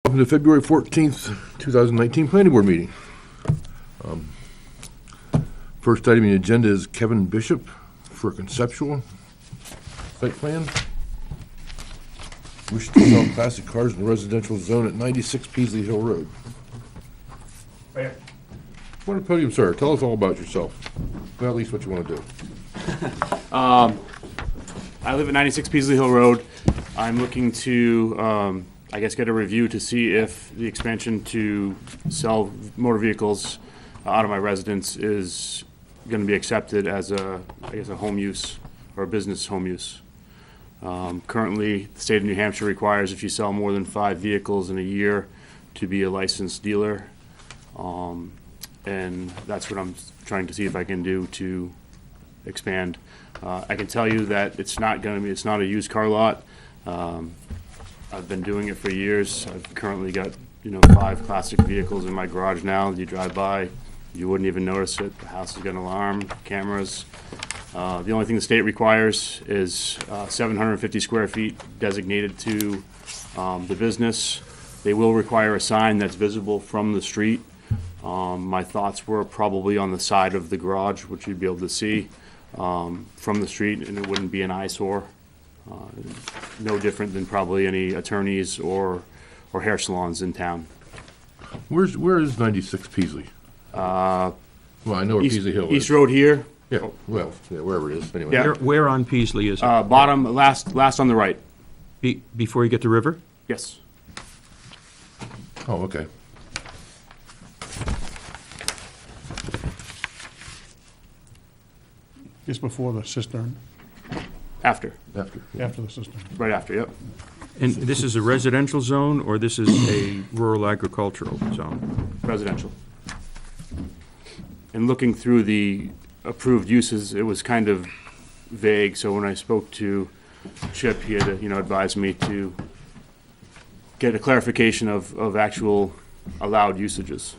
Welcome to February 14th, 2019 Planning Board meeting. First item on the agenda is Kevin Bishop for a conceptual site plan. Wish to sell classic cars in the residential zone at 96 Peasley Hill Road. Right. Come on to the podium, sir. Tell us all about yourself. Well, at least what you want to do. I live at 96 Peasley Hill Road. I'm looking to, I guess, get a review to see if the expansion to sell motor vehicles out of my residence is going to be accepted as a, I guess, a home use or a business home use. Currently, the state of New Hampshire requires if you sell more than 5 vehicles in a year to be a licensed dealer. And that's what I'm trying to see if I can do to expand. I can tell you that it's not a used car lot. I've been doing it for years. I've currently got, 5 classic vehicles in my garage now. You drive by, you wouldn't even notice it. The house has got an alarm, cameras. The only thing the state requires is 750 square feet designated to the business. They will require a sign that's visible from the street. My thoughts were probably on the side of the garage, which you'd be able to see from the street, and it wouldn't be an eyesore. No different than probably any attorneys or hair salons in town. Where is 96 Peasley? Well, I know where Peasley Hill is. East Road here. Yeah, well, yeah, wherever it is. Anyway. Yeah. Where on Peasley is it? Bottom, last on the right. Before you get to River? Yes. Oh, okay. Just before the cistern, After. after the cistern. Right after, yep. And this is a residential zone, or this is a rural agricultural zone? Residential. And looking through the approved uses, it was kind of vague, so when I spoke to Chip, he had, advised me to get a clarification of actual allowed usages.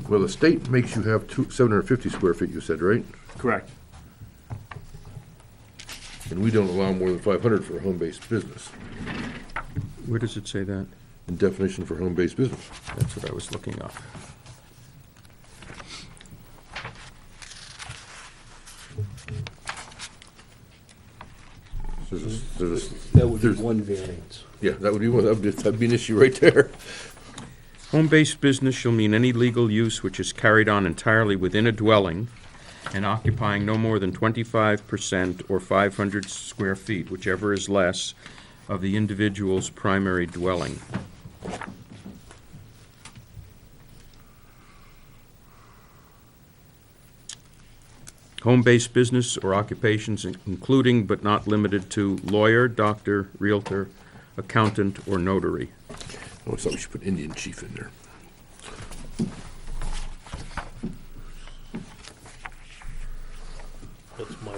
Well, the state makes you have 750 square feet, you said, right? Correct. And we don't allow more than 500 for a home-based business. Where does it say that? The definition for home-based business. That's what I was looking up. That would be one variance. Yeah, that would be one. That'd be an issue right there. Home-based business shall mean any legal use which is carried on entirely within a dwelling and occupying no more than 25% or 500 square feet, whichever is less, of the individual's primary dwelling. Home-based business or occupations including but not limited to lawyer, doctor, realtor, accountant, or notary. Oh, I thought we should put Indian chief in there. That's my,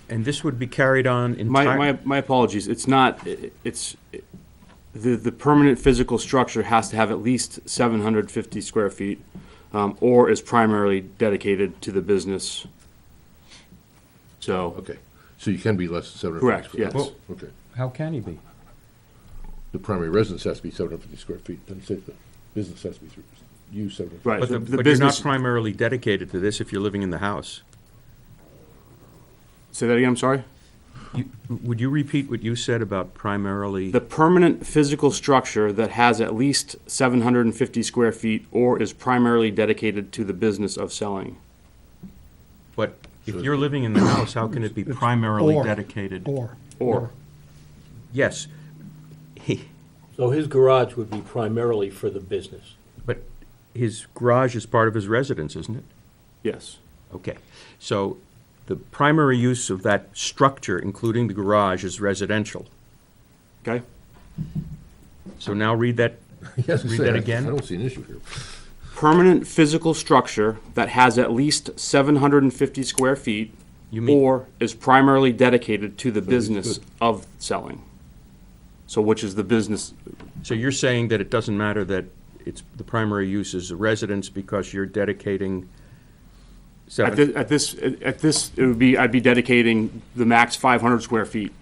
And this would be carried on entirely? My apologies. It's not, the permanent physical structure has to have at least 750 square feet, or is primarily dedicated to the business. So, Okay, so you can be less than 750 correct, square yes. feet. Okay. How can he be? The primary residence has to be 750 square feet. Doesn't say the business has to be use 750. Right. But, the but you're not business, primarily dedicated to this if you're living in the house. say that again, I'm sorry? Would you repeat what you said about primarily? The permanent physical structure that has at least 750 square feet or is primarily dedicated to the business of selling. But if you're living in the house, how can it be primarily dedicated? Or. Yes. so his garage would be primarily for the business. But his garage is part of his residence, isn't it? Yes. Okay. So the primary use of that structure, including the garage, is residential. Okay? So now read that. Yes, Read that again. I don't see an issue here. Permanent physical structure that has at least 750 square feet You mean- or is primarily dedicated to the business good. of selling. So which is the business, So you're saying that it doesn't matter that it's, the primary use is a residence because you're dedicating at this, it would be, I'd be dedicating the max 500 square feet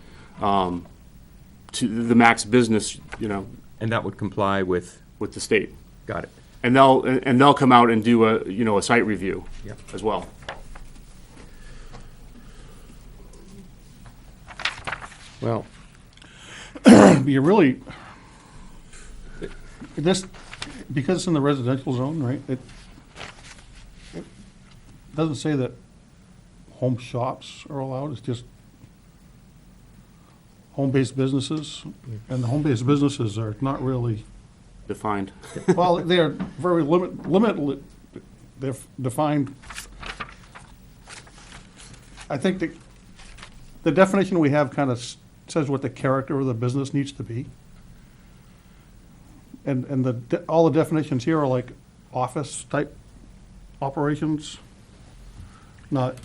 to the max business, and that would comply with, with the state. got it. And they'll come out and do a site review Yeah. as well. Well, You really, this, because it's in the residential zone, right, it doesn't say that home shops are allowed, it's just home-based businesses, and the home-based businesses are not really, Defined. well, they're very they're defined. I think the definition we have kind of says what the character of the business needs to be. And all the definitions here are like office-type operations, not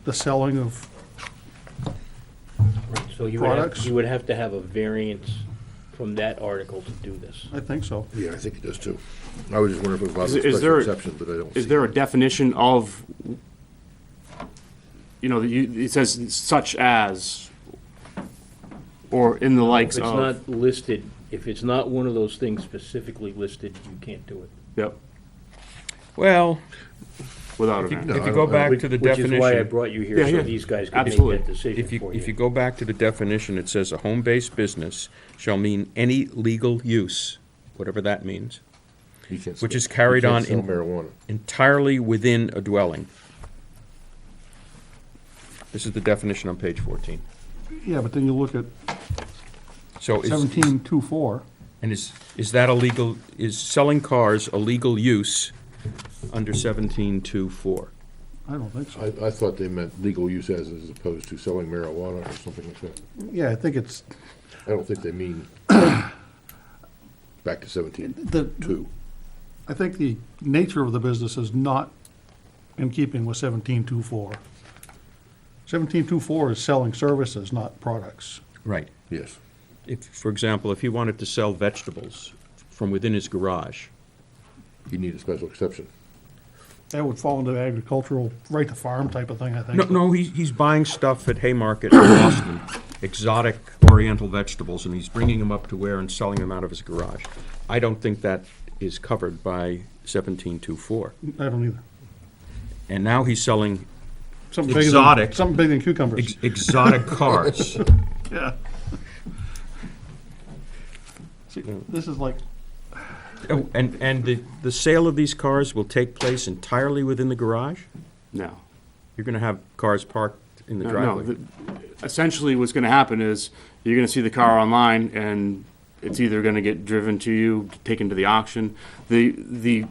the selling of, So Products? you would have to have a variance from that article to do this. I think so. Yeah, I think it does too. I was just wondering if it was about a Is special there- exception, but I don't see. Is there a definition of, it says such as, or in the If likes it's of? not listed, if it's not one of those things specifically listed, you can't do it. Yep, well, without a if you, variance. if you go back to the Which is why I definition, brought you here, Yeah, so yeah. these guys could make Absolutely. that decision if for you you. go back to the definition, it says a home-based business shall mean any legal use, whatever that means, You can't which sell- is carried you can't on sell in- marijuana. entirely within a dwelling. This is the definition on page 14. Yeah, but then you look at So is, 1724, and is that illegal, is selling cars a legal use under 1724? I don't think so. I thought they meant legal use as opposed to selling marijuana or something like that. Yeah, I think it's, I don't think they mean back to 17.2. I think the nature of the business is not in keeping with 1724. 1724 is selling services, not products. Right. Yes. If, for example, if he wanted to sell vegetables from within his garage, You need a special exception. That would fall into the agricultural, right to farm type of thing, I think. no, he's buying stuff at Haymarket in Boston, exotic oriental vegetables, and he's bringing them up to Weare and selling them out of his garage. I don't think that is covered by 1724. I don't either. And now he's selling Something bigger Exotic. than, something bigger than cucumbers. exotic cars. Yeah. See, this is like, Oh, and the sale of these cars will take place entirely within the garage? No. You're gonna have cars parked in the No, driveway? essentially what's gonna happen is, you're gonna see the car online, and it's either gonna get driven to you, taken to the auction. The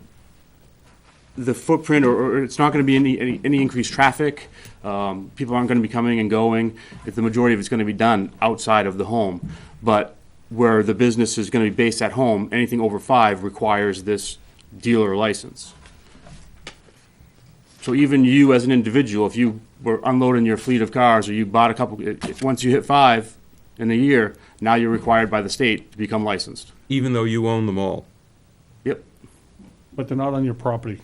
footprint, or it's not gonna be any increased traffic. People aren't gonna be coming and going. If the majority of it's gonna be done outside of the home. But where the business is gonna be based at home, anything over 5 requires this dealer license. So even you as an individual, if you were unloading your fleet of cars, or you bought a couple, once you hit 5 in a year, now you're required by the state to become licensed. Even though you own them all? Yep, but they're not on your property,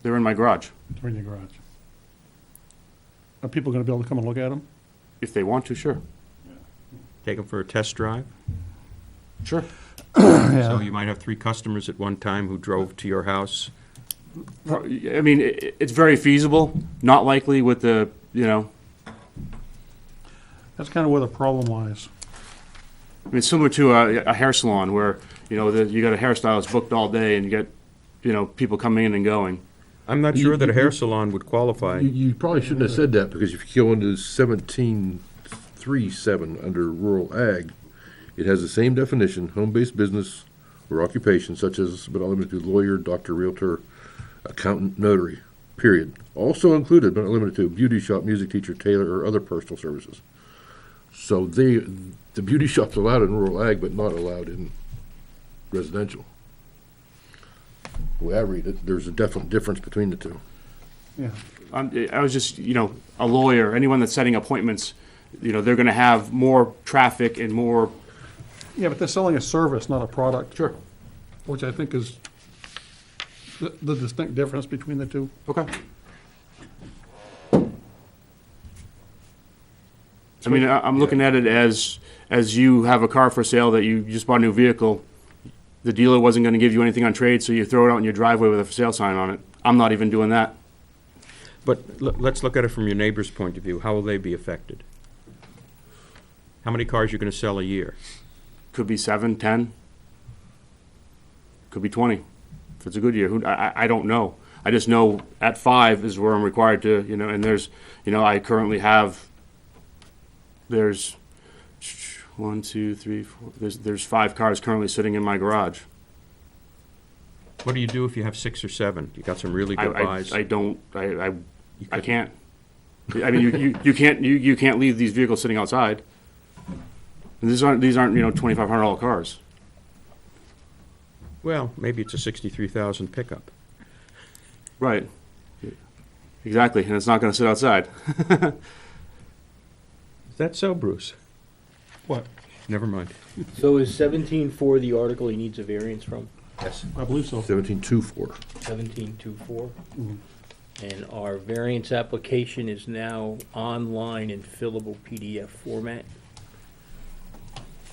they're in my garage, they're in your garage. Are people gonna be able to come and look at them? if they want to, sure. Take them for a test drive? Sure. So you might have 3 customers at one time who drove to your house? I mean, it's very feasible, not likely with the, That's kind of where the problem lies. I mean, similar to a hair salon where, you got a hairstylist booked all day and you get, people coming in and going. I'm not sure that a hair salon would qualify. You probably shouldn't have said that, because if you go into 17.3.7 under rural ag, it has the same definition: home-based business or occupation such as, but not limited to, lawyer, doctor, realtor, accountant, notary, period. Also included, but not limited to, beauty shop, music teacher, tailor, or other personal services. So the beauty shop's allowed in rural ag, but not allowed in residential. The way I read it, there's a definite difference between the two. Yeah. I was just, a lawyer, anyone that's setting appointments, they're gonna have more traffic and more Yeah, but they're selling a service, not a product. Sure. Which I think is the distinct difference between the two. Okay. I mean, I'm looking at it as you have a car for sale that you just bought a new vehicle. The dealer wasn't gonna give you anything on trade, so you throw it out in your driveway with a for sale sign on it. I'm not even doing that. But let's look at it from your neighbor's point of view. How will they be affected? How many cars you gonna sell a year? Could be 7, 10. Could be 20. If it's a good year, I don't know. I just know at 5 is where I'm required to, and there's, I currently have, there's 1, 2, 3, 4, there's 5 cars currently sitting in my garage. What do you do if you have 6 or 7? You got some really good buys. I can't. I mean, you can't leave these vehicles sitting outside. And these aren't $2,500 cars. Well, maybe it's a 63,000 pickup. Right. Exactly, and it's not going to sit outside. Is that so, Bruce? What? Never mind. So is 17.4 the article he needs a variance from? Yes. I believe so. 1724. 17.24? And our variance application is now online in fillable PDF format?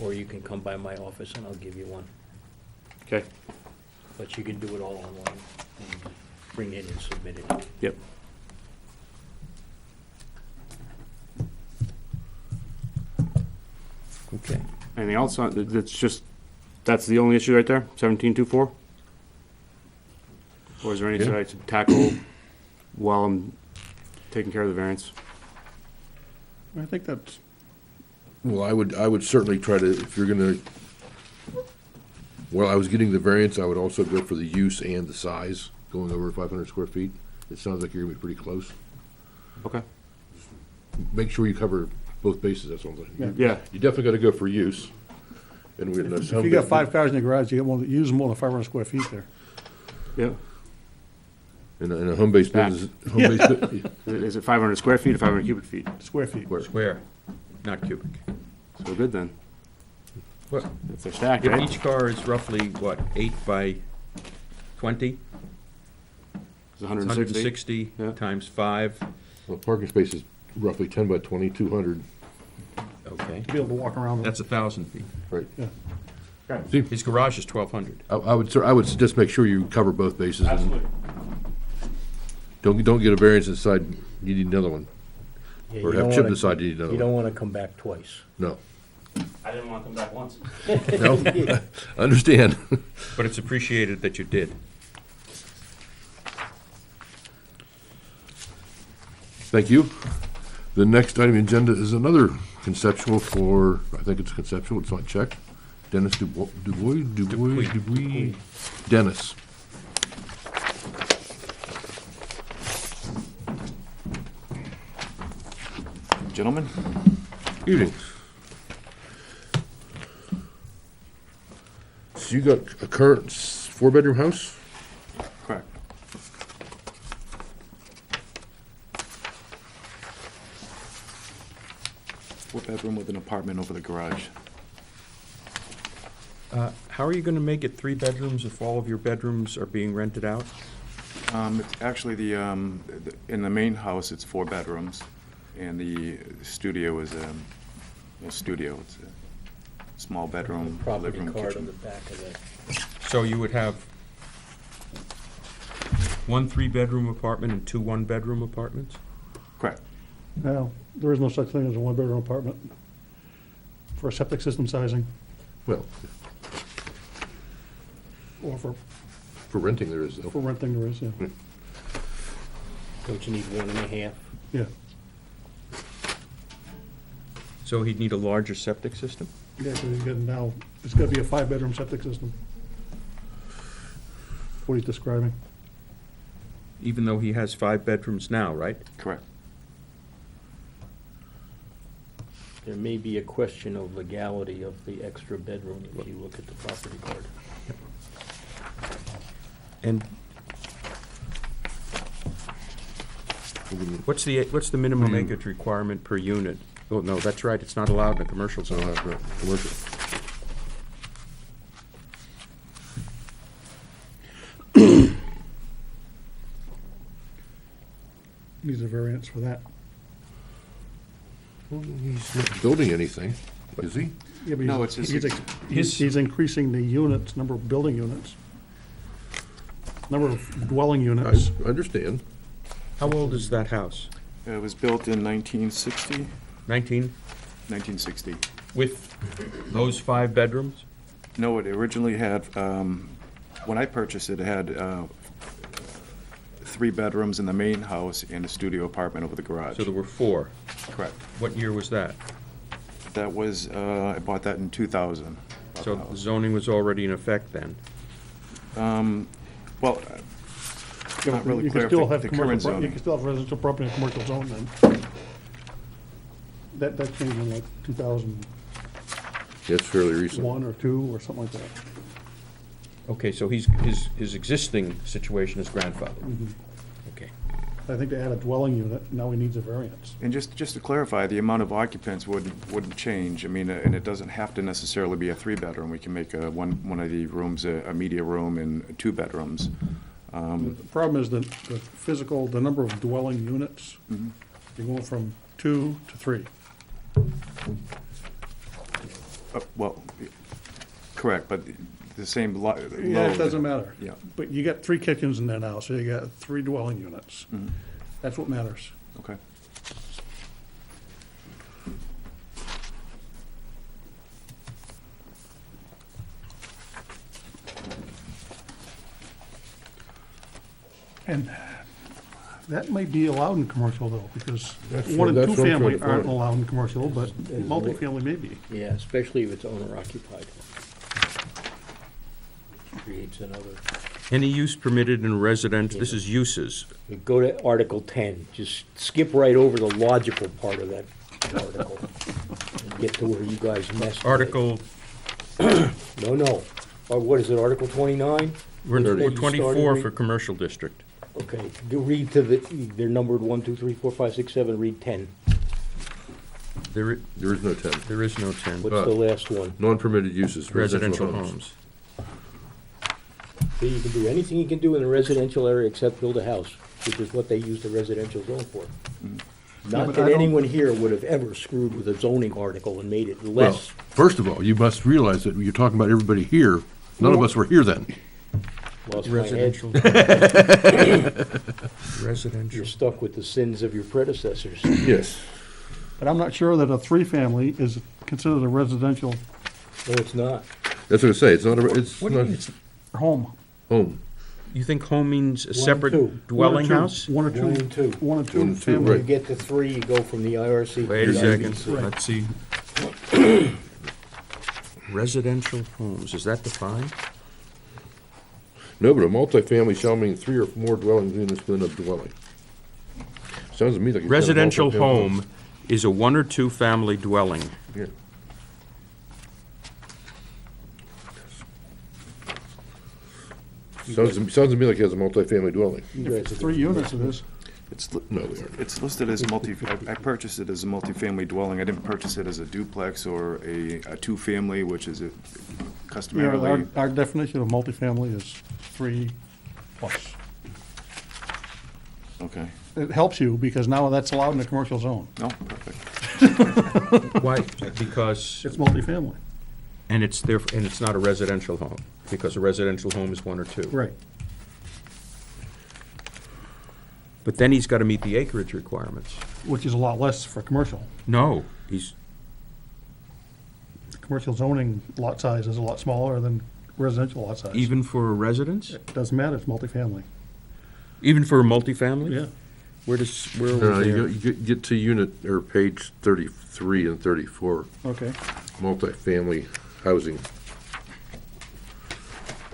Or you can come by my office and I'll give you one. Okay. But you can do it all online. And bring it and submit it. Yep. Okay. Anything else? That's the only issue right there? 1724? Or is there anything I should tackle while I'm taking care of the variance? I think that's, Well, I would certainly try to, if you're gonna, while I was getting the variance, I would also go for the use and the size, going over 500 square feet. It sounds like you're gonna be pretty close. Okay. Make sure you cover both bases, that's all I'm saying. Yeah. You definitely gotta go for use. And we if you got 5 cars in your garage, you get more, use more than 500 square feet there. Yeah. In a home-based Back. business, Is it 500 square feet or 500 cubic feet? Square feet. Square, not cubic. So good then. Well, If they're stacked, if right? each car is roughly, what, 8 by 20? It's 160. 160 Yeah. times 5. well, parking space is roughly 10 by 20, 200, Okay. To be able to walk around. That's 1,000 feet. right? Yeah. See, His garage is 1,200. I would just make sure you cover both bases. And don't get a variance inside, you need another one. Yeah, Or you have don't chip wanna- decide you need another You one. don't want to come back twice. No. I didn't want to come back once. No, understand. But it's appreciated that you did. Thank you. The next item on the agenda is another conceptual for, I think it's conceptual, it's not checked. Dennis Dubois, Dennis. Gentlemen, Evening. So you got a current 4-bedroom house? Correct. four-bedroom with an apartment over the garage. How are you going to make it 3 bedrooms if all of your bedrooms are being rented out? It's actually in the main house, it's 4 bedrooms, and the studio is a studio. It's a small bedroom, Property living room, card on kitchen. the back of it. So you would have 1 3-bedroom apartment and 2 1-bedroom apartments? Correct. Now, there is no such thing as a 1-bedroom apartment for a septic system sizing, Well, or for renting there is though. renting there is, yeah. Don't you need 1.5? Yeah, So he'd need a larger septic system? yeah, so he's got now, it's gotta be a 5-bedroom septic system. What he's describing. Even though he has 5 bedrooms now, right? Correct. There may be a question of legality of the extra bedroom if you look at the property card. And what's the minimum acreage requirement per unit? Oh, no, that's right, it's not allowed in a commercial So, zone. commercial. Needs a variance for that. He's not building anything, is he? Yeah, but No, he's- it's just- he's increasing the units, number of building units, number of dwelling I units. understand. How old is that house? It was built in 1960, 19, 1960. with those 5 bedrooms? No, it originally had, when I purchased it, it had 3 bedrooms in the main house and a studio apartment over the garage. So there were 4. Correct. What year was that? That was, I bought that in 2000. bought So the house. zoning was already in effect then? Well, Yeah, not really you clear can if still the- have the commercial current pro- You zoning. can still have residential property in a commercial zone then. That changed in like 2001 That's fairly recent. or 2 or something like that. Okay, so his existing situation is grandfathered? Okay. I think they had a dwelling unit, now he needs a variance. and just to clarify, the amount of occupants wouldn't change. I mean, and it doesn't have to necessarily be a 3-bedroom. We can make one of the rooms a media room and 2 bedrooms. The problem is that the number of dwelling units, you're going from 2 to 3. Well, correct, but the same Yeah, it doesn't matter. Yeah. But you got 3 kitchens in there now, so you got 3 dwelling units. That's what matters. Okay. And that may be allowed in commercial though, because That's 1 and what 2 I'm trying to family find. aren't allowed in commercial, but multifamily may be. Yeah, especially if it's owner occupied. Creates another. Any use permitted in residential, this is uses. We go to Article 10, just skip right over the logical part of that article. And get to where you guys messed with it. Article, No. Or what is it, Article 29? we're That you 24 started for read- commercial district. Okay, read to they're numbered 1, 2, 3, 4, 5, 6, 7, read 10. There There is no 10. there is no 10. What's the last one? Non-permitted uses, Residential homes. So you can do anything you can do in a residential area except build a house, which is what they use the residential zone for. Not but that I don't- anyone here would have ever screwed with a zoning article and made it Well, less. first of all, you must realize that you're talking about everybody here. None of us were here then. Lost my head. Residential. You're Residential. stuck with the sins of your predecessors. Yes. But I'm not sure that a 3-family is considered a residential No, it's not. That's what I say. It's not What do you mean it's- home. home. You think home means a and separate 2. dwelling house? 1 or 2. 1 and 2. 1 or 2 1 and 2, family. When you right. get to 3, you go from the IRC. Wait to a the second, IBC. let's see. Residential homes, is that defined? No, but a multifamily shall mean 3 or more dwelling units within a dwelling. Sounds to me like. it's got a Residential multifamily home is a 1 or 2 family dwelling. Yeah. Sounds to me like it has a multifamily dwelling. You If guys it's are 3 gonna- units, it is. No, they aren't. It's listed as I purchased it as a multifamily dwelling. I didn't purchase it as a duplex or a 2-family, which is Yeah, customarily. our definition of multifamily is 3 plus. Okay. It helps you because now that's allowed in the commercial zone. No, perfect. Why? Because, It's multifamily. and it's there, and it's not a residential home, because a residential home is 1 or 2. Right. But then he's gotta meet the acreage requirements. Which is a lot less for commercial. No, he's, Commercial zoning lot size is a lot smaller than residential lot size. even for a residence? It doesn't matter, it's multifamily. Even for a multifamily? Yeah. Where are No, we you there? get to unit, or page 33 and 34, Okay. multifamily housing.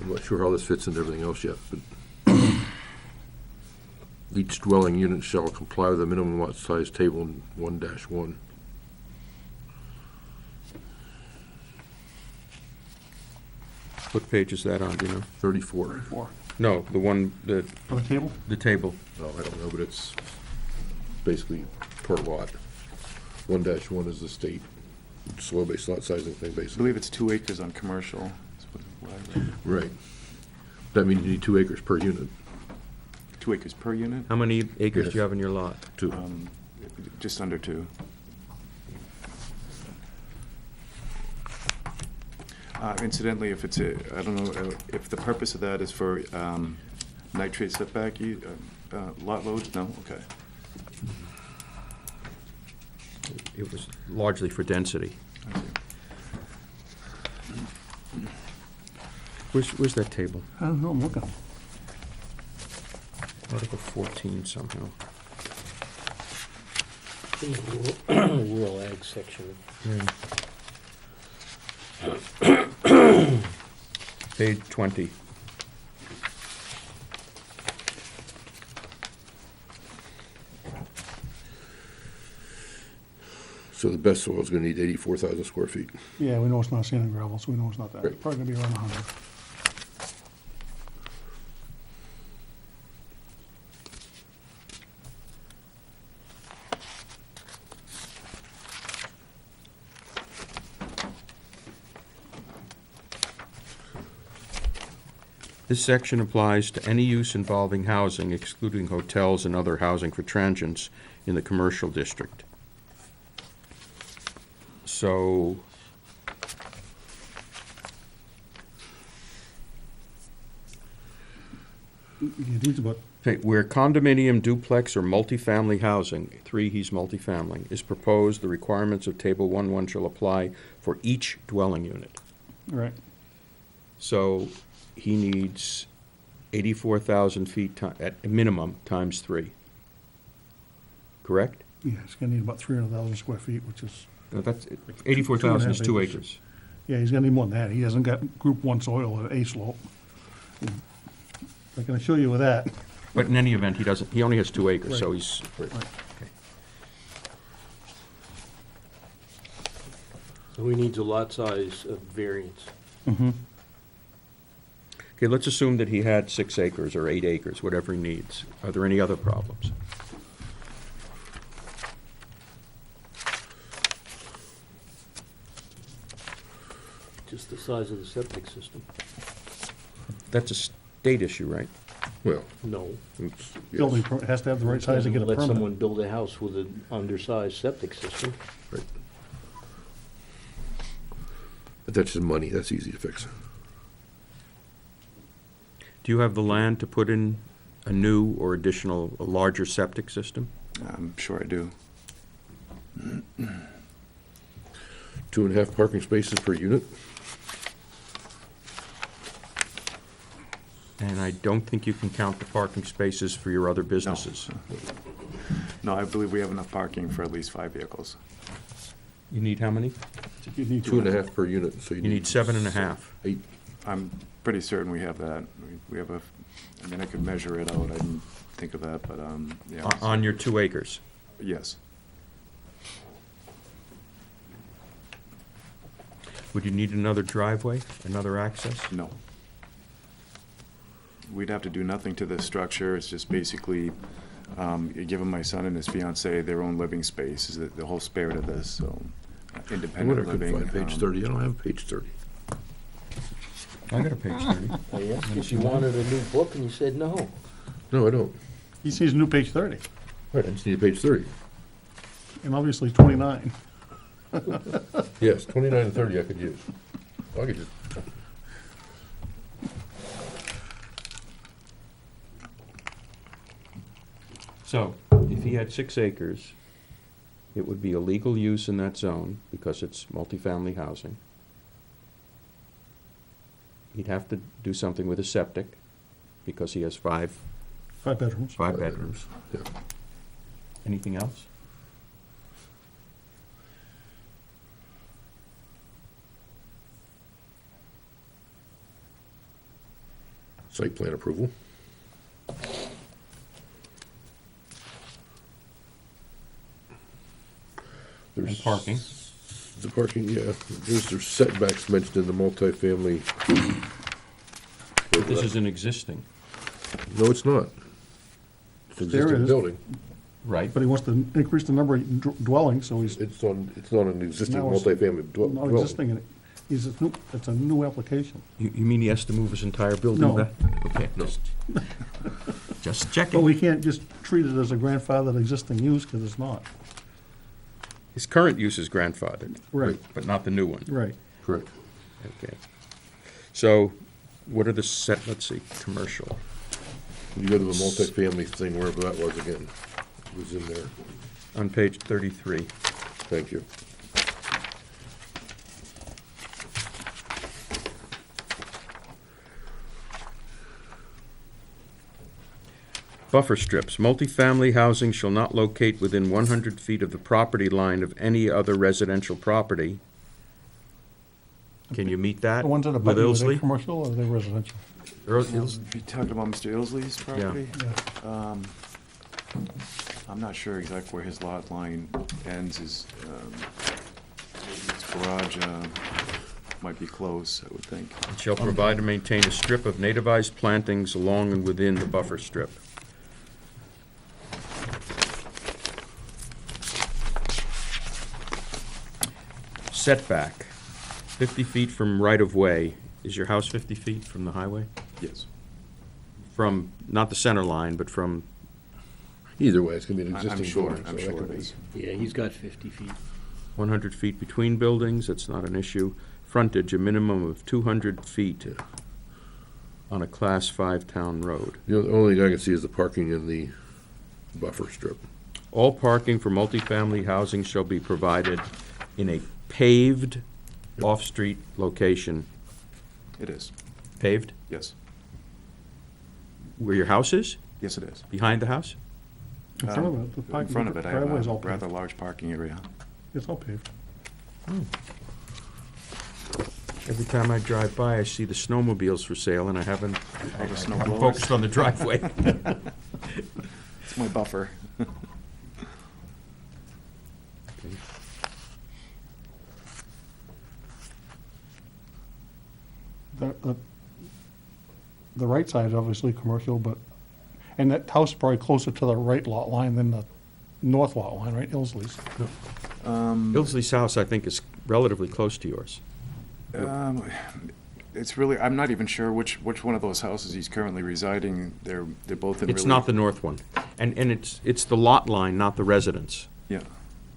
I'm not sure how this fits into everything else yet, but each dwelling unit shall comply with the minimum lot size table in 1-1. What page is that on, do you know? 34. 4. No, the one, For the table? the table. Oh, I don't know, but it's basically per lot. 1-1 is the state slow-based lot sizing thing, I basically. believe it's 2 acres on commercial. is what I read. Right. That means you need 2 acres per unit, 2 acres per unit, How many acres Yes. do you have in your lot? 2. just under 2. Incidentally, if it's I don't know, if the purpose of that is for nitrate setback, lot loads, no? Okay. It was largely for density. I see. Where's that table? I don't know, I'm looking. Article 14 somehow. In the rural ag section. Page 20. So the best soil is gonna need 84,000 square feet. Yeah, we know it's not sand and gravel, so we know it's not that. Right. Probably gonna be around 100. This section applies to any use involving housing, excluding hotels and other housing for transients in the commercial district. So, It needs about, okay, where condominium, duplex, or multifamily housing, 3, he's multifamily, is proposed, the requirements of Table 1.1 shall apply for each dwelling unit. right, So he needs 84,000 feet at a minimum times 3. Correct? yeah, it's gonna need about 300,000 square feet, which is, No, that's, 84,000 is 2 2.5 acres. yeah, he's gonna need more than that. He hasn't got group 1 soil at A slope. I can assure you with that. But in any event, he only has 2 acres, so Right. he's, So he needs a lot size variance. okay, let's assume that he had 6 acres or 8 acres, whatever he needs. Are there any other problems? Just the size of the septic system. That's a state issue, right? Well, No. it's, Building yes, permit has to have the right size to get a Let permit. someone build a house with an undersized septic system. right. But that's just money, that's easy to fix. Do you have the land to put in a new or additional, a larger septic system? I'm sure I do. 2.5 parking spaces per unit? And I don't think you can count the parking spaces for your other businesses. No, I believe we have enough parking for at least 5 vehicles. You need how many? You need 2.5 per unit, so you You need 7.5. 8. I'm pretty certain we have that. We have I mean, I could measure it out. I didn't think of that, but, yeah. On your 2 acres. Yes. Would you need another driveway, another access? No. We'd have to do nothing to the structure. It's just basically giving my son and his fiancee their own living space is the whole spirit of this, so I wonder independent if I could living. find page 30, I don't have page 30. I got a page 30. I asked if you wanted a new book, and you said no. No, I don't. He sees new page 30, Right, I just need a page 30. and obviously 29. Yes, 29 and 30 I could use. I could just, So, if he had 6 acres, it would be a legal use in that zone because it's multifamily housing. He'd have to do something with a septic because he has 5 5 bedrooms. bedrooms. yeah. Anything else? Site plan approval. And parking? The parking, yeah, there's setbacks mentioned in the multifamily. But this is an existing, No, it's not. It's an There existing is. building. right? But he wants to increase the number of dwellings, so he's It's not an existing Now it's multifamily not dwelling. existing in it. It's a new application. You mean he has to move his entire building No. back? Okay, just But checking. we can't just treat it as a grandfathered existing use, because it's not. His current use is grandfathered. Right. But not the new one. Right. Correct. Okay. So, what are the let's see, commercial. You go to the multifamily thing, wherever that was again. It was in there. On page 33. Thank you. Buffer strips. Multifamily housing shall not locate within 100 feet of the property line of any other residential property. Can you meet that The ones that are with button, are they Ilsley? commercial or are they residential? You talking about Mr. Ilsley's property? Yeah. I'm not sure exactly where his lot line ends. His garage might be close, I would think. Shall provide and maintain a strip of nativized plantings along and within the buffer strip. Setback, 50 feet from right-of-way. Is your house 50 feet from the highway? Yes. From, not the center line, but from, Either way, it's gonna be an I'm existing sure, building, so I'm that sure could it be. is. Yeah, he's got 50 feet. 100 feet between buildings, that's not an issue. Frontage, a minimum of 200 feet on a Class 5 town road. The only thing I can see is the parking in the buffer strip. All parking for multifamily housing shall be provided in a paved off-street location. It is, Paved? yes. Where your house is? Yes, it is. Behind the house? In front of it, the In parking, front of it, I have driveway's a all paved. rather large parking area. It's all paved. Every time I drive by, I see the snowmobiles for sale, and I haven't All the snow I'm blowers. focused on the driveway. It's my buffer. The right side is obviously commercial, but, and that house is probably closer to the right lot line than the north lot line, right, Ilsley's? Ilsley's house, I think, is relatively close to yours. It's really, I'm not even sure which one of those houses he's currently residing. They're both in really. It's not the north one. And it's the lot line, not the residence. Yeah.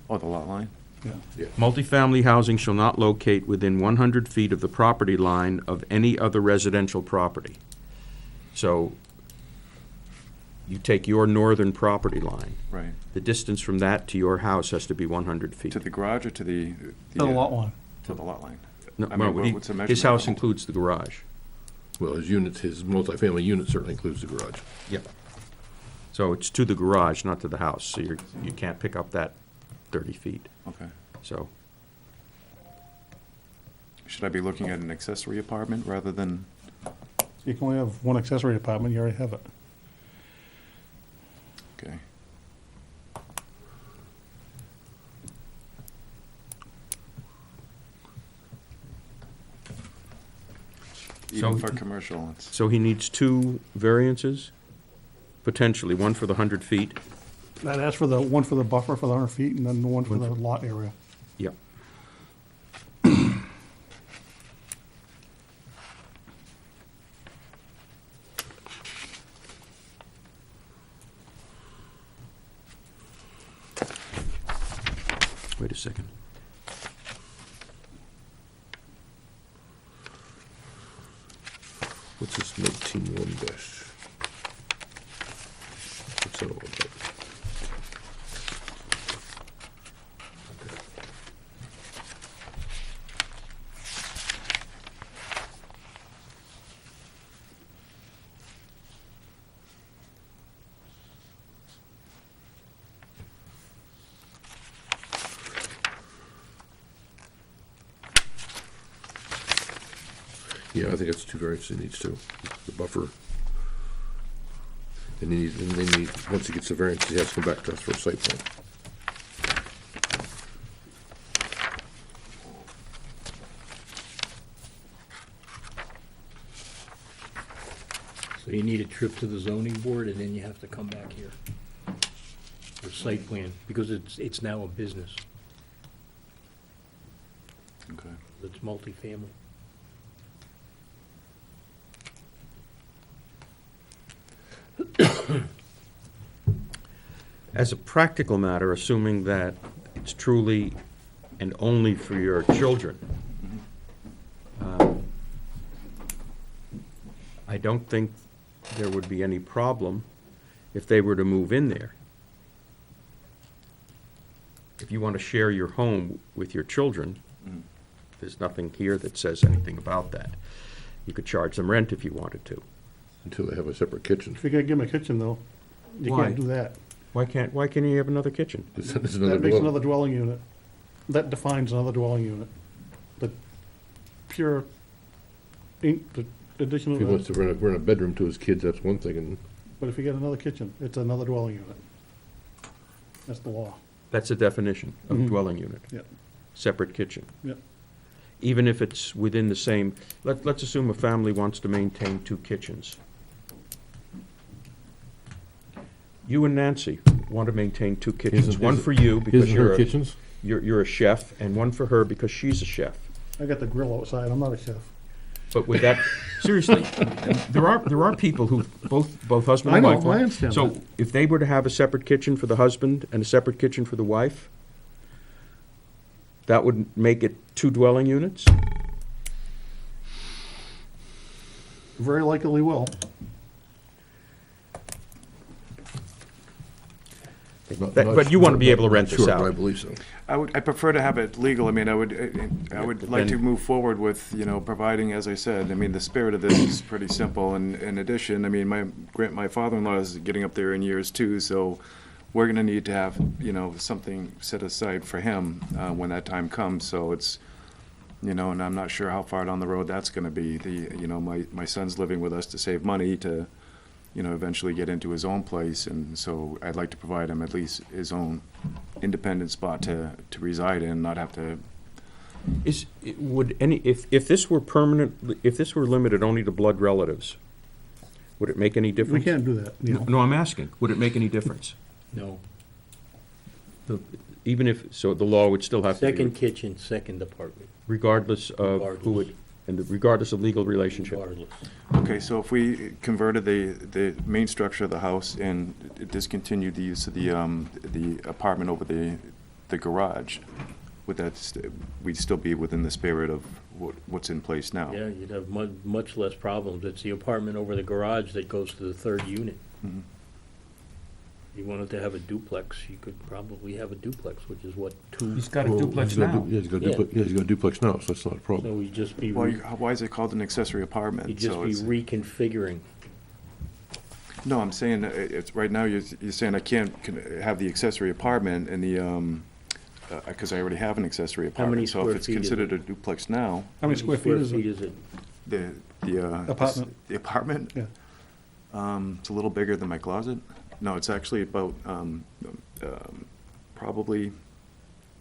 Oh, the lot line? Yeah. Multifamily housing shall not locate within 100 feet of the property line of any other residential property. So you take your northern property line, Right. the distance from that to your house has to be 100 feet. To the garage or to the? To the lot line. To the lot line. No, I mean, no, what's the his measurement? house includes the garage. Well, his multifamily unit certainly includes the garage. Yep. So it's to the garage, not to the house, so you can't pick up that 30 feet, Okay. so. Should I be looking at an accessory apartment rather than? You can only have one accessory apartment, you already have it. Okay. Even So- for commercial, it's, So he needs two variances, potentially, one for the 100 feet. That asks for the, one for the buffer for the 100 feet, and then the one for the lot area. Yep. Wait a second. What's this 19-1 dash? What's that all about? Yeah, I think that's two variances he needs to, the buffer. And they need, once he gets the variance, he has to come back to us for a site plan. So you need a trip to the zoning board, and then you have to come back here for site plan, because it's now a business. okay. It's multifamily. As a practical matter, assuming that it's truly and only for your children, I don't think there would be any problem if they were to move in there. If you want to share your home with your children, there's nothing here that says anything about that. You could charge them rent if you wanted to. Until they have a separate kitchen. If you're gonna give them a kitchen, though, you Why? can't do that. Why can't you have another kitchen? This is That another makes dwelling. another dwelling unit. That defines another dwelling unit. The pure, the addition If he wants of, to rent a bedroom to his kids, that's one thing, and but if you get another kitchen, it's another dwelling unit. That's the law. That's a definition of Mhm. dwelling unit, Yep, separate kitchen. yep. Even if it's within the same, let's assume a family wants to maintain two kitchens. You and Nancy want to maintain two kitchens, Isn't- one isn't- for you because isn't her you're kitchens? you're a chef, and one for her because she's a chef. I got the grill outside, I'm not a chef. But with that, seriously, there are people who, both husband I and know, wife. I understand So that. if they were to have a separate kitchen for the husband and a separate kitchen for the wife, that would make it two dwelling units? Very likely will. Not- That- not- but you want to be not- able to not rent this sure, out. but I believe so. I prefer to have it legal. I mean, I would but like to then- move forward with, providing, as I said, I mean, the spirit of this is pretty simple. And in addition, I mean, my father-in-law is getting up there in years too, so we're gonna need to have, something set aside for him, when that time comes. So it's, and I'm not sure how far down the road that's gonna be. My son's living with us to save money to, eventually get into his own place. And so I'd like to provide him at least his own independent spot to reside in, not have to. If this were permanent, if this were limited only to blood relatives, would it make any difference? We can't do that, you know. No, I'm asking, would it make any difference? No. Even if, so the law would still have to Second be, kitchen, second apartment, regardless of who it, regardless of legal relationship. regardless. Okay, so if we converted the main structure of the house and discontinued the use of the apartment over the garage, would we'd still be within the spirit of what's in place now? Yeah, you'd have much less problems. It's the apartment over the garage that goes to the third unit. Mhm. You wanted to have a duplex, you could probably have a duplex, which is what, two, He's got a Well, duplex he's got a now. du- Yeah, he's got a Yeah. duplex, yeah, he's got a duplex now, so that's not a so problem. we'd just be, Well, why is it called an accessory apartment? you'd just So be it's- reconfiguring. No, I'm saying, it's, right now, you're saying I can't have the accessory apartment and because I already have an accessory How many apartment. So square if it's feet is considered a duplex now, How many square feet is it? the Apartment. The apartment? Yeah. It's a little bigger than my closet. No, it's actually about, probably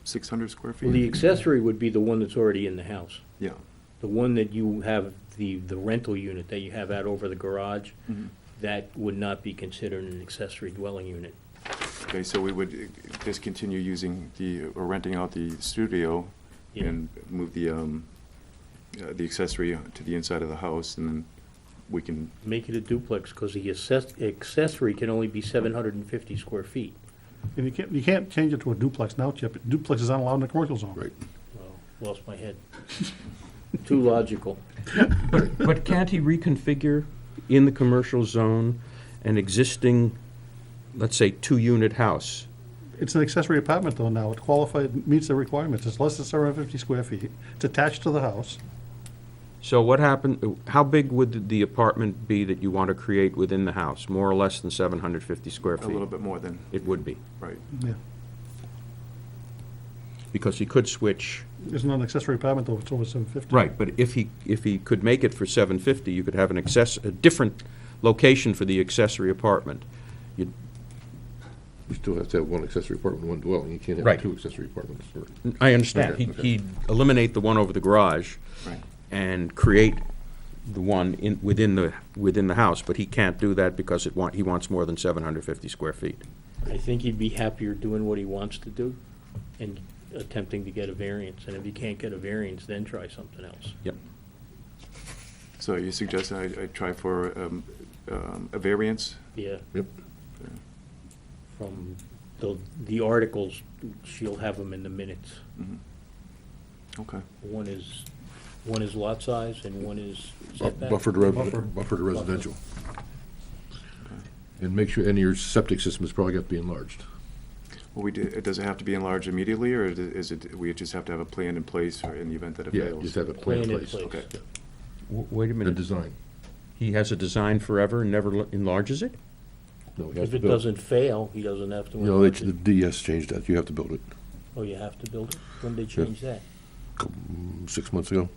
600 square feet. Well, the accessory would be the one that's already in the house. Yeah. The one that you have, the rental unit that you have out over the garage, Mhm. that would not be considered an accessory dwelling unit. Okay, so we would discontinue using or renting out the studio Yeah. and move the accessory to the inside of the house, and then we can, Make it a duplex, because the accessory can only be 750 square feet. And you can't change it to a duplex now, Chip. Duplexes aren't allowed in the commercial zone. Right. Well, lost my head. Too logical. But can't he reconfigure in the commercial zone an existing, let's say, two-unit house? It's an accessory apartment though now. It qualified, meets the requirements. It's less than 750 square feet. It's attached to the house. So what happened, how big would the apartment be that you want to create within the house? More or less than 750 square a feet? little bit more than, It would be, right. Yeah. because he could switch. It's not an accessory apartment though. It's over 750. Right, but if he could make it for 750, you could have a different location for the accessory apartment. You'd- You still have to have one accessory apartment, one dwelling, you can't Right. have two accessory apartments. I understand. Okay, okay. He'd eliminate the one over the garage Right. and create the one within the house, but he can't do that because he wants more than 750 square feet. I think he'd be happier doing what he wants to do and attempting to get a variance, and if you can't get a variance, then try something else. Yep. So you suggesting I try for a variance? Yeah, Yep. from the articles, she'll have them in the minutes. Okay. One is lot size and one is setback. Buffered to residential. And make sure, and your septic system has probably got to be enlarged. Well, does it have to be enlarged immediately, or is it, we just have to have a plan in place or in the event that it Yeah, fails? just have a plan in Plan in place. place. Okay. Wait a The minute, design. he has a design forever and never enlarges it? No, he has If to it build. doesn't fail, he doesn't have to. No, enlarge the it. DS changed that. You have to build it Oh, you have to build it? When did they change that? 6 months ago.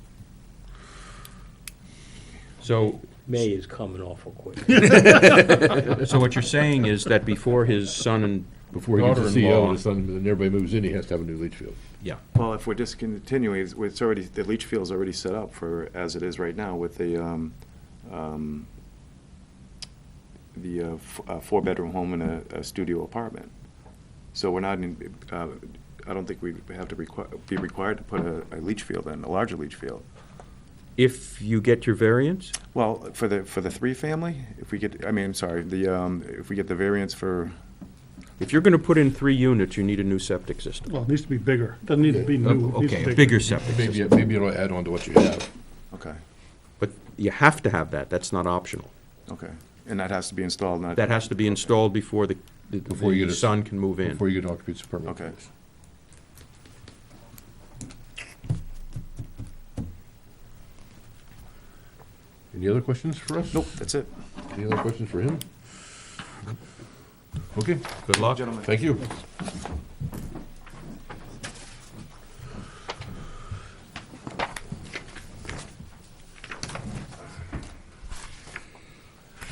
So, May is coming awful quick. so what you're saying is that before his son and Before he gets a CO daughter-in-law- and his son, and everybody moves in, he has to have a new leach field. Yeah, Well, if we're discontinuing, it's already, the leach field's already set up for, as it is right now with the four-bedroom home and a studio apartment. So we're not in, I don't think we have to be required to put a leach field in, a larger leach field. if you get your variance? Well, for the three-family, if we get, I mean, I'm sorry, if we get the variance for, If you're gonna put in 3 units, you need a new septic system. Well, it needs to be bigger. Doesn't need to be new. It needs to Okay, be a bigger septic Maybe, system. maybe it'll add on to what you have. okay, But you have to have that, that's not optional. okay. And that has to be installed, not. That has to be installed before Before you the get a- son can move in. Before you get an occupancy permit. Okay. Any other questions for us? Nope, that's it. Any other questions for him? Okay, Good luck. Gentlemen. thank you.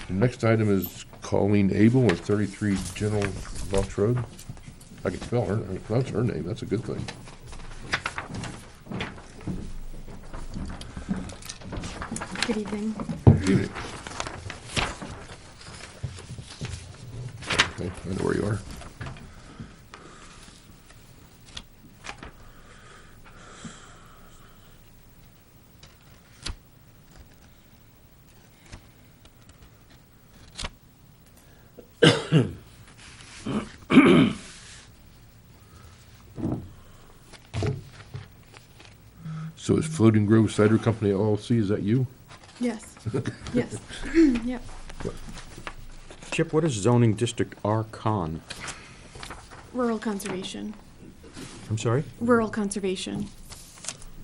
The next item is Colleen Abel at 33 General Knox Road. I can spell her, I can pronounce her name, that's a good thing. Good evening. Evening. Okay, I know where you are. So is Floating Grove Cider Company LLC, is that you? Yes. Yes. Yep. Chip, what is zoning district R-Con? Rural conservation. I'm sorry? Rural conservation.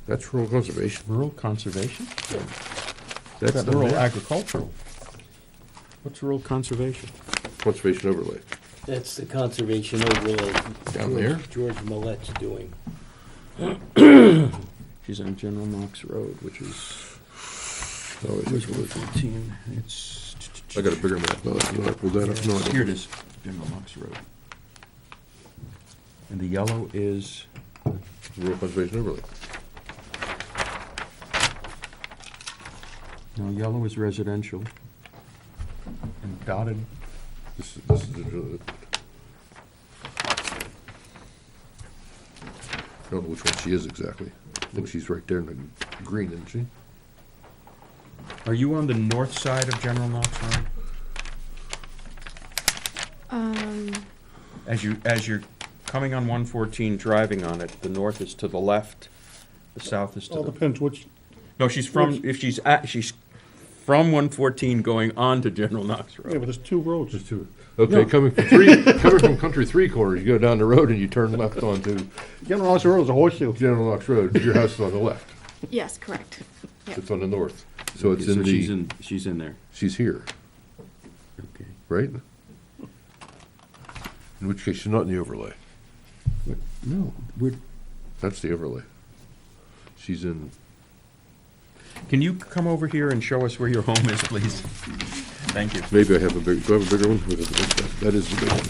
That's rural conservation. Rural conservation? That's the Rural map. agricultural. What's rural conservation? Conservation overlay. That's the conservation overlay. Down there? George Millet's doing. She's on General Knox Road, which is, Oh, it's just really- 14, it's, I got a bigger map. No, you know, I pulled that up. No, I here didn't. it is, General Knox Road. And the yellow is, Rural conservation overlay. no, yellow is residential. And dotted, This is the. I don't know which one she is exactly. I think she's right there in the green, isn't she? are you on the north side of General Knox Road? As you're coming on 114, driving on it, the north is to the left, the south is to All the. depends which, No, she's from, if she's from 114 going on to General Knox yeah, but Road. there's two roads. Just two. Okay, coming from Country Three Quarters, you go down the road and you turn left onto General Knox Road is a horseshoe. General Knox Road. Your house is on the left. Yes, correct. Yep. It's on the north. So it's So in the, she's in there. she's here, Okay. right? In which case, she's not in the overlay. No, we're, That's the overlay. She's in, can you come over here and show us where your home is, please? Thank you. maybe I have a big, do I have a bigger one? Look at the big- That is the big one.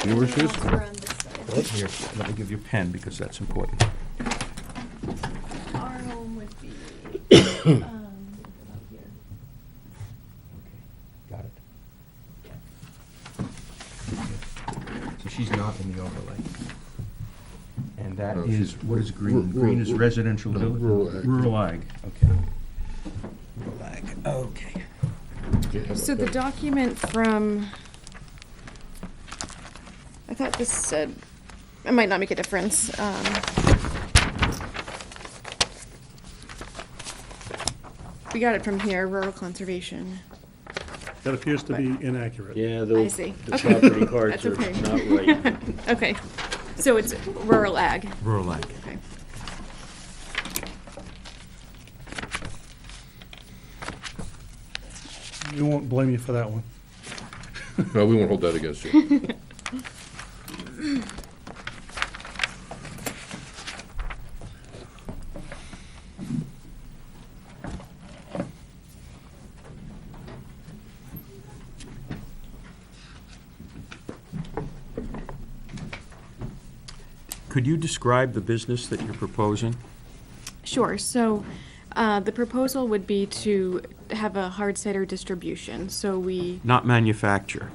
You know where she is? We're on this side. Here, let me give you a pen because that's important. Our home would be, about here. Got it. is, what is green? Green is residential No, building? rural ag. Rural ag, okay. Rural ag, okay. Can't have So that. the document from, I thought this said, it might not make a difference. We got it from here, rural conservation. That appears to be inaccurate. Yeah, I see. the Okay. property cards That's are okay. not right. Okay, so it's rural ag. Rural ag. Okay. We won't blame you for that one. No, we won't hold that against you. Could you describe the business that you're proposing? Sure, so the proposal would be to have a hard cider distribution. So we, Not manufacture.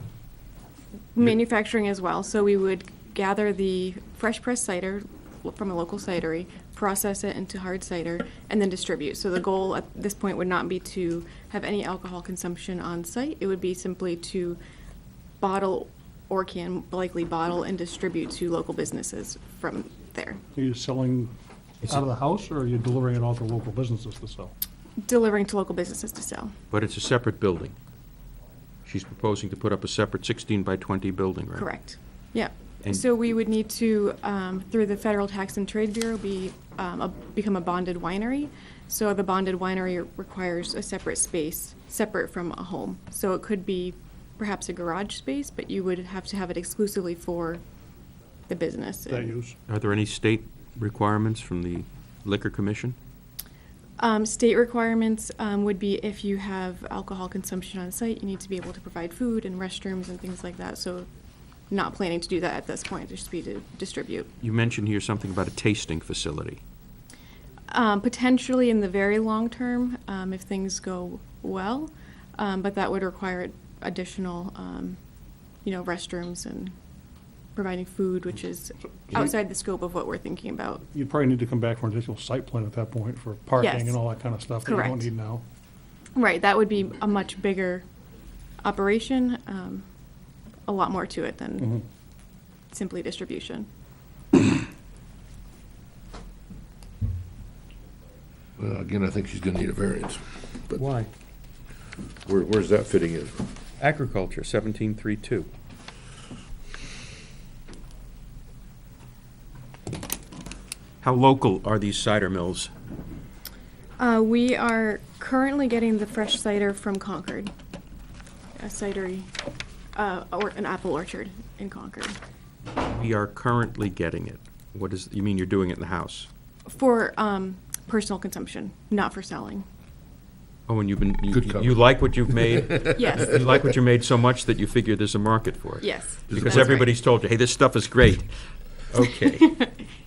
manufacturing as well, so we would gather the fresh pressed cider from a local cidery, process it into hard cider, and then distribute. So the goal at this point would not be to have any alcohol consumption on site. It would be simply to bottle or can likely bottle and distribute to local businesses from there. Are you selling out of the house, or are you delivering it all to local businesses to sell? Delivering to local businesses to sell. But it's a separate building. She's proposing to put up a separate 16 by 20 building, right? Correct. Yeah. And- So we would need to, through the Federal Tax and Trade Bureau, become a bonded winery. So the bonded winery requires a separate space, separate from a home. So it could be perhaps a garage space, but you would have to have it exclusively for the business. That use? Are there any state requirements from the Liquor Commission? State requirements would be if you have alcohol consumption on site, you need to be able to provide food and restrooms and things like that. So not planning to do that at this point, just be to distribute. You mentioned here something about a tasting facility. Potentially in the very long term, if things go well, but that would require additional, restrooms and providing food, which is outside the scope of what we're thinking about. You'd probably need to come back for an additional site plan at that point for parking Yes. and all that kind of stuff that you don't Correct. need now. Right, that would be a much bigger operation, a lot more to it than simply distribution. Well, again, I think she's gonna need a variance. But Why? where's that fitting in? Agriculture, 1732. How local are these cider mills? We are currently getting the fresh cider from Concord, a cidery, or an apple orchard in Concord. We are currently getting it. What is, you mean you're doing it in the house? For personal consumption, not for selling. Oh, and Good cover. you like what you've made? Yes, You like what you made so much that you figure there's a market for it? yes. Because that's right. everybody's told you, hey, this stuff is great. Okay.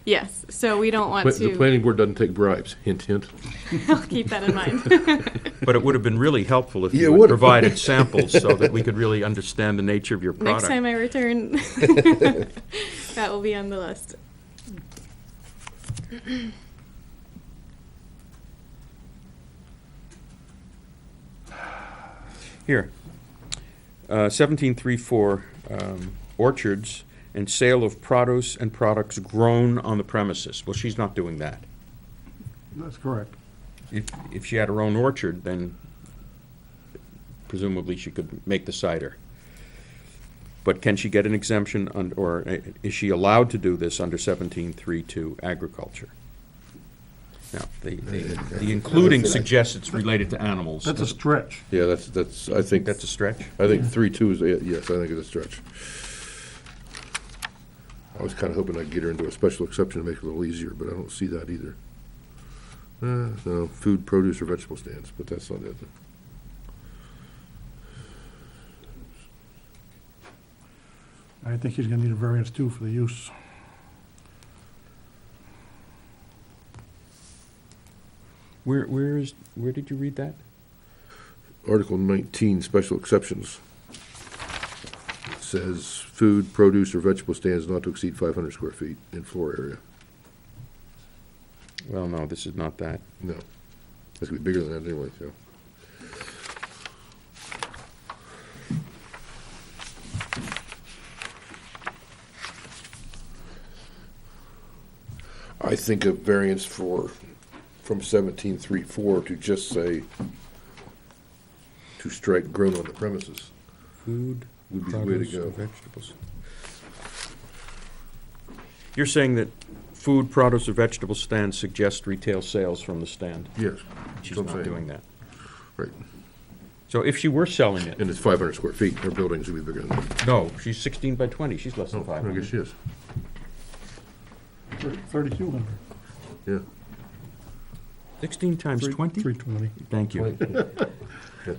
Yes, so we don't want But the to, planning board doesn't take bribes, hint, hint. I'll keep that in mind. But it would have been really helpful if Yeah, it you had would've. provided samples so that we could really understand the nature of your Next product. time I return, that will be on the list. Here, 1734, orchards and sale of produce and products grown on the premises. Well, she's not doing that. That's correct. If she had her own orchard, then presumably she could make the cider. But can she get an exemption, or is she allowed to do this under 1732 agriculture? Now, the including suggests it's related to animals. That's a stretch. Yeah, that's, I think, That's a stretch? I think 3.2 is, yes, I think it's a stretch. I was kinda hoping I'd get her into a special exception to make it a little easier, but I don't see that either. No, food, produce, or vegetable stands, but that's not it. I think he's gonna need a variance too for the use. Where did you read that? Article 19, special exceptions. It says food, produce, or vegetable stands not to exceed 500 square feet in floor area. Well, no, this is not that. No. That's gonna be bigger than that anyway, so. I think a variance from 17.3.4 to just say, to strike grown on the premises Food, would be the way to produce, go. and vegetables. You're saying that food, produce, or vegetable stands suggest retail sales from the stand? Yes. She's that's what I'm not saying. doing that. Right. So if she were selling it, And it's 500 square feet, her building's gonna be bigger than that. no, she's 16 by 20, she's less than Oh, I 500. guess she is, 3,200. yeah. 16 times 20? 320. Thank you.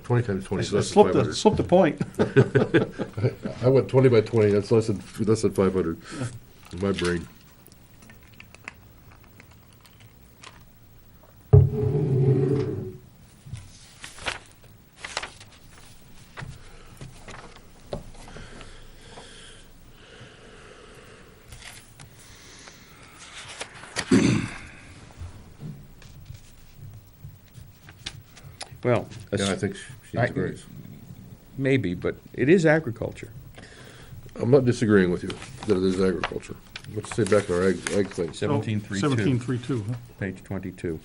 20 times 20 is I less than 500. slipped the point. I went 20 by 20, that's less than 500 in my brain. Well, Yeah, I think she's I- great. maybe, but it is agriculture. I'm not disagreeing with you that it is agriculture. Let's say back to our ag thing. 1732, 1732, huh? page 22.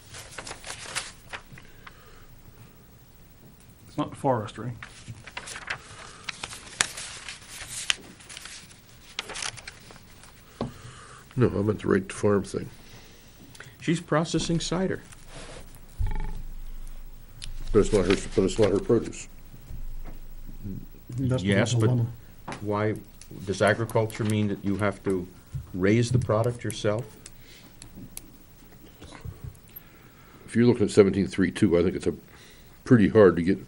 It's not forestry. No, I meant the right to farm thing. She's processing cider. But it's not her produce. That's the Yes, but dilemma. why, does agriculture mean that you have to raise the product yourself? If you're looking at 17.3.2, I think it's pretty hard to get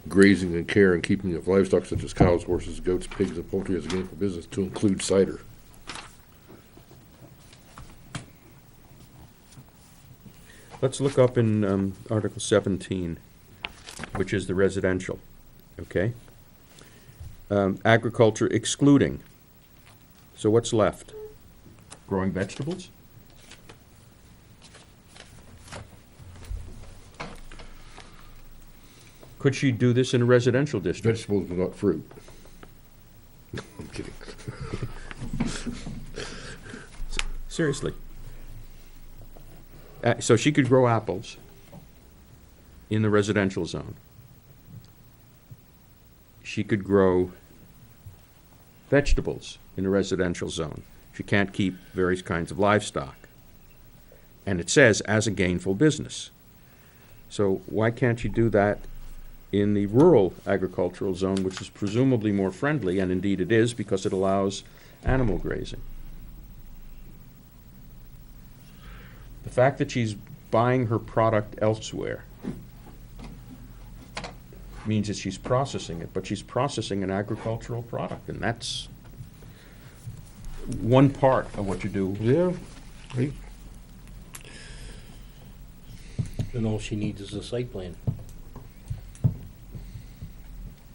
grazing and care and keeping of livestock such as cows, horses, goats, pigs, and poultry as a gainful business to include cider. Let's look up in Article 17, which is the residential, okay? Agriculture excluding. So what's left? Growing vegetables? Could she do this in a residential district? Vegetables, but not fruit. I'm kidding. Seriously. So she could grow apples in the residential zone. She could grow vegetables in a residential zone. She can't keep various kinds of livestock. And it says, as a gainful business. So why can't you do that in the rural agricultural zone, which is presumably more friendly, and indeed it is, because it allows animal grazing? The fact that she's buying her product elsewhere means that she's processing it, but she's processing an agricultural product, and that's one part of what you do. Yeah. And all she needs is a site plan.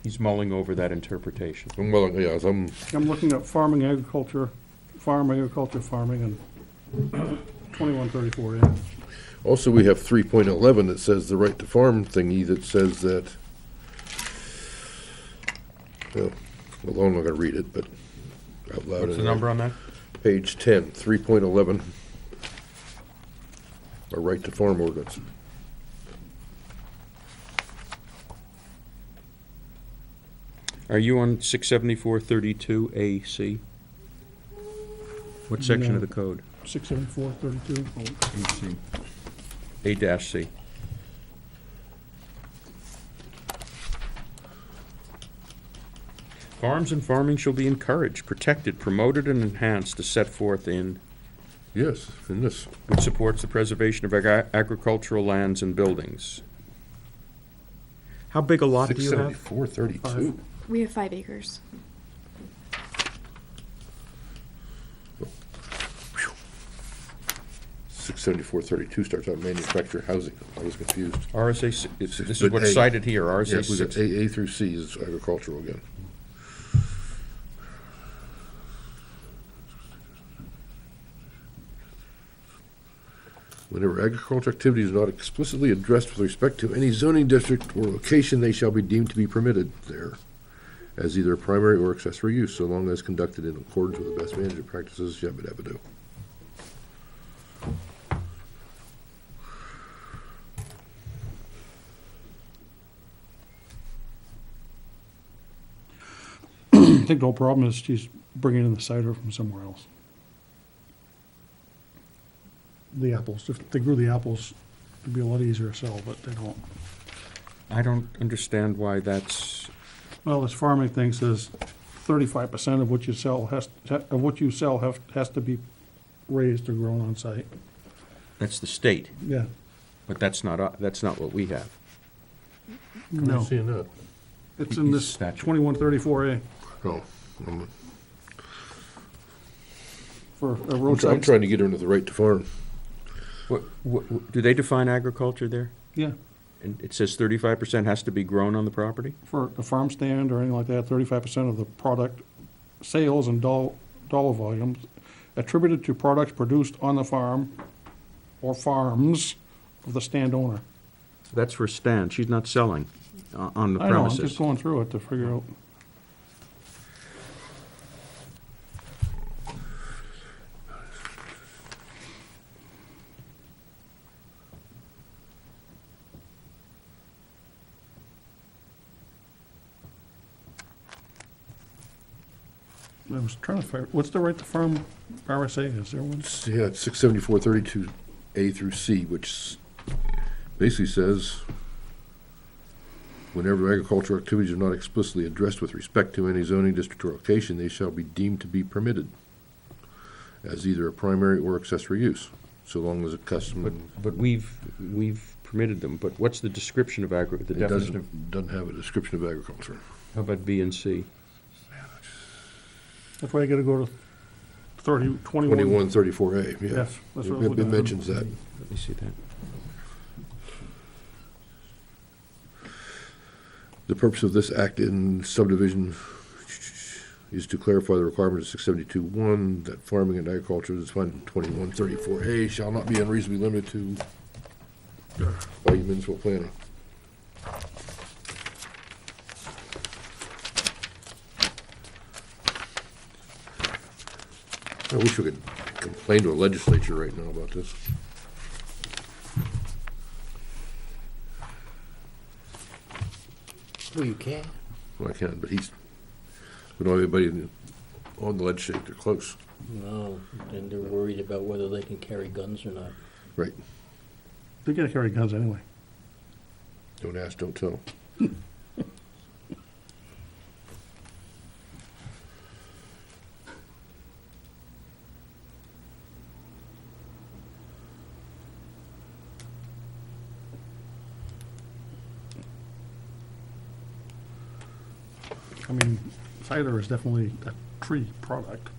He's mulling over that interpretation. Well, yeah, I'm I'm looking at farming, agriculture, farming, and 2134, yeah. also, we have 3.11 that says the right to farm thingy that says that, well, I'm not gonna read it, but out loud. What's the anyway. number on that? Page 10, 3.11. A right to farm ordinance. Are you on 674-32 AC? What section of No. the code? 67432. AC. A-C. Farms and farming shall be encouraged, protected, promoted, and enhanced as set forth in, Yes, in this. which supports the preservation of agricultural lands and buildings. How big a lot do you have? 674.32. We have 5 acres. Six 7432 starts out manufactured housing. I was confused. RSA, this is But what's A. cited here, RSA Yes, we got 6. A through C is agricultural again. Whenever agricultural activity is not explicitly addressed with respect to any zoning district or location, they shall be deemed to be permitted there as either a primary or accessory use, so long as conducted in accordance with the best management practices, yabba dabba do. I think the whole problem is she's bringing in the cider from somewhere else. The apples, if they grew the apples, it'd be a lot easier to sell, but they don't. I don't understand why that's, Well, this farming thing says 35% of what you sell has to be raised or grown on site. that's the state, Yeah. but that's not what we have. I'm No, not seeing that. it's in this Statute. 2134A Oh, I'm for a I'm roadside. trying to get into the right to farm. Do they define agriculture there? Yeah, And it says 35% has to be grown on the property? for a farm stand or anything like that, 35% of the product sales and dollar volumes attributed to products produced on the farm or farms of the stand owner. That's for stand, she's not selling on the I know, I'm premises. just going through it to figure out. I was trying to figure, what's the right to farm RSA, is there one? Yeah, it's 674-32A through C, which basically says, whenever agricultural activities are not explicitly addressed with respect to any zoning district or location, they shall be deemed to be permitted as either a primary or accessory use, so long as a custom. But we've permitted them, but what's the description of the It definition of, doesn't have a description of agriculture. how about B and C? That's why I gotta go to 21. 2134A, yeah. Yes, that's what I was looking It at. mentions that. Let me see that. The purpose of this act in subdivision is to clarify the requirement of 672-1 that farming and agriculture as defined in 2134A shall not be unreasonably limited to by municipal planning. I wish we could complain to a legislature right now about this. Well, you can. Well, I can, but we don't have anybody on the legislature, they're close. No, and they're worried about whether they can carry guns or not. Right. They gotta carry guns anyway. Don't ask, don't tell. I mean, cider is definitely a tree product.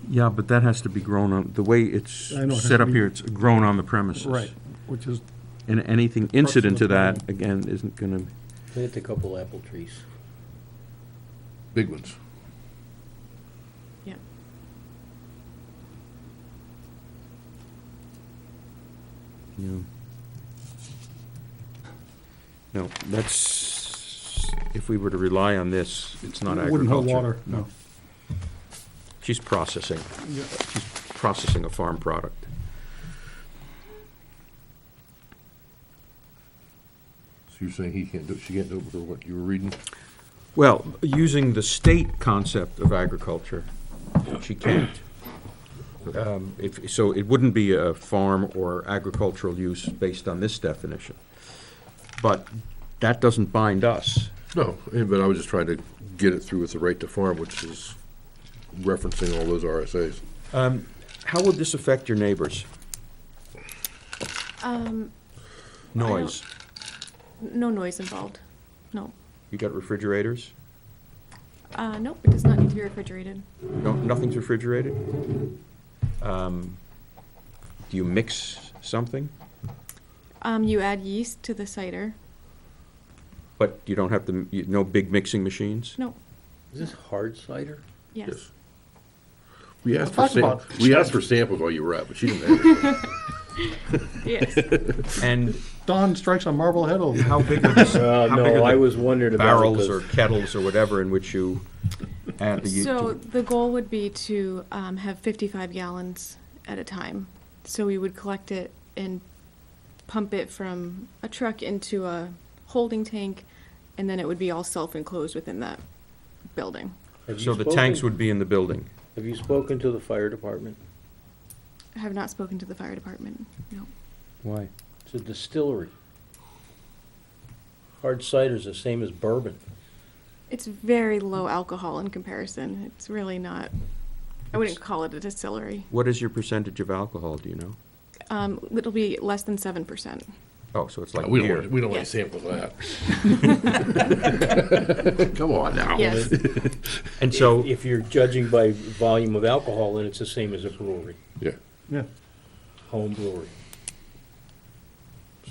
Yeah, but that has to be grown on, the way it's I know, it has set to up be- here, it's grown on the premises. Right, which is, And anything incident to Approximately. that, again, isn't gonna, Plant a couple apple trees. Big ones. Yeah. you know. No, that's, if we were to rely on this, it's not agriculture. wouldn't hold water, no. She's processing, Yeah. processing a farm product. So you're saying she can't do it for what you were reading? Well, using the state concept of agriculture, she can't. So it wouldn't be a farm or agricultural use based on this definition. But that doesn't bind us. No, but I was just trying to get it through with the right to farm, which is referencing all those RSAs. How would this affect your neighbors? Noise? No noise involved. No. You got refrigerators? Nope, it does not need to be refrigerated. No, nothing's refrigerated? Do you mix something? You add yeast to the cider. But you don't have no big mixing machines? No. Is this hard cider? Yes. We asked Talk about- we asked for samples while you were out, but she didn't have it. Yes. And Don strikes a Marblehead over. how big are these, how big No, I are was the wondering about it barrels 'cause- or kettles or whatever in which you add the? So the goal would be to have 55 gallons at a time. So we would collect it and pump it from a truck into a holding tank, and then it would be all self-enclosed within that building. Have you So the tanks spoken- would be in the building? Have you spoken to the fire department? I have not spoken to the fire department, no. Why? It's a distillery. Hard cider's the same as bourbon. It's very low alcohol in comparison. It's really not, I wouldn't call it a distillery. What is your percentage of alcohol, do you know? It'll be less than 7%. Oh, so it's like We don't beer. want, we don't want Yes. to sample that. Come on now. Yes, And so, If you're judging by volume of alcohol, then it's the same as a brewery, Yeah. Yeah. home brewery.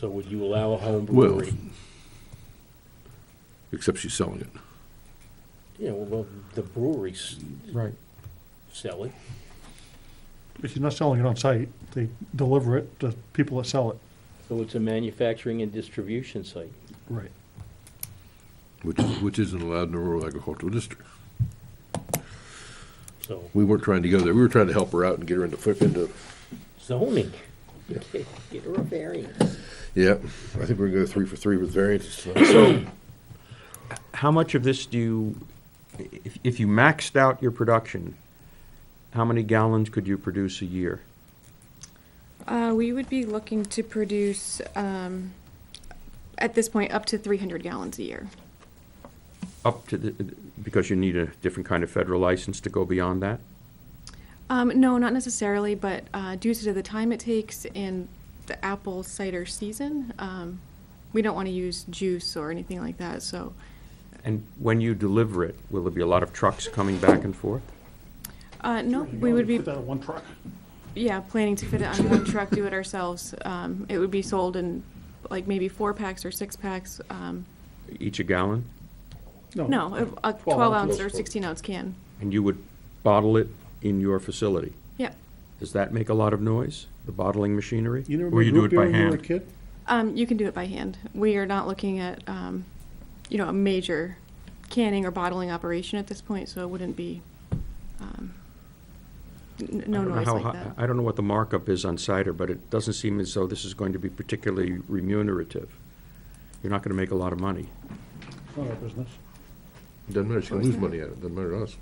So would you allow a home Well, brewery? except she's selling it. Yeah, well, the breweries right. sell it. But she's not selling it on site. They deliver it to people that sell it. So it's a manufacturing and distribution site. Right. Which isn't allowed in the rural agricultural district. So We weren't trying to go there. We were trying to help her out and get her into, zoning. Yeah. Get her a variance. yeah, I think we're gonna go 3 for 3 with variances. So, how much of this do you, if you maxed out your production, how many gallons could you produce a year? we would be looking to produce, at this point, up to 300 gallons a year. Up to the, because you need a different kind of federal license to go beyond that? No, not necessarily, but due to the time it takes in the apple cider season, we don't want to use juice or anything like that, so. And when you deliver it, will there be a lot of trucks coming back and forth? No, we would be, Put that on one truck. yeah, planning to fit it on one truck, do it ourselves. It would be sold in like maybe 4-packs or 6-packs. Each a gallon? No, a 12 ounce or 16 ounce can. And you would bottle it in your facility? Yeah. Does that make a lot of noise, the bottling machinery? You never Or you made do root it beer by when you were a hand? kid? You can do it by hand. We are not looking at, a major canning or bottling operation at this point, so it wouldn't be, no I don't know noise how like hi- that. I don't know what the markup is on cider, but it doesn't seem as though this is going to be particularly remunerative. You're not gonna make a lot of money. It's not our business. Doesn't matter, she can lose money at it, doesn't matter to us.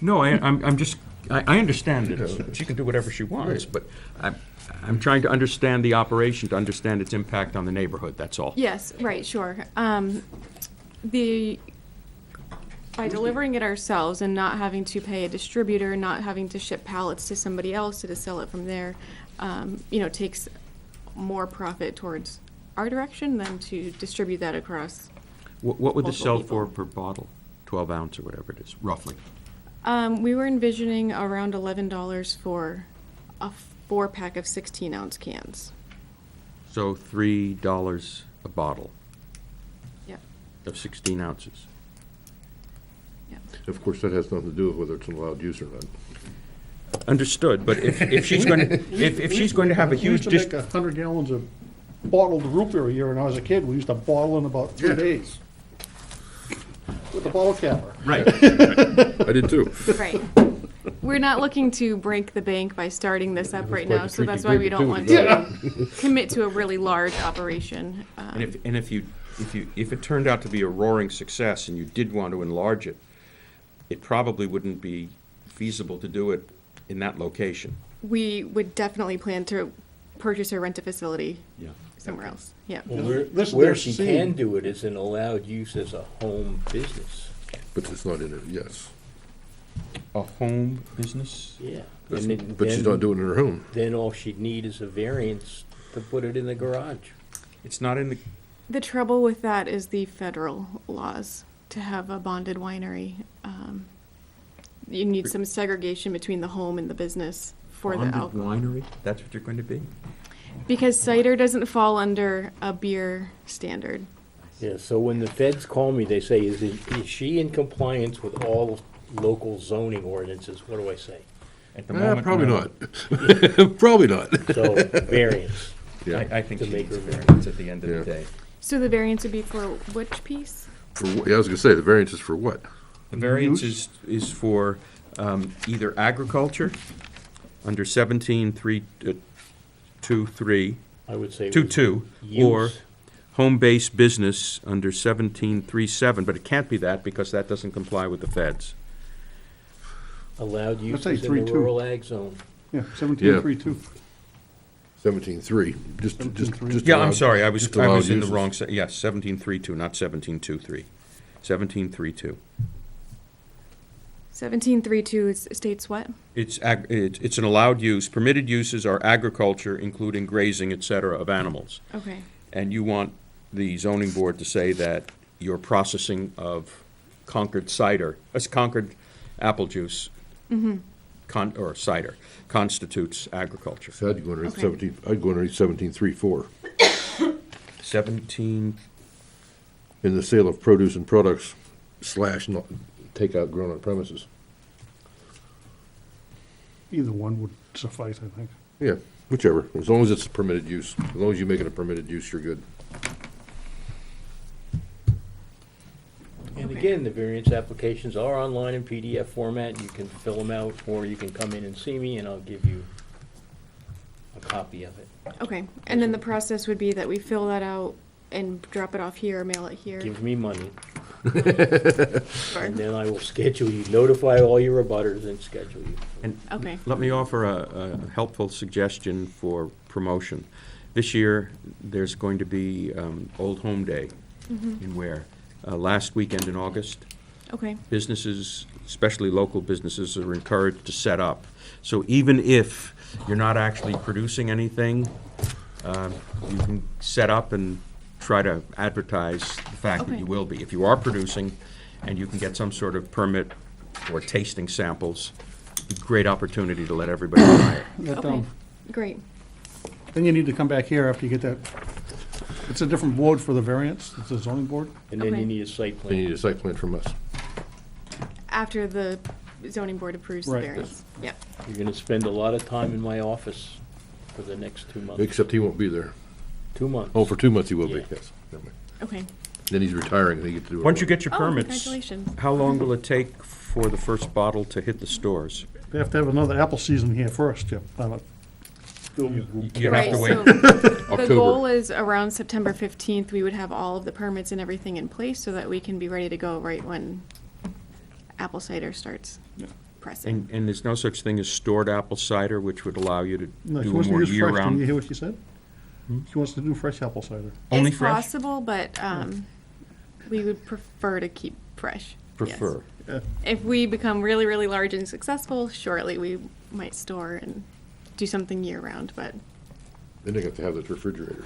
No, I'm just, I understand it. She can do whatever she wants, but I'm trying to understand the operation, to understand its impact on the neighborhood, that's all. Yes, right, sure. By delivering it ourselves and not having to pay a distributor, not having to ship pallets to somebody else to sell it from there, takes more profit towards our direction than to distribute that across. What would this sell Multiple for people. per bottle? 12 ounce or whatever it is, roughly? We were envisioning around $11 for a 4-pack of 16 ounce cans. So $3 a bottle Yep, of 16 ounces. yep. Of course, that has nothing to do with whether it's an allowed use or not. Understood, but if she's going to, if she's going to have a We huge used to make 100 gallons of bottled root beer a year when I was a kid. We used to bottle in about 3 days. With a bottle capper. Right. I did too. Right. We're not looking to break the bank by starting this up right quite now, a so that's tricky why we don't want business to commit to a really large operation. And if it turned out to be a roaring success and you did want to enlarge it, it probably wouldn't be feasible to do it in that location. We would definitely plan to purchase or rent a facility Yeah. somewhere else, yeah. Well, This is where their she scene. can do it is an allowed use as a home business. But it's not in it, yes. A home business? Yeah. But And then- but she's not doing it in her home. Then all she'd need is a variance to put it in the garage. It's not in the, The trouble with that is the federal laws to have a bonded winery. You need some segregation between the home and the business for the bonded alcohol. winery? That's what you're going to be? Because cider doesn't fall under a beer standard. Yeah, so when the feds call me, they say, is she in compliance with all local zoning ordinances? What do I say? At the moment, Probably no. not. Probably not. So variance. Yeah. I think To she make needs a her- variance at the end of Yeah. the day. So the variance would be for which piece? Yeah, I was gonna say, the variance is for what? The variance is for either agriculture, under 17.323, I would say. 2.2, or Use. home-based business under 17.37, but it can't be that because that doesn't comply with the feds. Allowed Let's say uses in the 3-2. rural ag zone. Yeah, 17.32. 17.3, just 17.3. Yeah, I'm allowed- sorry, I was just allowed in the uses. wrong, yes, 17.32, not 17.23. 17.32. 1732 states what? It's an allowed use. Permitted uses are agriculture, including grazing, et cetera, of animals. Okay. And you want the zoning board to say that your processing of Concord cider, Concord apple juice, or cider, constitutes agriculture. So I'd go underneath Okay. 17, I'd go underneath 17.34. 17, In the sale of produce and products / not takeout grown on premises. Either one would suffice, I think. Yeah, whichever, as long as it's permitted use. As long as you make it a permitted use, you're good. And again, the variance applications are online in PDF format. You can fill them out, or you can come in and see me, and I'll give you a copy of it. Okay. And then the process would be that we fill that out and drop it off here or mail it here. Give me money, Sure. and then I will schedule you, notify all your abutters and schedule you. and Okay. let me offer a helpful suggestion for promotion. This year, there's going to be Old Home Day in Weare, last weekend in August. Okay. Businesses, especially local businesses, are encouraged to set up. So even if you're not actually producing anything, you can set up and try to advertise the fact that Okay. you will be. If you are producing and you can get some sort of permit or tasting samples, a great opportunity to let everybody try it. That, Okay. Great. Then you need to come back here after you get that. It's a different board for the variance, it's a zoning board. And then Okay. you need a site They need plan. a site plan from us. After the zoning board approves the Right. variance. Yep. You're gonna spend a lot of time in my office for the next 2 months. Except he won't be there. 2 months. Oh, for 2 months he will be, Yeah. yes. Never mind. Okay. Then he's retiring and he gets to do it. Once you get your Oh, permits, congratulations. how long will it take for the first bottle to hit the stores? They have to have another apple season here first, yeah. You Right, have to wait. so the October. goal is around September 15th, we would have all of the permits and everything in place so that we can be ready to go right when apple cider starts pressing. And there's no such thing as stored apple cider, which would allow you to No, he do wants to more use fresh, did you year-round. hear what he said? He wants to do fresh apple cider. Only It's fresh? possible, but we would prefer to keep fresh. yes. Prefer. If we become really, really large and successful, shortly, we might store and do something year-round, but, Then they have to have those refrigerators.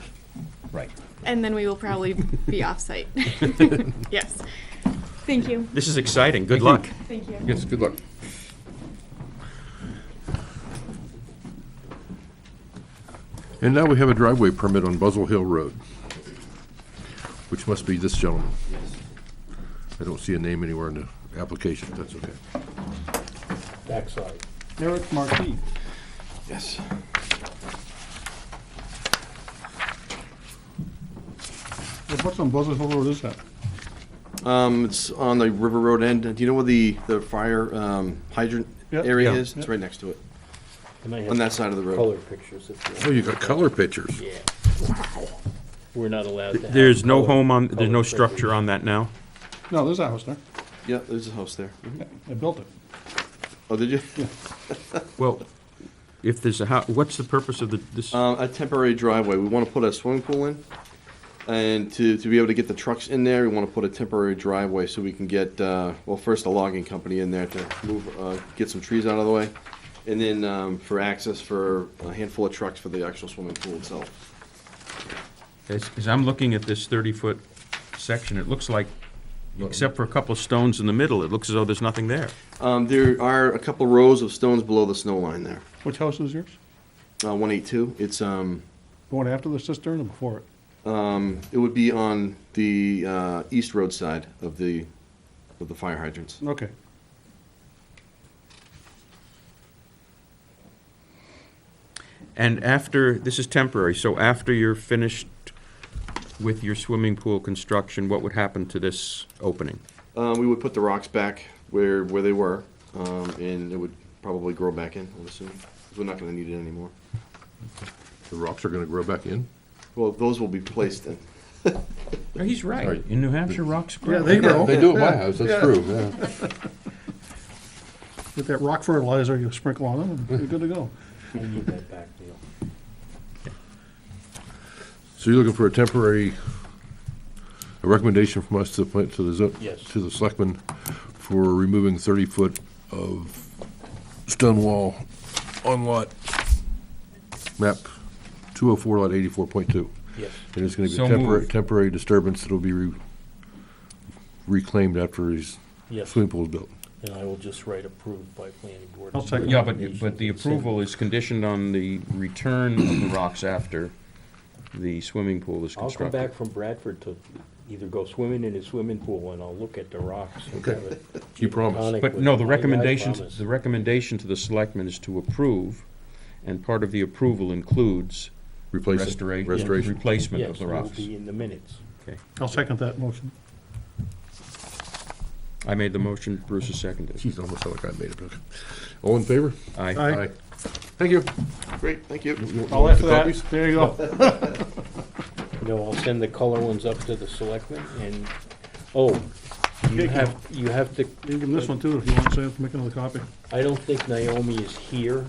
Right. and then we will probably be off-site. Yes. Thank you. This is exciting. Good luck. Thank you. Yes, good luck. And now we have a driveway permit on Buzzell Hill Road, which must be this gentleman. I don't see a name anywhere in the application, that's okay. Backside. Eric Markey. Yes. What's on Buzzard Hill Road is that? It's on the River Road end. Do you know where the fire hydrant Yep. area Yeah. is? It's right next to it, And I have on that side of the road. color pictures if Oh, you you got color pictures. Yeah. We're not allowed to have. There's no color- home on, there's color no pictures. structure on that now? No, there's a house there. Yeah, there's a house there. Yeah, they built it. Oh, did you? Well, if there's a house, what's the purpose of this? A temporary driveway. We want to put a swimming pool in. And to be able to get the trucks in there, we want to put a temporary driveway so we can get, well, first a logging company in there to move, get some trees out of the way. And then for access for a handful of trucks for the actual swimming pool itself. As I'm looking at this 30-foot section, it looks like, except for a couple of stones in the middle, it looks as though there's nothing there. There are a couple rows of stones below the snow line there. Which house is yours? 182. It's The one after the cistern or before it? it would be on the east road side of the fire hydrants. Okay. And after, this is temporary, so after you're finished with your swimming pool construction, what would happen to this opening? We would put the rocks back where they were, and it would probably grow back in, I'm assuming. 'Cause we're not gonna need it anymore. The rocks are gonna grow back in? Well, those will be placed in. No, he's right. Right. In New Hampshire, rocks grow. Yeah, they grow. They do at my house, that's true, yeah. With that rock fertilizer, you sprinkle on them, and you're good to go. I need that back, Neil. So you're looking for a recommendation from us to the Yes. to the selectmen for removing 30-foot of stone wall on lot, map 204, lot 84.2. Yes. And it's gonna be So a temporary, moved. temporary disturbance that'll be reclaimed after his Yes, swimming pool is built. and I will just write approved by planning board. I'll second Yeah, but the approval is conditioned on the return of the rocks after the swimming pool is I'll come constructed. back from Bradford to either go swimming in a swimming pool, and I'll look at the rocks. and Okay. have it You promise. tonic But with no, the my guy recommendation, promise. the recommendation to the selectmen is to approve, and part of the approval includes Replace it. restoration, Restoration. replacement of Yes, the it will rocks. be in the minutes. I'll second that motion. I made the motion, Bruce has seconded. Jeez, almost sound like I made it. Okay. All in favor? Aye. Aye. Thank you. Great, thank you. All after that, Copies? there you go. No, I'll send the color ones up to the selectmen, and, oh, you have to, You can give him this one too, if you want to make another copy. I don't think Naomi is here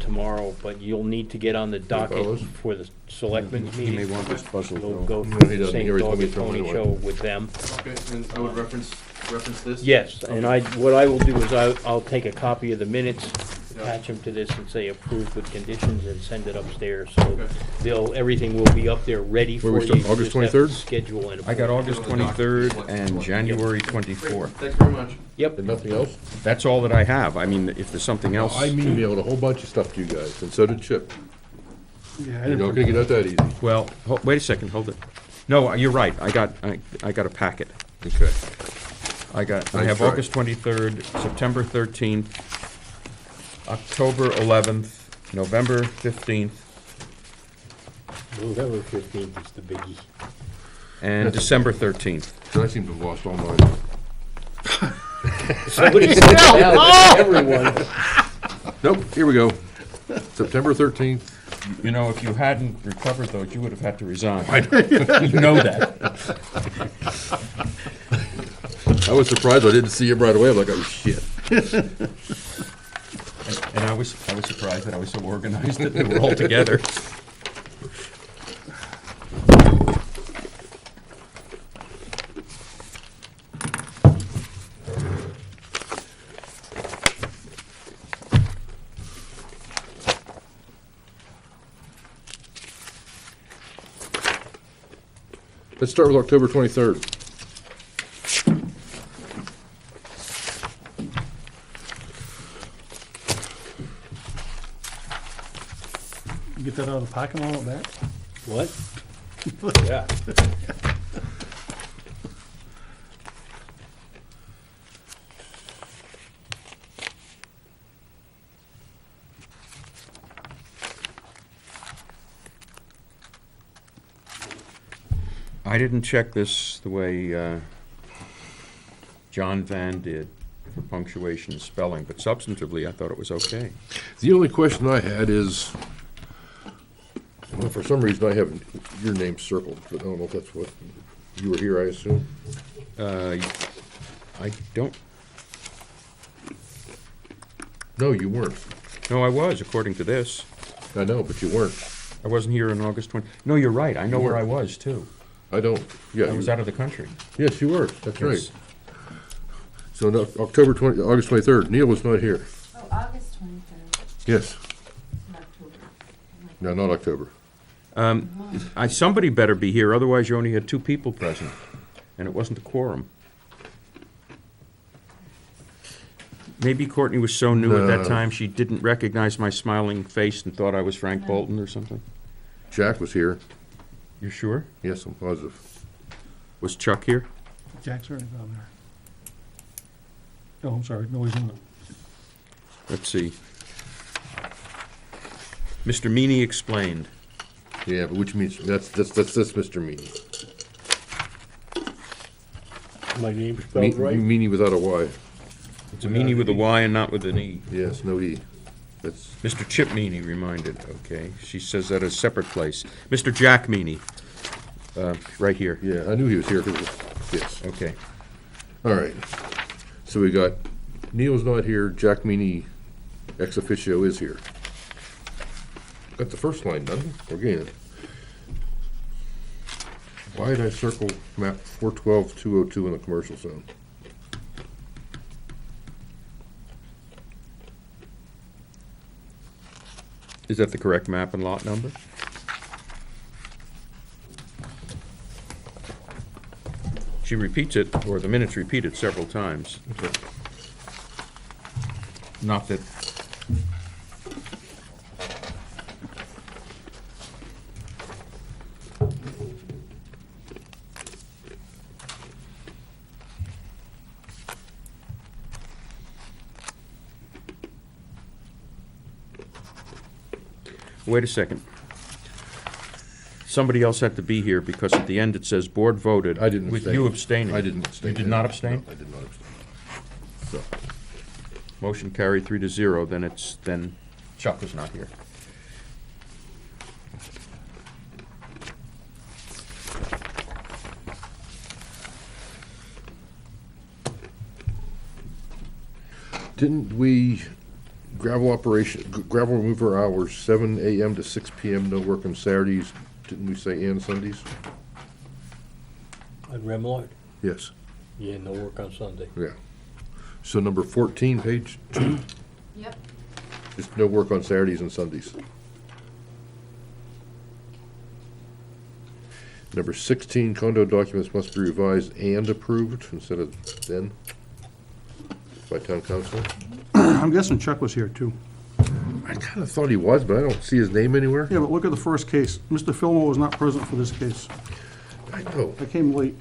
tomorrow, but you'll need to get on the docket fellas? for the selectmen's He may meeting. want this puzzle. We'll though. go No, through he the doesn't. He same already told dog me and to throw it pony away. show with them. Okay, and I would reference this? Yes, and what I will do is I'll take a copy of the minutes, attach them to this and say approved with conditions and send it upstairs. So everything will be up there ready Where for we you. start, August You just have to 23rd? Schedule and. I got approve. August 23rd and January 24th. Thanks very much. Yep, And nothing else? That's all that I have. I mean, if there's something else. I emailed a whole bunch of stuff to you guys, and so did Chip. Yeah, I You're not didn't, gonna get out that easy. Well, wait a second, hold it. No, you're right. I got a packet. Okay. I Nice have try. August 23rd, September 13th, October 11th, November 15th, November 15th is the biggie. and December 13th. So I seem to have lost all mine. Somebody said that, everyone. Nope, here we go. September 13th. You know, if you hadn't recovered those, you would have had to resign. You know that. I was surprised I didn't see him right away. I'm like, oh, shit. And I was surprised that I was so organized that they were all together. Let's start with October 23rd. you get that out of the packet and all of that? What? Yeah. I didn't check this the way John Van did for punctuation and spelling, but substantively, I thought it was okay. The only question I had is, well, for some reason I have your name circled, but I don't know if that's what, you were here, I assume? I don't, No, you weren't. no, I was, according to this. I know, but you weren't. I wasn't here on August 20. No, you're right. I know where I was, too. I don't, yeah. I was out of the country. Yes, you were, that's right. Yes. So no, August 23rd, Neil was not here. Oh, August 23rd, Yes, not October. no, not October. Somebody better be here, otherwise you only had two people present, and it wasn't a quorum. Maybe Courtney was so new at that No. time, she didn't recognize my smiling face and thought I was Frank Bolton or something. Jack was here. You sure? Yes, I'm positive. Was Chuck here? Jack's already down there. Oh, I'm sorry, no, he's not. Let's see. Mr. Meany explained. Yeah, but which means, that's Mr. Meany. My name's spelled right? Meany without a Y. It's a Meany with a Y and not with an E. Yes, no E. That's, Mr. Chip Meany reminded, okay. She says that a separate place. Mr. Jack Meany, right here. yeah, I knew he was here, 'cause yes. Okay. All right. So we got, Neil's not here, Jack Meany ex officio is here. Got the first line done, we're getting it. Why did I circle map 412-202 in the commercial zone? Is that the correct map and lot number? She repeats it, or the minutes repeat it several times. Not that, wait a second. Somebody else had to be here because at the end it says board voted. I didn't With abstain. you abstaining. I didn't abstain. You did not abstain? No, I did not abstain. So, Motion carried 3-0, then Chuck was not here. didn't we, gravel remover hours, 7 AM to 6 PM, no work on Saturdays, didn't we say and Sundays? On Remillard? Yes, Yeah, no work on Sunday. yeah. So number 14, page 2, Yep. just no work on Saturdays and Sundays. Number 16, condo documents must be revised and approved instead of then by town council. I'm guessing Chuck was here too. I kind of thought he was, but I don't see his name anywhere. Yeah, but look at the first case. Mr. Fillmore was not present for this case. I know. I came late.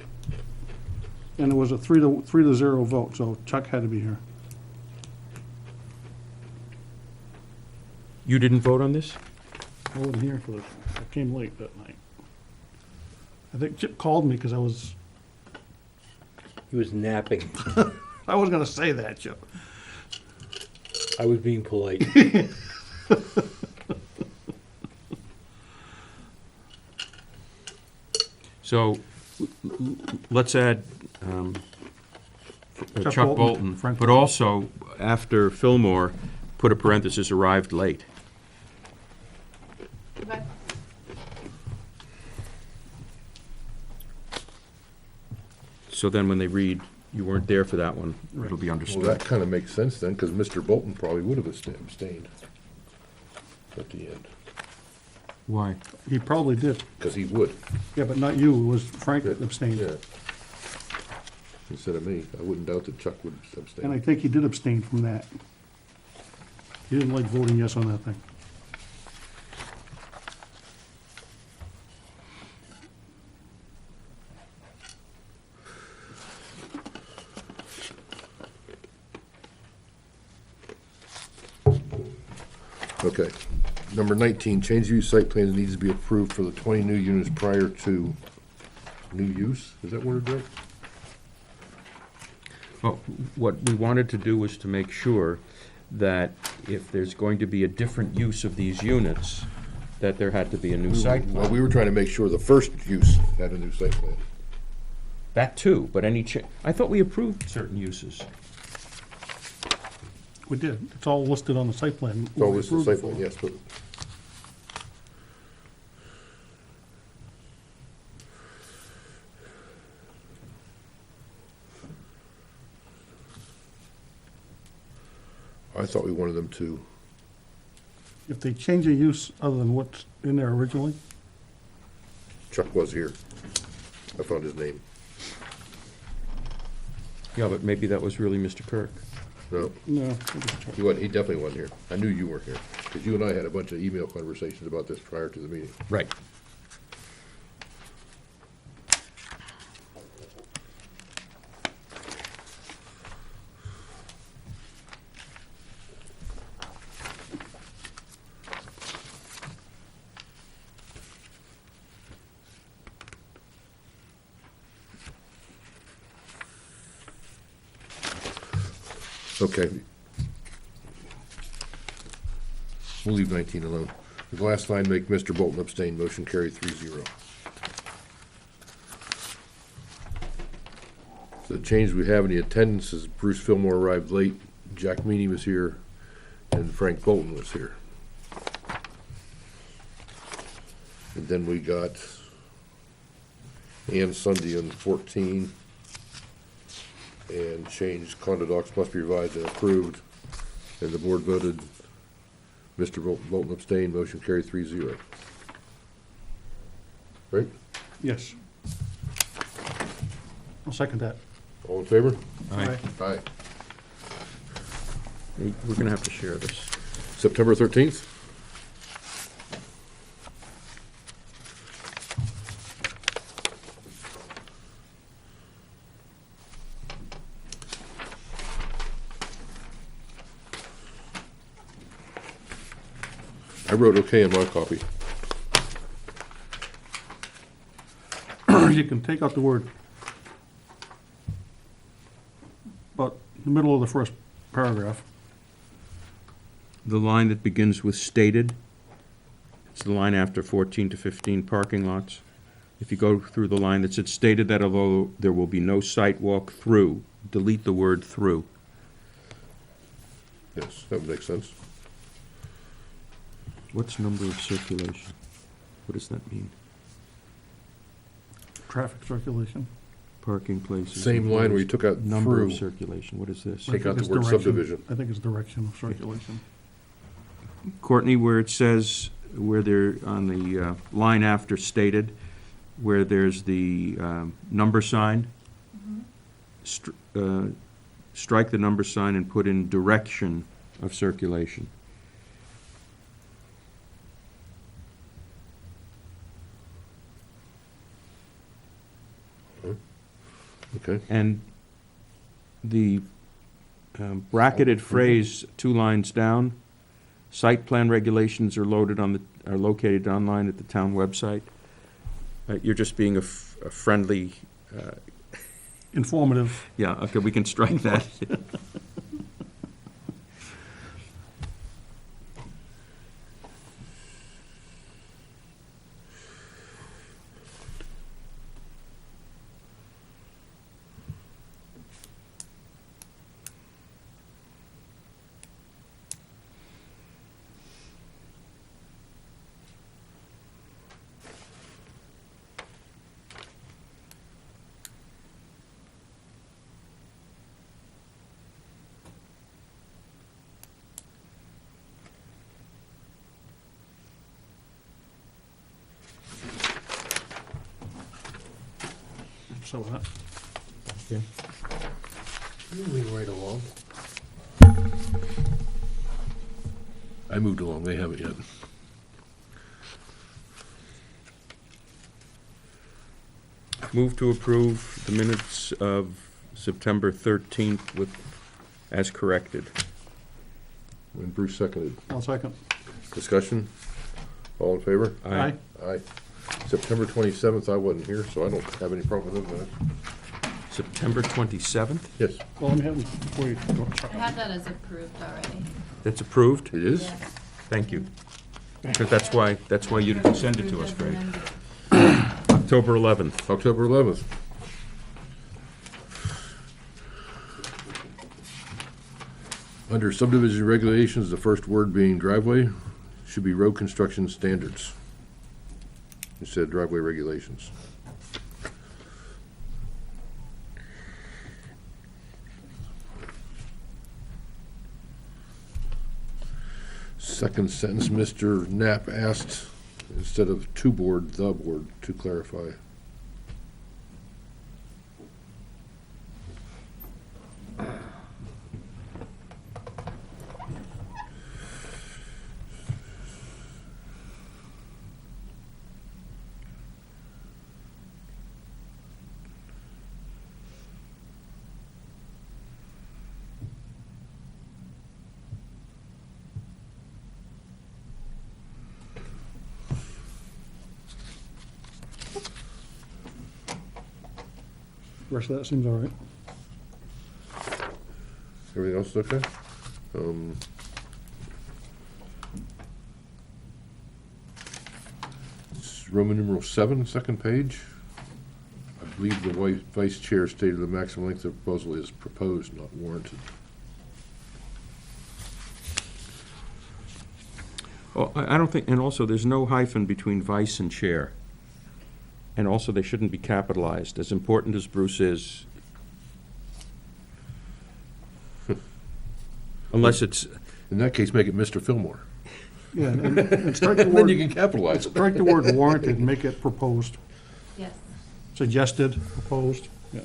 And it was a 3-0 vote, so Chuck had to be here. You didn't vote on this? I wasn't here for this. I came late that night. I think Chip called me because He was napping. I was gonna say that, Chip. I was being polite. So, let's add Chuck Chuck Bolton, Bolton, Frank but Bolton. also, after Fillmore, put a parenthesis, arrived late. Okay. So then when they read, you weren't there for that one, it'll be Well, understood. that kind of makes sense then, because Mr. Bolton probably would have abstained at the end, Why? He probably did. because he would. Yeah, but not you. It was Frank that abstained. Yeah. Instead of me, I wouldn't doubt that Chuck would And I abstain. think he did abstain from that. He didn't like voting yes on that thing. Okay. Number 19, change use site plans needs to be approved for the 20 new units prior to new use. Is that worded right? Well, what we wanted to do was to make sure that if there's going to be a different use of these units, that there had to be a new site Well, plan. we were trying to make sure the first use had a new site plan. That too, but I thought we approved certain uses. We did. It's all listed on the site plan. Oh, this is the We site approved plan, it yes, but I thought we wanted them to, for. If they change a use other than what's in there originally, Chuck was here. I found his name. Yeah, but maybe that was really Mr. Kirk. No, no. it was Chuck. he wasn't, he definitely wasn't here. I knew you weren't here, because you and I had a bunch of email conversations about this prior to the meeting. Right. Okay. We'll leave 19 alone. The last line, make Mr. Bolton abstain, motion carried 3-0. The change we have in the attendance is Bruce Fillmore arrived late, Jack Meany was here, and Frank Bolton was here. And then we got Ann Sunday on 14, and changed condo docs must be revised and approved, and the board voted Mr. Bolton abstained, motion carried 3-0. Right? Yes. I'll second that. All in favor? Aye. Aye. Hey, we're gonna have to share this. September 13th? I wrote okay on my copy. You can take out the word, but the middle of the first paragraph. The line that begins with stated, it's the line after 14 to 15 parking lots. If you go through the line that said stated that although there will be no sidewalk through, delete the word through. Yes, that would make sense. What's number of circulation? What does that mean? Traffic circulation. Parking places. Same line where you took out Number of through. circulation, what is this? Take I out think the word it's direction. subdivision. I think it's direction of circulation. Courtney, where it says, where they're on the line after stated, where there's the number sign, strike the number sign and put in direction of circulation. Okay, And the bracketed phrase, 2 lines down, site plan regulations are located online at the town website. You're just being a friendly, Informative. yeah, okay, we can strike that. So that. Okay. moving right along. I moved along, they haven't yet. Move to approve the minutes of September 13th with, as corrected. And Bruce seconded. I'll second. Discussion? All in favor? Aye. Aye. September 27th, I wasn't here, so I don't have any problem with those minutes. September 27th? Yes, Well, let me have, before you go, I have that as approved already. That's approved? it is? Yes. Thank you. Because that's why you didn't send it to us, Greg. Amended. October 11th. October 11th. Under subdivision regulations, the first word being driveway should be road construction standards instead of driveway regulations. Second sentence, Mr. Knapp asked, instead of to board, the board, to clarify. the rest of that seems all right. Everything else is okay? It's Roman numeral 7, second page. I believe the vice chair stated the maximum length of proposal is proposed, not warranted. Oh, I don't think, and also, there's no hyphen between vice and chair. And also, they shouldn't be capitalized. As important as Bruce is, unless it's, In that case, make it Mr. Fillmore. Yeah, and strike the And then you word, can capitalize it. strike the word warranted and make it proposed, Yes. suggested, proposed, yeah.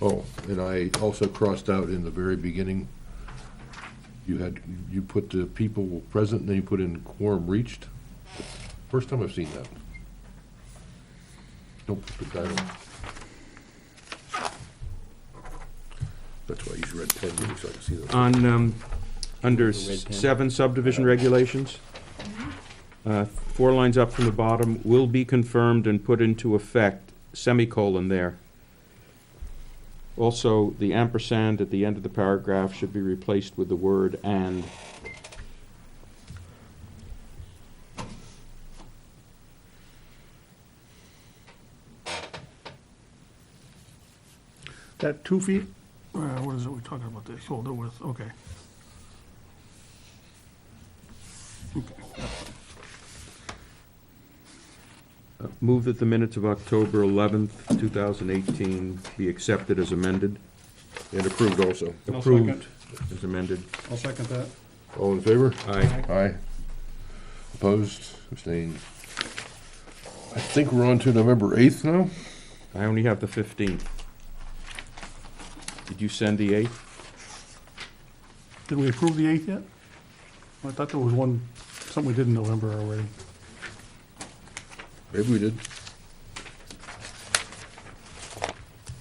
Oh, and I also crossed out in the very beginning, you put the people present, and then you put in quorum reached. First time I've seen that. Don't put the title. That's why I use red pen, maybe, so I can see those. on, under The red pen. 7 subdivision regulations, 4 lines up from the bottom, will be confirmed and put into effect, semicolon there. Also, the ampersand at the end of the paragraph should be replaced with the word "and." That 2 feet, what is it we're talking about, the shoulder width, okay. Move that the minutes of October 11th, 2018 be accepted as amended. And approved also. I'll Approved as amended. I'll second that. All in favor? Aye. Aye. Opposed? Abstained? I think we're on to November 8th now? I only have the 15th. Did you send the 8th? Did we approve the 8th yet? I thought there was one, something we did in November already. Maybe we did.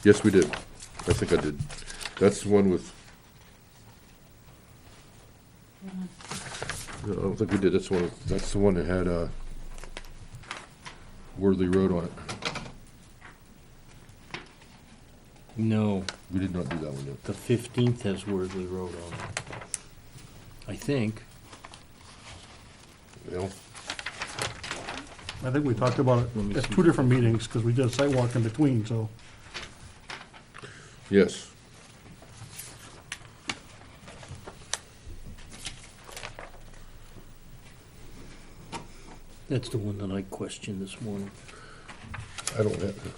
Yes, we did. I think I did. That's the one with. No, I don't think we did. That's the one that had, Worthley Road on it. No, We did not do that one yet. the 15th has Worthley Road on it. I think. Well, I think we talked about Let me it at see. 2 different meetings, because we did a site walk in between, so. yes. That's the one that I questioned this morning. I don't have.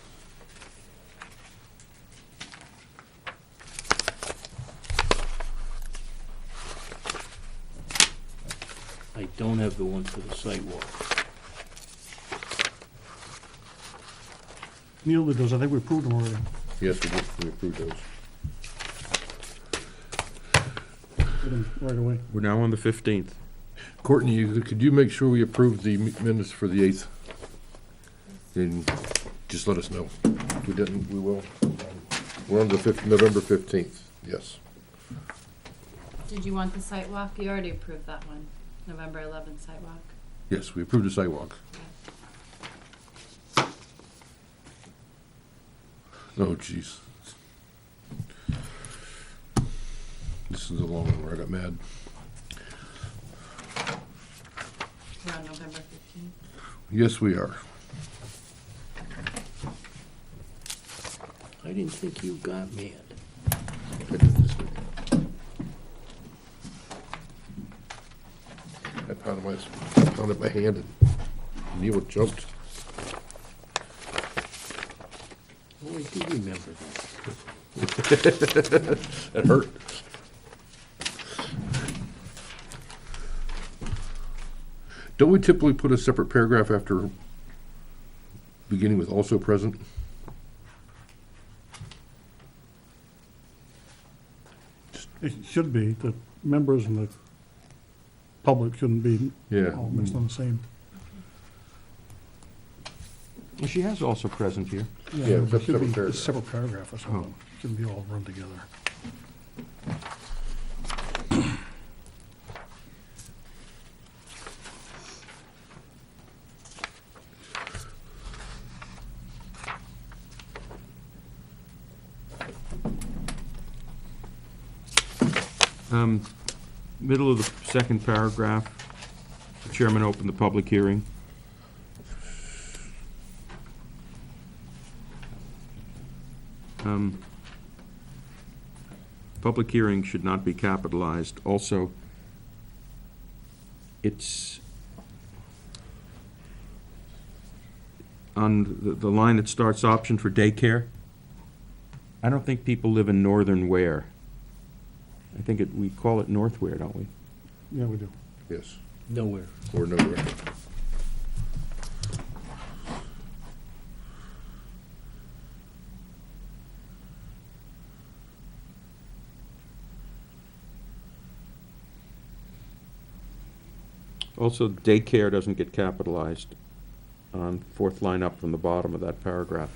I don't have the one for the sidewalk. Neil did those, I think we approved them already. Yes, we did. We approved those. Did them right away. We're now on the 15th. Courtney, could you make sure we approve the minutes for the 8th? And just let us know. If we didn't, we will. We're on the November 15th, yes. Did you want the site walk? You already approved that one, November 11th site walk. Yes, we approved the sidewalk. Oh, jeez. This is the long one where I got mad. We're on November 15th. Yes, we are. I didn't think you got mad. I did this one. I pounded my hand and Neil jumped. Oh, I do remember that. That hurt. Don't we typically put a separate paragraph after beginning with also present? It should be, the members and the public shouldn't be Yeah. all mixed on the same. She has also present here. Yeah, it it's a should be separate paragraph. a separate paragraph or something. Shouldn't be all run together. Middle of the second paragraph, the chairman opened the public hearing. Public hearing should not be capitalized. Also, it's on the line that starts option for daycare. I don't think people live in northern Weare. I think we call it North Weare, don't we? Yeah, we do. Yes, Nowhere. or nowhere. Also, daycare doesn't get capitalized on fourth line up from the bottom of that paragraph.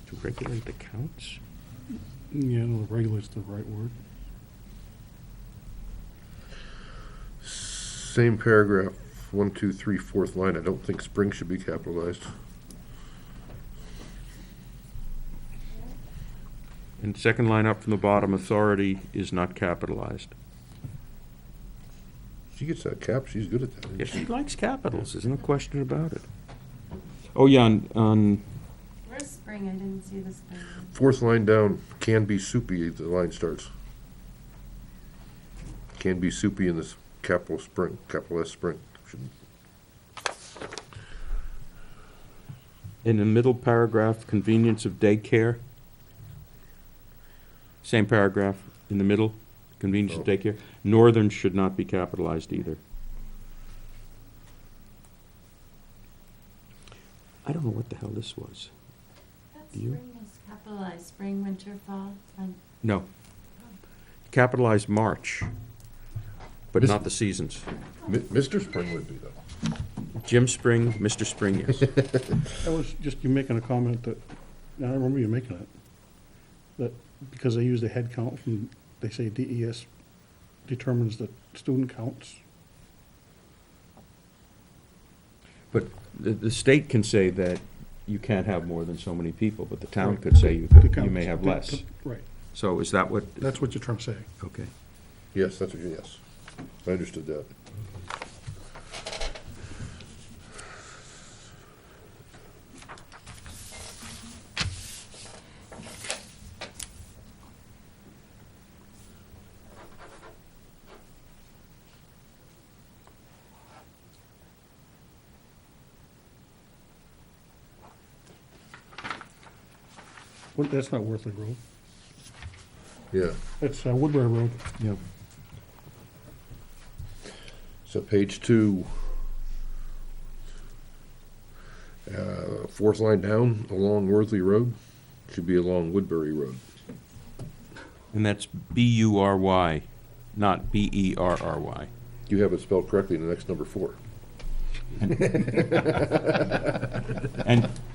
To regulate the counts? Yeah, no, regulate's the right word. Same paragraph, 1, 2, 3, fourth line. I don't think spring should be capitalized. And second line up from the bottom, authority is not capitalized. She gets that cap, she's good at that. isn't Yes, she? she likes capitals, there's no question about it. Oh, yeah, on Where's spring? I didn't see the spring. Fourth line down, can be soupy, the line starts. Can be soupy in this capital spring, capital S spring. Should- in the middle paragraph, convenience of daycare. Same paragraph in the middle, convenience of Oh. daycare. Northern should not be capitalized either. I don't know what the hell this was. That Do you? spring was capitalized, spring, winter, fall, and No. Capitalized March, but This- not the seasons. Mr. Spring would be though. Jim Spring, Mr. Spring, yes. That was just you making a comment that, I remember you making it, that because they use the head count from, they say DES determines the student counts. But the state can say that you can't have more than so many people, but the town Right. could say you The you counts. may have less. Right, So is that what? that's what you're trying to say. Okay. Yes, that's what, yes. I understood that. Well, that's not Worthley Road, Yeah. that's Woodbury Road. Yep. So page 2, fourth line down, along Worthley Road, should be along Woodbury Road. And that's B-U-R-Y, not B-E-R-R-Y. You have it spelled correctly in the next number 4.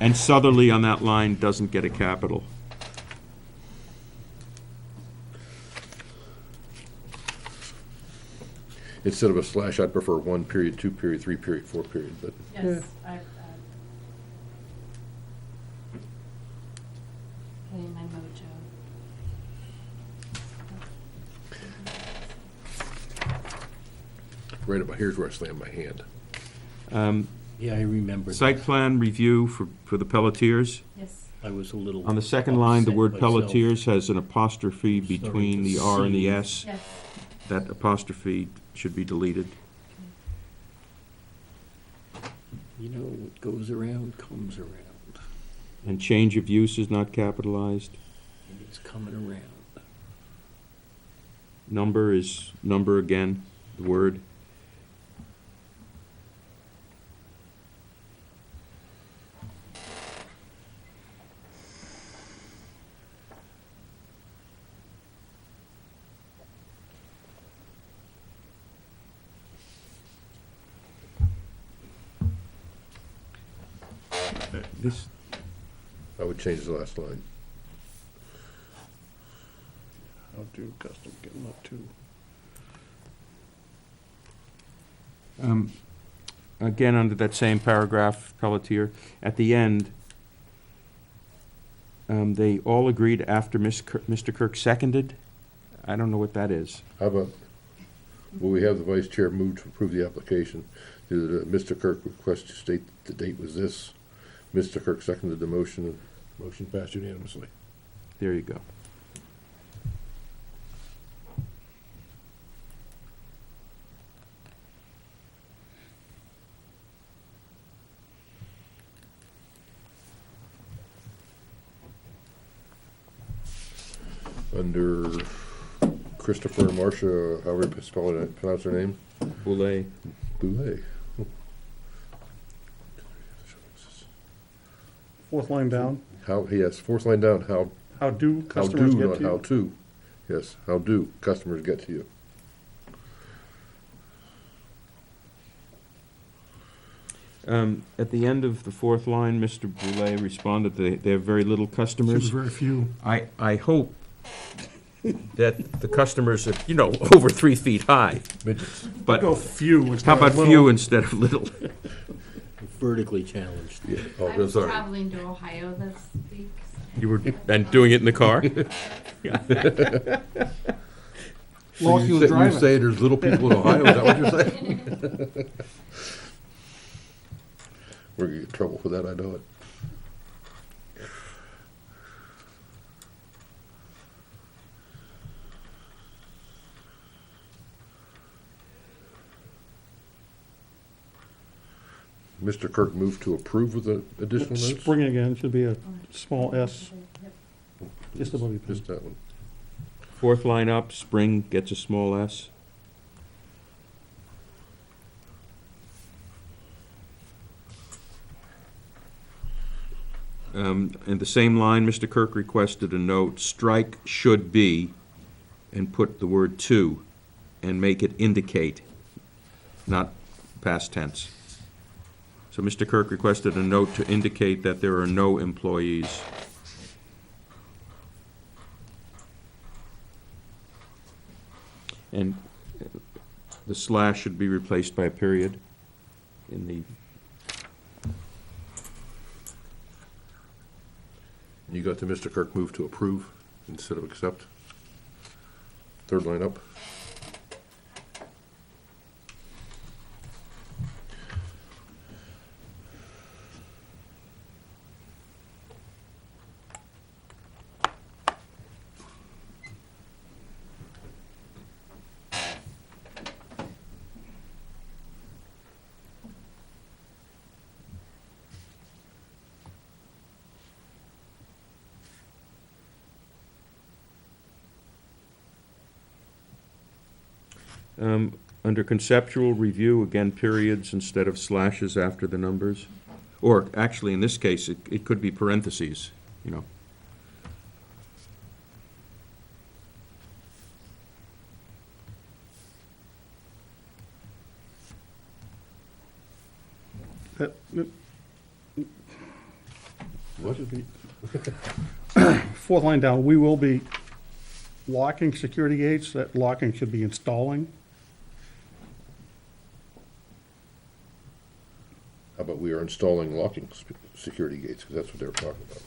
And southerly on that line doesn't get a capital. Instead of a slash, I'd prefer 1 period, 2 period, 3 period, 4 period, but yes, getting my mojo. right about here's where I slammed my hand. Yeah, I remember. Site plan review for the Pelletiers. Yes, I was a little. On the second line, the word upset myself. Pelletiers has an apostrophe between to the R and the see. S. yes. That apostrophe should be deleted. You know, what goes around comes around, And change of use is not capitalized. and it's coming around. Number is number again, the word. This, I would change the last line. I'll do custom, get them up too. Again, under that same paragraph, Pelletier, at the end, they all agreed after Mr. Kirk seconded. I don't know what that is. How about, will we have the vice chair move to approve the application? Did Mr. Kirk request to state the date was this? Mr. Kirk seconded the motion, and motion passed unanimously. There you go. Under Christopher and Marcia, however you spell it, pronounce her name? Boulay. Boulet. Fourth line down, How, yes, fourth line down, how do how customers do, get not to how you? to. Yes, how do customers get to you? At the end of the fourth line, Mr. Boulay responded that they have very little Seems customers. very few. I hope that the customers are, over 3 feet high. Midgets. But Go few instead how of about little. few instead of little? Vertically challenged. Yeah, oh, I I'm was sorry. traveling to Ohio this week. You were, and doing it in the car? Well, he was You driving. say there's little people in Ohio, is that what you're saying? We're gonna get in trouble for that, I know it. Mr. Kirk moved to approve with the additional notes? Spring again, should be a small s, just above your Just that one. Fourth line up, spring gets a small s. In the same line, Mr. Kirk requested a note, strike should be, and put the word to, and make it indicate, not past tense. So Mr. Kirk requested a note to indicate that there are no employees. And the slash should be replaced by a period in the, You got to Mr. Kirk move to approve instead of accept. Third line up. under conceptual review, again, periods instead of slashes after the numbers. Or actually, in this case, it could be parentheses, That What? should be. Fourth line down, we will be locking security gates, that locking should be installing. How about we are installing locking security gates, because that's what they were talking about.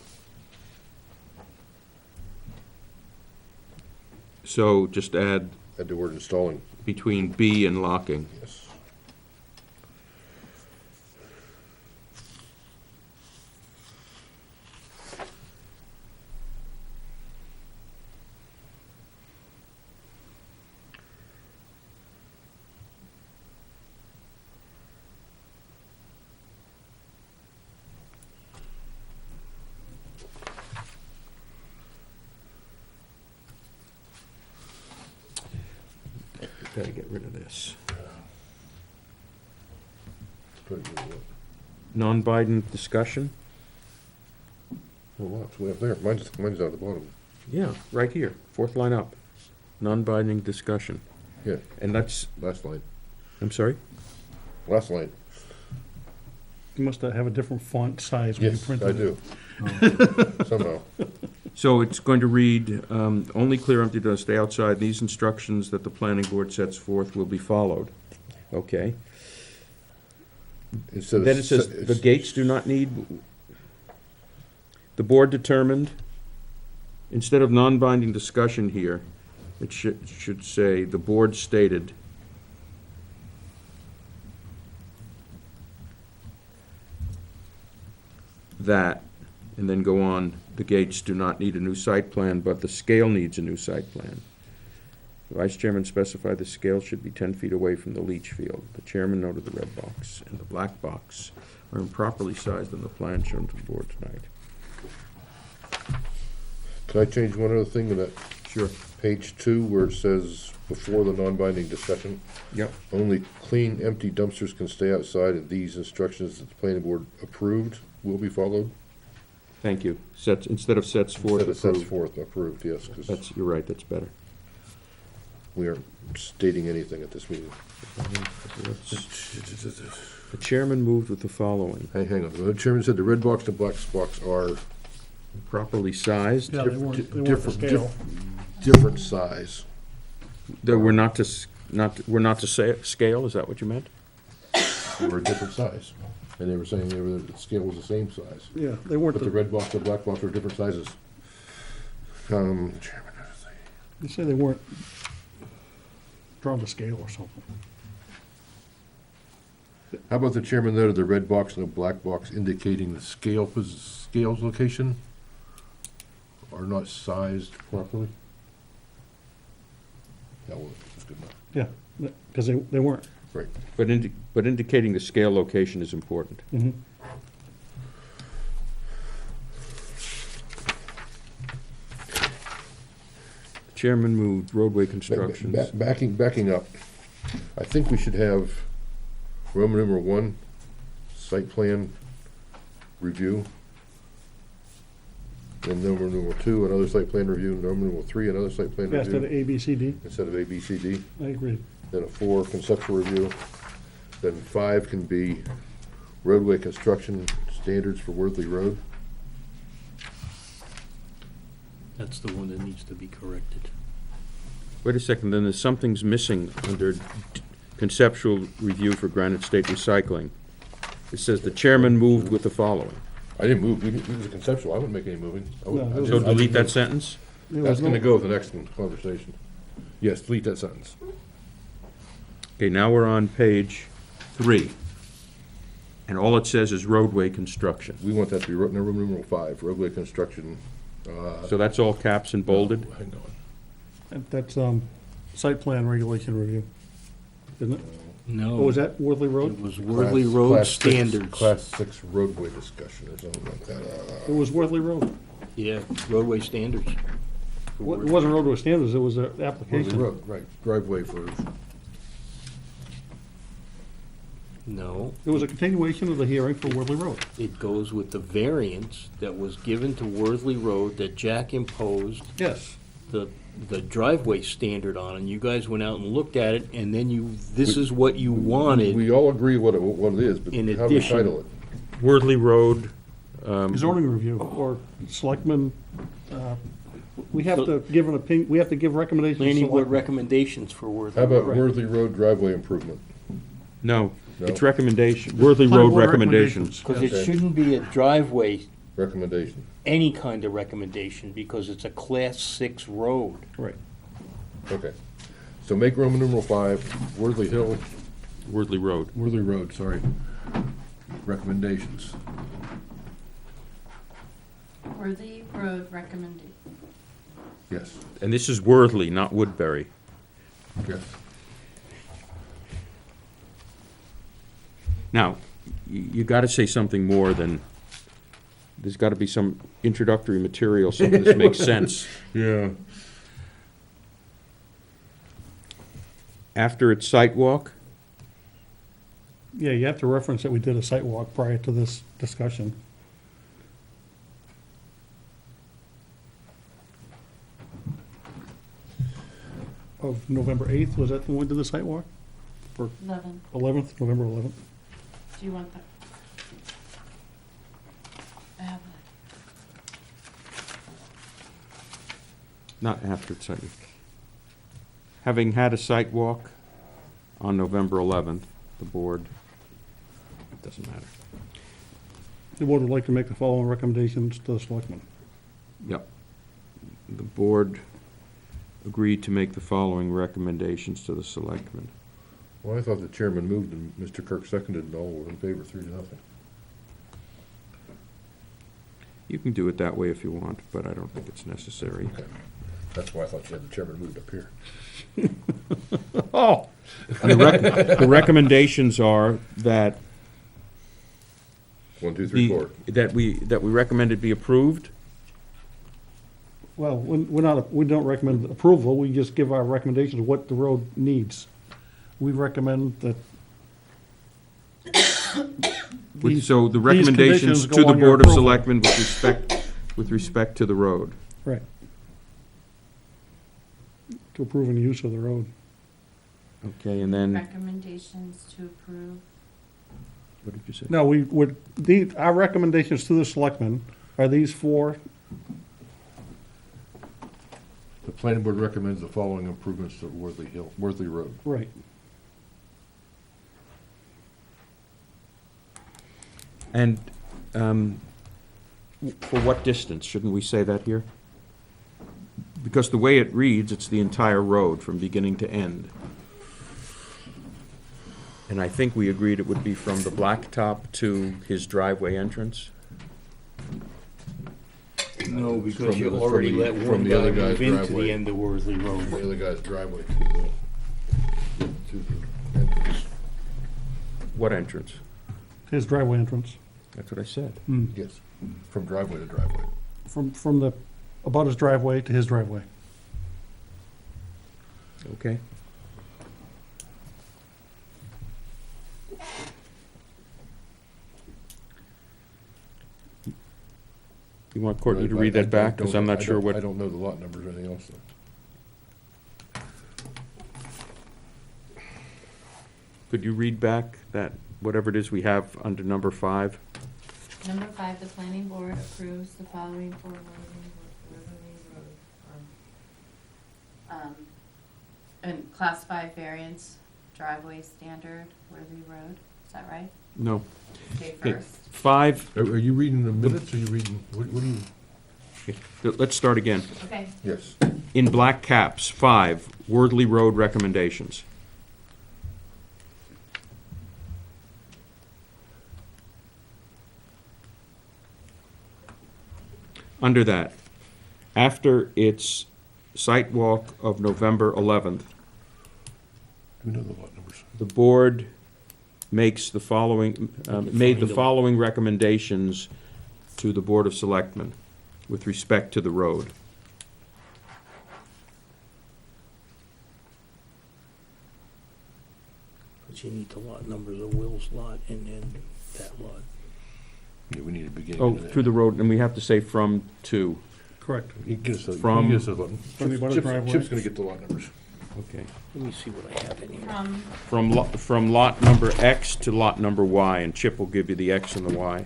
So just add Add the word installing, between B and locking. yes. Gotta get rid of this. Pretty good, yeah. Non-Biden discussion? Oh, wow, it's way up there. Mine's down at the bottom. Yeah, right here, fourth line up. Non-binding discussion. Yeah, And that's, last line. I'm sorry? Last line. You must have a different font size when you Yes, print it. I do. Somehow. So it's going to read, only clear empty doors stay outside. These instructions that the planning board sets forth will be followed. Okay. instead of. Then it says, the gates do not need, the board determined, instead of non-binding discussion here, it should say, the board stated that, and then go on, the gates do not need a new site plan, but the scale needs a new site plan. The vice chairman specified the scale should be 10 feet away from the leach field. The chairman noted the red box and the black box are improperly sized on the plan shown to the board tonight. Can I change one other thing in that Sure. page 2 where it says before the non-binding discussion? Yep. Only clean, empty dumpsters can stay outside, and these instructions that the planning board approved will be followed. Thank you. Sets, instead of sets forth, Instead of sets approved. forth, approved, yes, because That's, you're right, that's better. we aren't stating anything at this meeting. The chairman moved with the following: Hang on, the chairman said the red box and black box are properly sized, Yeah, they weren't the different, scale. different size. that we're not to, we're not to say scale, is that what you meant? They were a different size, and they were saying the scale was the same size. Yeah, they weren't But the the, red box and black box are different sizes. Chairman, they say they weren't drawn to scale or something. how about the chairman noted the red box and the black box indicating the scales location are not sized properly? That was good enough. Yeah, because they weren't. Right. But indicating the scale location is important. Mhm. Chairman moved roadway constructions. Backing up, I think we should have Roman numeral 1, site plan review. Then Roman numeral 2, another site plan review, and Roman numeral 3, another site plan Yeah, instead of review. A, B, C, D, Instead of A, B, C, D. I agree. Then a 4, conceptual review. Then 5 can be roadway construction standards for Worthley Road. That's the one that needs to be corrected. Wait a second, then there's something's missing under conceptual review for Granite State Recycling. It says the chairman moved with the following. I didn't move, it was a conceptual, I wouldn't make any moving. I wouldn't- No, I it was- So didn't- I delete didn't that move. sentence? There That's was gonna no- go with the next conversation. Yes, delete that sentence. Okay, now we're on page 3. And all it says is roadway construction. We want that to be Roman numeral 5, roadway construction. So that's all caps and bolded? Hang on. That's, site plan regulation review, isn't it? No. Oh, was that Worthley Road? It was Worthlly Class- Road Class six- standards. Class 6 roadway discussion or something like that. It was Worthley Road. Yeah, roadway standards. It wasn't roadway standards, it was an Worthley application. Road, right, driveway for, No, It was a continuation of the hearing for Worthley Road. it goes with the variance that was given to Worthley Road that Jack imposed Yes. the driveway standard on, and you guys went out and looked at it, and then this is what you wanted. we all agree what it is, but In how do we addition- title it? Worthley Road, Zoning review, or selectmen, we have to give an opinion, we have to give recommendations. to Planning board selectmen. recommendations for Worthley How about Road. Worthley Road driveway improvement? no, No. it's recommendation, Worthley Planning Road board recommendations. Because it Okay. shouldn't be a driveway, Recommendation. any kind of recommendation, because it's a class 6 road. Right. Okay. So make Roman numeral 5, Worthley Hill, Worthley Road. Worthley Road, sorry. Recommendations. Worthy Road recommendation. Yes, And this is Worthley, not Woodbury. yes. Now, you gotta say something more than, there's gotta be some introductory material, something that makes sense. Yeah. After its site walk, Yeah, you have to reference that we did a site walk prior to this discussion. Of November 8th, was that when we did the site walk? 11. 11th, November 11th? Do you want that? I have not after its site. Having had a site walk on November 11th, the board doesn't matter. The board would like to make the following recommendations to the selectmen. Yep. The board agreed to make the following recommendations to the selectmen. Well, I thought the chairman moved and Mr. Kirk seconded and all were in favor, 3-0. You can do it that way if you want, but I don't think it's necessary. Okay. That's why I thought you had the chairman moved up here. Oh! The recommendations are that 1, 2, 3, 4. that we recommended be approved. Well, we don't recommend approval, we just give our recommendations of what the road needs. We recommend that these- So the these recommendations conditions to go the on your Board of approval. Selectmen with respect to the road. Right. To approving the use of the road. Okay, and then, Recommendations to approve. what did you say? No, our recommendations to the selectmen are these four. The planning board recommends the following improvements to Worthley Road. Right. And for what distance? Shouldn't we say that here? Because the way it reads, it's the entire road from beginning to end. And I think we agreed it would be from the blacktop to his driveway entrance. No, From because you the- already from the- let from one the guy other move guy's into driveway. the end of Worthley The Road. other guy's driveway to the entrance. What entrance? His driveway entrance. That's what I said. Yes, from driveway to driveway. From the, about his driveway to his driveway. Okay. You want Courtney to read that back? Because I'm not sure I what, don't know the lot numbers or anything else, though. could you read back that, whatever it is we have under number 5? Number 5, the planning board approves the following for Worthy Road. And class 5 variance driveway standard Worthy Road, is that right? No. Okay, Okay, first. 5, Are you reading the minutes, or are you reading, what are you? let's start again. Okay, Yes. In black caps, 5, Wordley Road recommendations. Under that, after its site walk of November 11th, Do we know the lot numbers? the board makes the following, made the them. following recommendations to the Board of Selectmen with respect to the road. But you need the lot numbers of Will's lot and then that lot. Yeah, we need a beginning. Oh, and an to the end. road, and we have to say from to. Correct. He gives us, from- he gives us lot. From the abutted Chip's driveway. gonna get the lot numbers. Okay. Let me see what I have in here. From lot number X to lot number Y, and Chip will give you the X and the Y.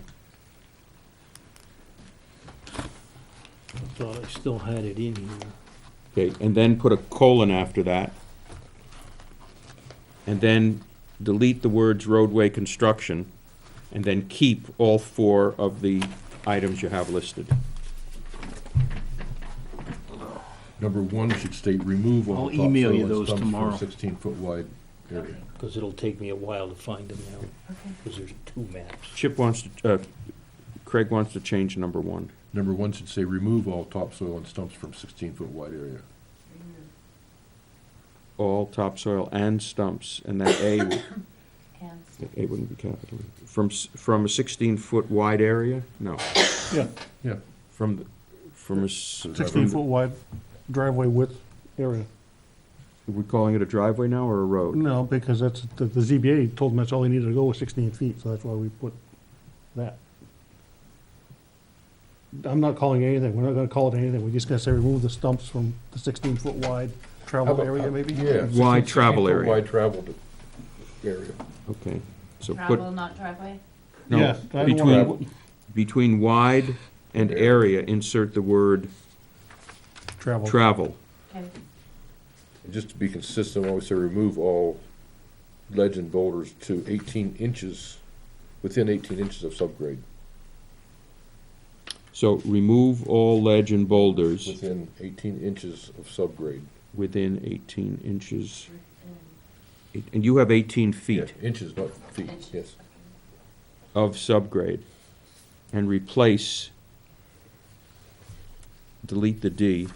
I thought I still had it in here. Okay, and then put a colon after that. And then delete the words roadway construction, and then keep all 4 of the items you have listed. Number 1 should state remove all I'll topsoil email you and those stumps from tomorrow. 16-foot wide area. Because it'll take me a while to find them now, okay. because there's 2 maps. Chip wants to, Craig wants to change number 1. Number 1 should say remove all topsoil and stumps from 16-foot wide area. All topsoil and stumps, and that A, And A wouldn't be capital. From a 16-foot wide area? No, Yeah, Yeah. from a, 16-foot wide driveway width area. are we calling it a driveway now or a road? No, because that's, the ZBA told them that's all he needed to go was 16 feet, so that's why we put that. I'm not calling it anything, we're not gonna call it anything, we're just gonna say remove the stumps from the 16-foot wide travel area, maybe? Yeah. Wide travel 16-foot area. Wide traveled area. Okay, so put, travel, not driveway? no, Yeah, I don't wanna- between wide and area, insert the word Travel. travel. Okay, And just to be consistent, I always say remove all ledge and boulders to 18 inches within 18 inches of subgrade, So remove all ledge and boulders within 18 inches of subgrade. within 18 inches. And you have 18 Yeah, feet inches, not feet, Inches. yes. of subgrade. And replace, delete the D,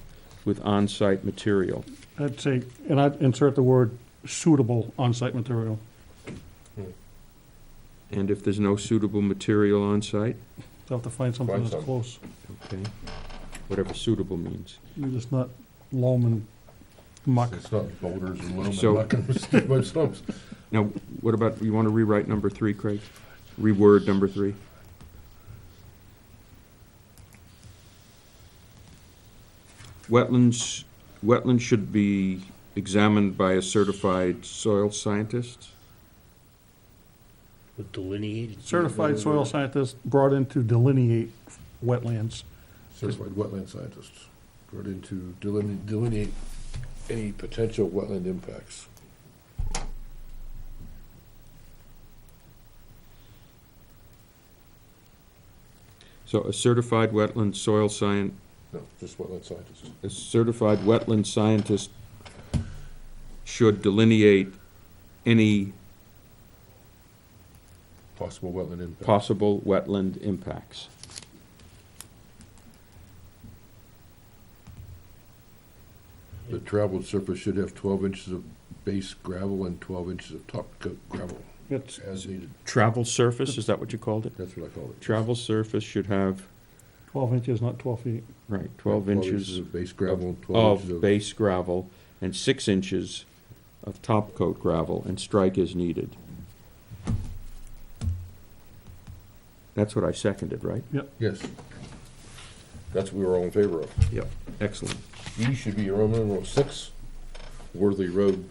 with on-site material. I'd say, and I'd insert the word suitable on-site material. And if there's no suitable material on-site, They'll have to find something Find that's some. close. okay, whatever suitable means. You're just not loam and muck. It's not boulders and loam So- and muck and stick mud stumps. Now, what about, you want to rewrite number 3, Craig? Reword number 3? Wetlands should be examined by a certified soil scientist? With delineated. Certified soil scientist brought in to delineate wetlands. Certified wetland scientists brought in to delineate any potential wetland impacts. So a certified wetland soil science, No, just wetland scientists. a certified wetland scientist should delineate any Possible wetland impacts. possible wetland impacts. The traveled surface should have 12 inches of base gravel and 12 inches of top coat gravel, It's, as needed. Travel surface, is that what you called it? That's what I call it. Travel surface should have, 12 inches, not 12 feet. right, 12 inches of base gravel and 12 inches of of. base gravel and 6 inches of top coat gravel, and strike as needed. That's what I seconded, right? Yes. That's what we were all in favor of. Yep. Excellent. E should be Roman numeral 6, Worthy Road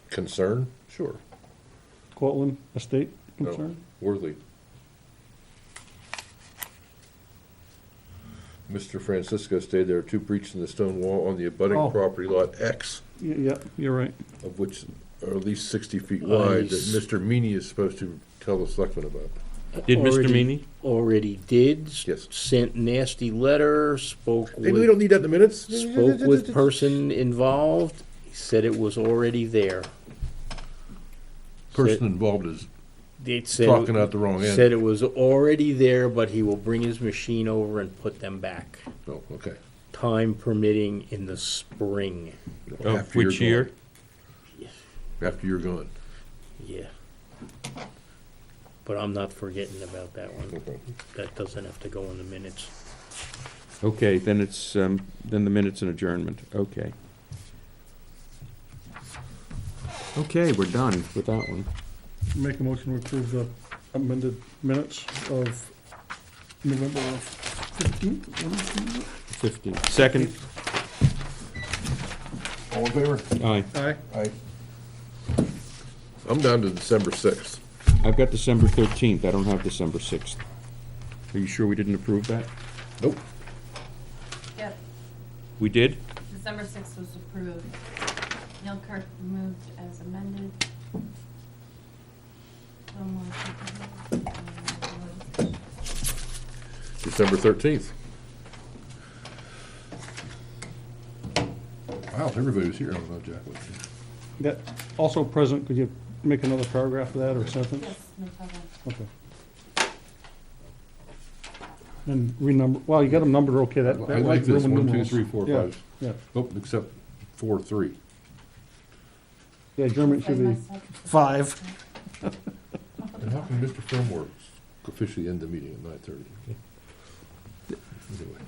concern, sure. Cortland Estate No. concern? Worthy. Mr. Francisco stated there are 2 breaches in the stone wall on the abutting Oh. property lot X, Yeah, you're right. of which are at least 60 feet wide, that Nice. Mr. Meany is supposed to tell the selectmen about. Did Mr. Already- Meany? Already did. Yes. Sent nasty letter, spoke Maybe we with, don't need that in the minutes? spoke with person involved. He said it was already there. Person involved is They said. talking out the wrong end. Said it was already there, but he will bring his machine over and put them back. Oh, okay. Time permitting in the spring. Of After you're which year? gone. After you're gone. Yeah. But I'm not forgetting about that one. Okay. That doesn't have to go in the minutes. Okay, then it's, then the minutes and adjournment, okay. Okay, we're done with that one. Make a motion to approve the amended minutes of November 15th? 15. Second? All in favor? Aye. Aye. Aye. I'm down to December 6th. I've got December 13th, I don't have December 6th. Are you sure we didn't approve that? Nope. Yep, We did? December 6th was approved. Neil Kirk moved as amended. One more. December 13th. Wow, everybody was here. I don't know, Jack. was here. That, also present, could you make another paragraph of that or a sentence? Yes, no problem. Okay. And renumber, well, you got them numbered, okay, that. I that like way, this, Roman 1, 2, numerals. 3, 4, Yeah, 5. Yeah, Oh, except 4, 3. yeah, German should be 5. And how can Mr. Fillmore officially end the meeting at 9:30? Anyway,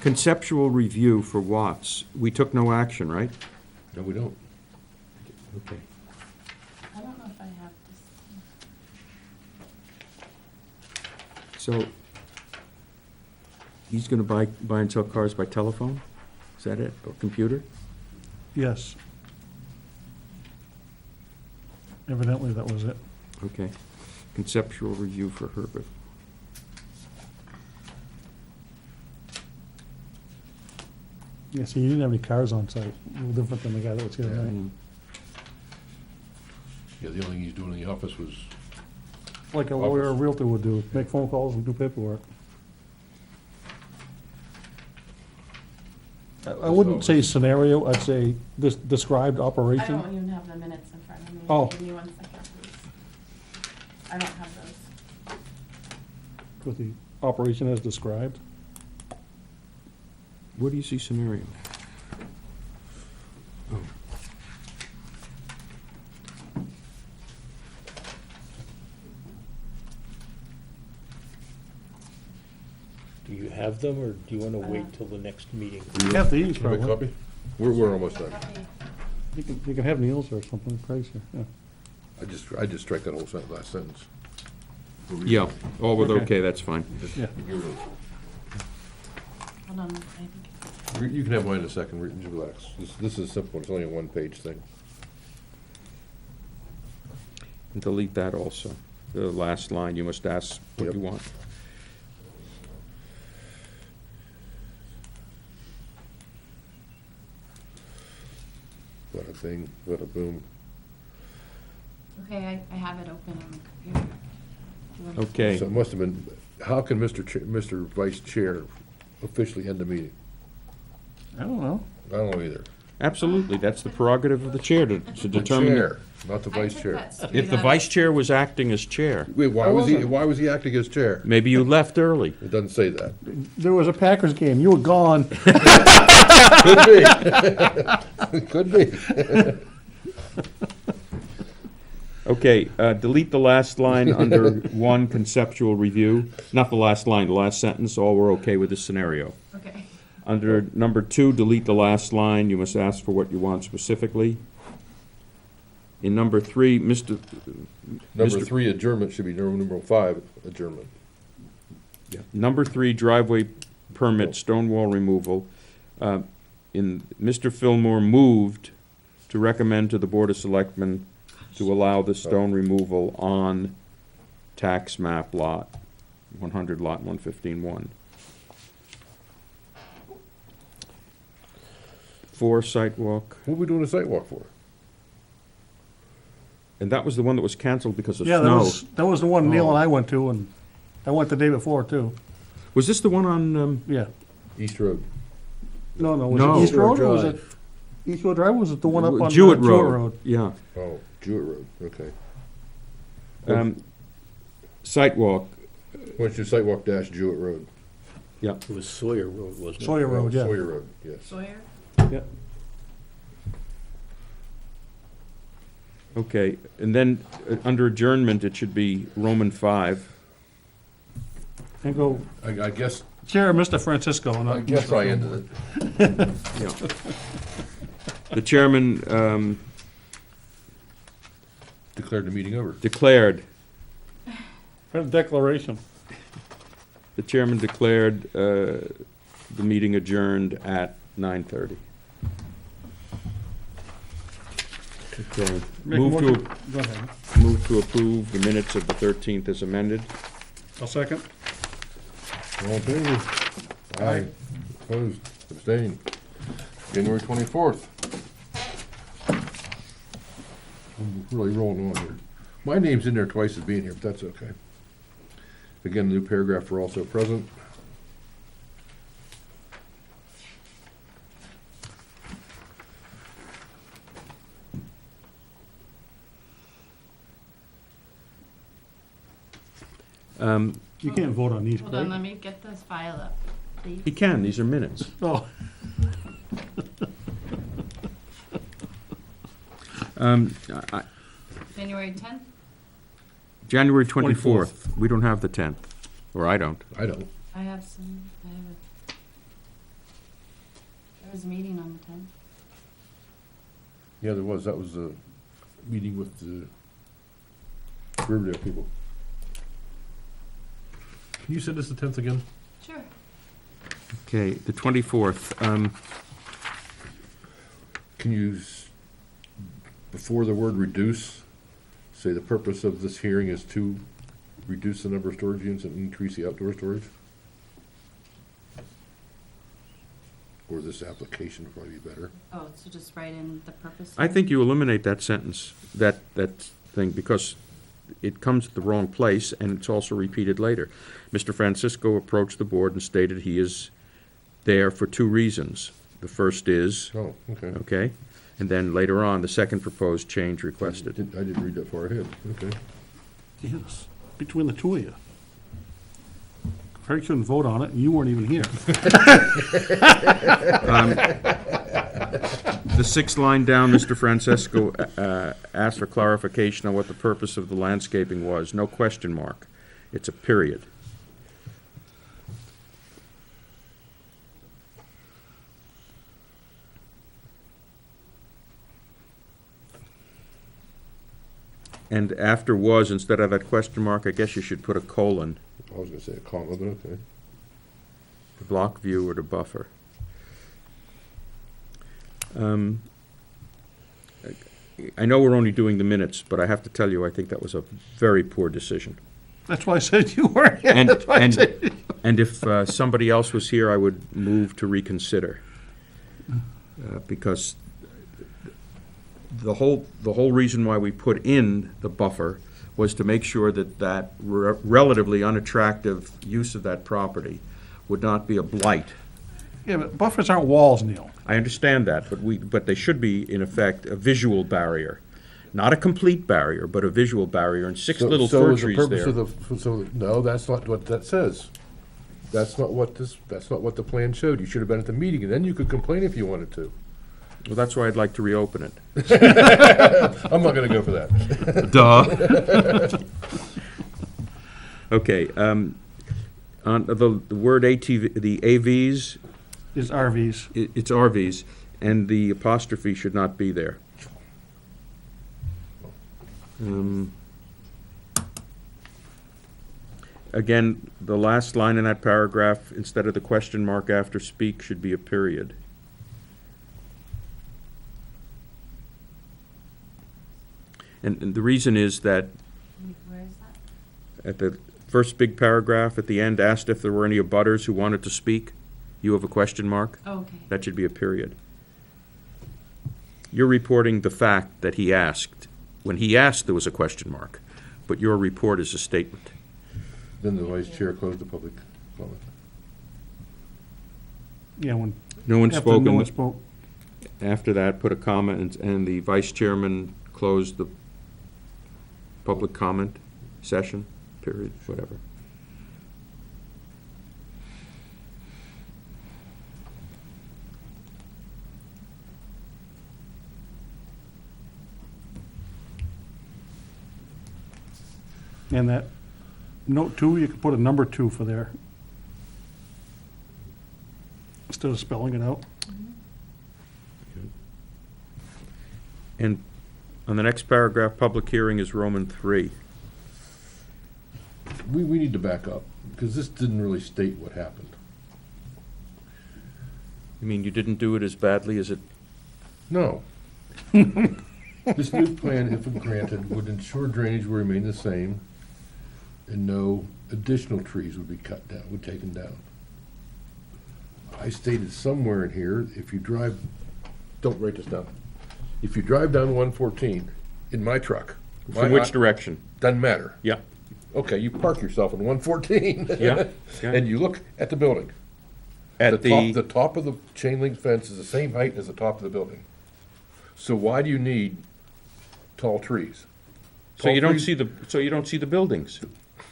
Conceptual review for Watts, we took no action, right? no, we don't. Okay. I don't know if I have this. So, he's gonna buy and sell cars by telephone? Is that it, or computer? Yes. Evidently, that was it. Okay. Conceptual review for Herbert. Yeah, see, you didn't have any cars on site, a little different than the guy that was here tonight. Mm. Yeah, the only thing he's doing in the office was Like a lawyer or Office. realtor would do, make phone calls and do paperwork. I wouldn't say scenario, I'd say this described I operation. don't even have the minutes in front of me. Oh. Give me 1 second, please. I don't have those. With the operation as described. Where do you see scenario? Do you have them, or do you want to wait till the next meeting? You have these, Have a probably. copy? We're almost done. You can have Neil's or something, crazy, yeah. I just strike that whole last sentence. Yeah, all with Okay. okay, that's fine. Yeah. Hold on, I think. You can have mine in a second, just relax. This is simple, it's only a one-page thing. And delete that also. The last line, you must ask what Yep. you want. Bada bing, bada boom. Okay, I have it open on the computer. Do you want me to- Okay. So it must have been, how can Mr. Vice Chair officially end the meeting? I don't know. I don't know either. Absolutely, that's the prerogative of the chair to The determine. chair, not the I vice took chair. that straight If the out. vice chair was acting as chair, Wait, why I was wasn't. he acting as chair? maybe you left early. It doesn't say that. There was a Packers game, you were gone. Could be. Could be. Okay, delete the last line under one, conceptual review. Not the last line, the last sentence, all we're okay with this scenario. Okay. Under number 2, delete the last line, you must ask for what you want specifically. In number 3, Number Mr. 3, adjournment should be number 5, adjournment. Number 3, driveway permit, stone wall removal. In, Mr. Fillmore moved to recommend to the Board of Selectmen to allow the stone removal on tax map lot, 100 lot 115-1. 4, sidewalk, What are we doing a sidewalk for? and that was the one that was canceled because of Yeah, snow. that was the one Neil Oh. and I went to, and I went the day before, too. Was this the one on, Yeah. East Road. No, was No. it East Road, or Road was it East Road Drive, or was it the one up on Jewett Jewett Road? Yeah. Oh, Jewett Road, okay. Sidewalk, Why don't you sidewalk dash Jewett Road? yeah. It was Sawyer Road, wasn't it? Sawyer Road, yeah. Sawyer Road, yes. Sawyer? Yeah. Okay, and then, under adjournment, it should be Roman 5. And go, I guess, Chair, Mr. Francisco, I not guess Mr. I Fillmore. ended it. Yeah. The chairman Declared the meeting over. declared, A declaration. the chairman declared the meeting adjourned at 9:30. Okay. Make a Move motion- to, Go ahead. move to approve the minutes of the 13th as amended. I'll second. All in favor? Aye. Opposed? Abstained? January 24th. I'm really rolling on here. My name's in there twice as being here, but that's okay. Again, new paragraph for also present. You can't vote on these, Hold on, let right? me get this file up, please. He can, these are minutes. Oh, I- January 10th? January 24th, we don't have the 10th, or I don't. I don't. I have some, there was a meeting on the 10th. Yeah, there was. That was a meeting with the Riverdale people. Can you send us the 10th again? Sure. Okay, the 24th. Can you, before the word reduce, say the purpose of this hearing is to reduce the number of storage units and increase the outdoor storage? Or this application would probably be better. Oh, so just write in the purpose? I think you eliminate that sentence, that thing, because it comes at the wrong place, and it's also repeated later. Mr. Francisco approached the board and stated he is there for two reasons. The first is, Oh, okay. okay, and then later on, the second proposed change requested. I didn't read that far ahead, okay. Yes, between the two of you. Craig couldn't vote on it, and you weren't even here. The sixth line down, Mr. Francesco asked for clarification on what the purpose of the landscaping was. No question mark. It's a period. And after was, instead of that question mark, I guess you should put a colon, I was gonna say a comma, but okay. to block view or to buffer. I know we're only doing the minutes, but I have to tell you, I think that was a very poor decision. That's why I said you weren't here. And, That's why I and, said- and if somebody else was here, I would move to reconsider. Because the whole reason why we put in the buffer was to make sure that that relatively unattractive use of that property would not be a blight. Yeah, but buffers aren't walls, Neil. I understand that, but they should be, in effect, a visual barrier. Not a complete barrier, but a visual barrier, and six little fir trees there. No, that's not what that says. That's not what the plan showed. You should have been at the meeting, and then you could complain if you wanted to. Well, that's why I'd like to reopen it. I'm not gonna go for that. Duh. Okay, on the word ATV, the AVs, Is RVs. it's RVs, and the apostrophe should not be there. Again, the last line in that paragraph, instead of the question mark after speak, should be a period. And the reason is that Where is that? at the first big paragraph at the end, asked if there were any abutters who wanted to speak. You have a question mark? Oh, okay. That should be a period. You're reporting the fact that he asked. When he asked, there was a question mark, but your report is a statement. Then the vice chair closed the public comment. Yeah, when. No one after spoke. No and one spoke. After that, put a comma, and the vice chairman closed the public comment session, period, whatever. And that note 2, you could put a number 2 for there. Instead of spelling it out. And on the next paragraph, public hearing is Roman 3. We need to back up, because this didn't really state what happened. You mean you didn't do it as badly as it? No. This new plan, if granted, would ensure drainage will remain the same, and no additional trees would be cut down, taken down. I stated somewhere in here, if you drive, don't write this down. If you drive down 114 in my truck. From which direction? Doesn't matter. Yeah. Okay, you park yourself in 114. Yeah. And you look at the building. At The top of the chain link fence is the same height as the top of the building. So why do you need tall trees? So you Tall don't trees- see the buildings.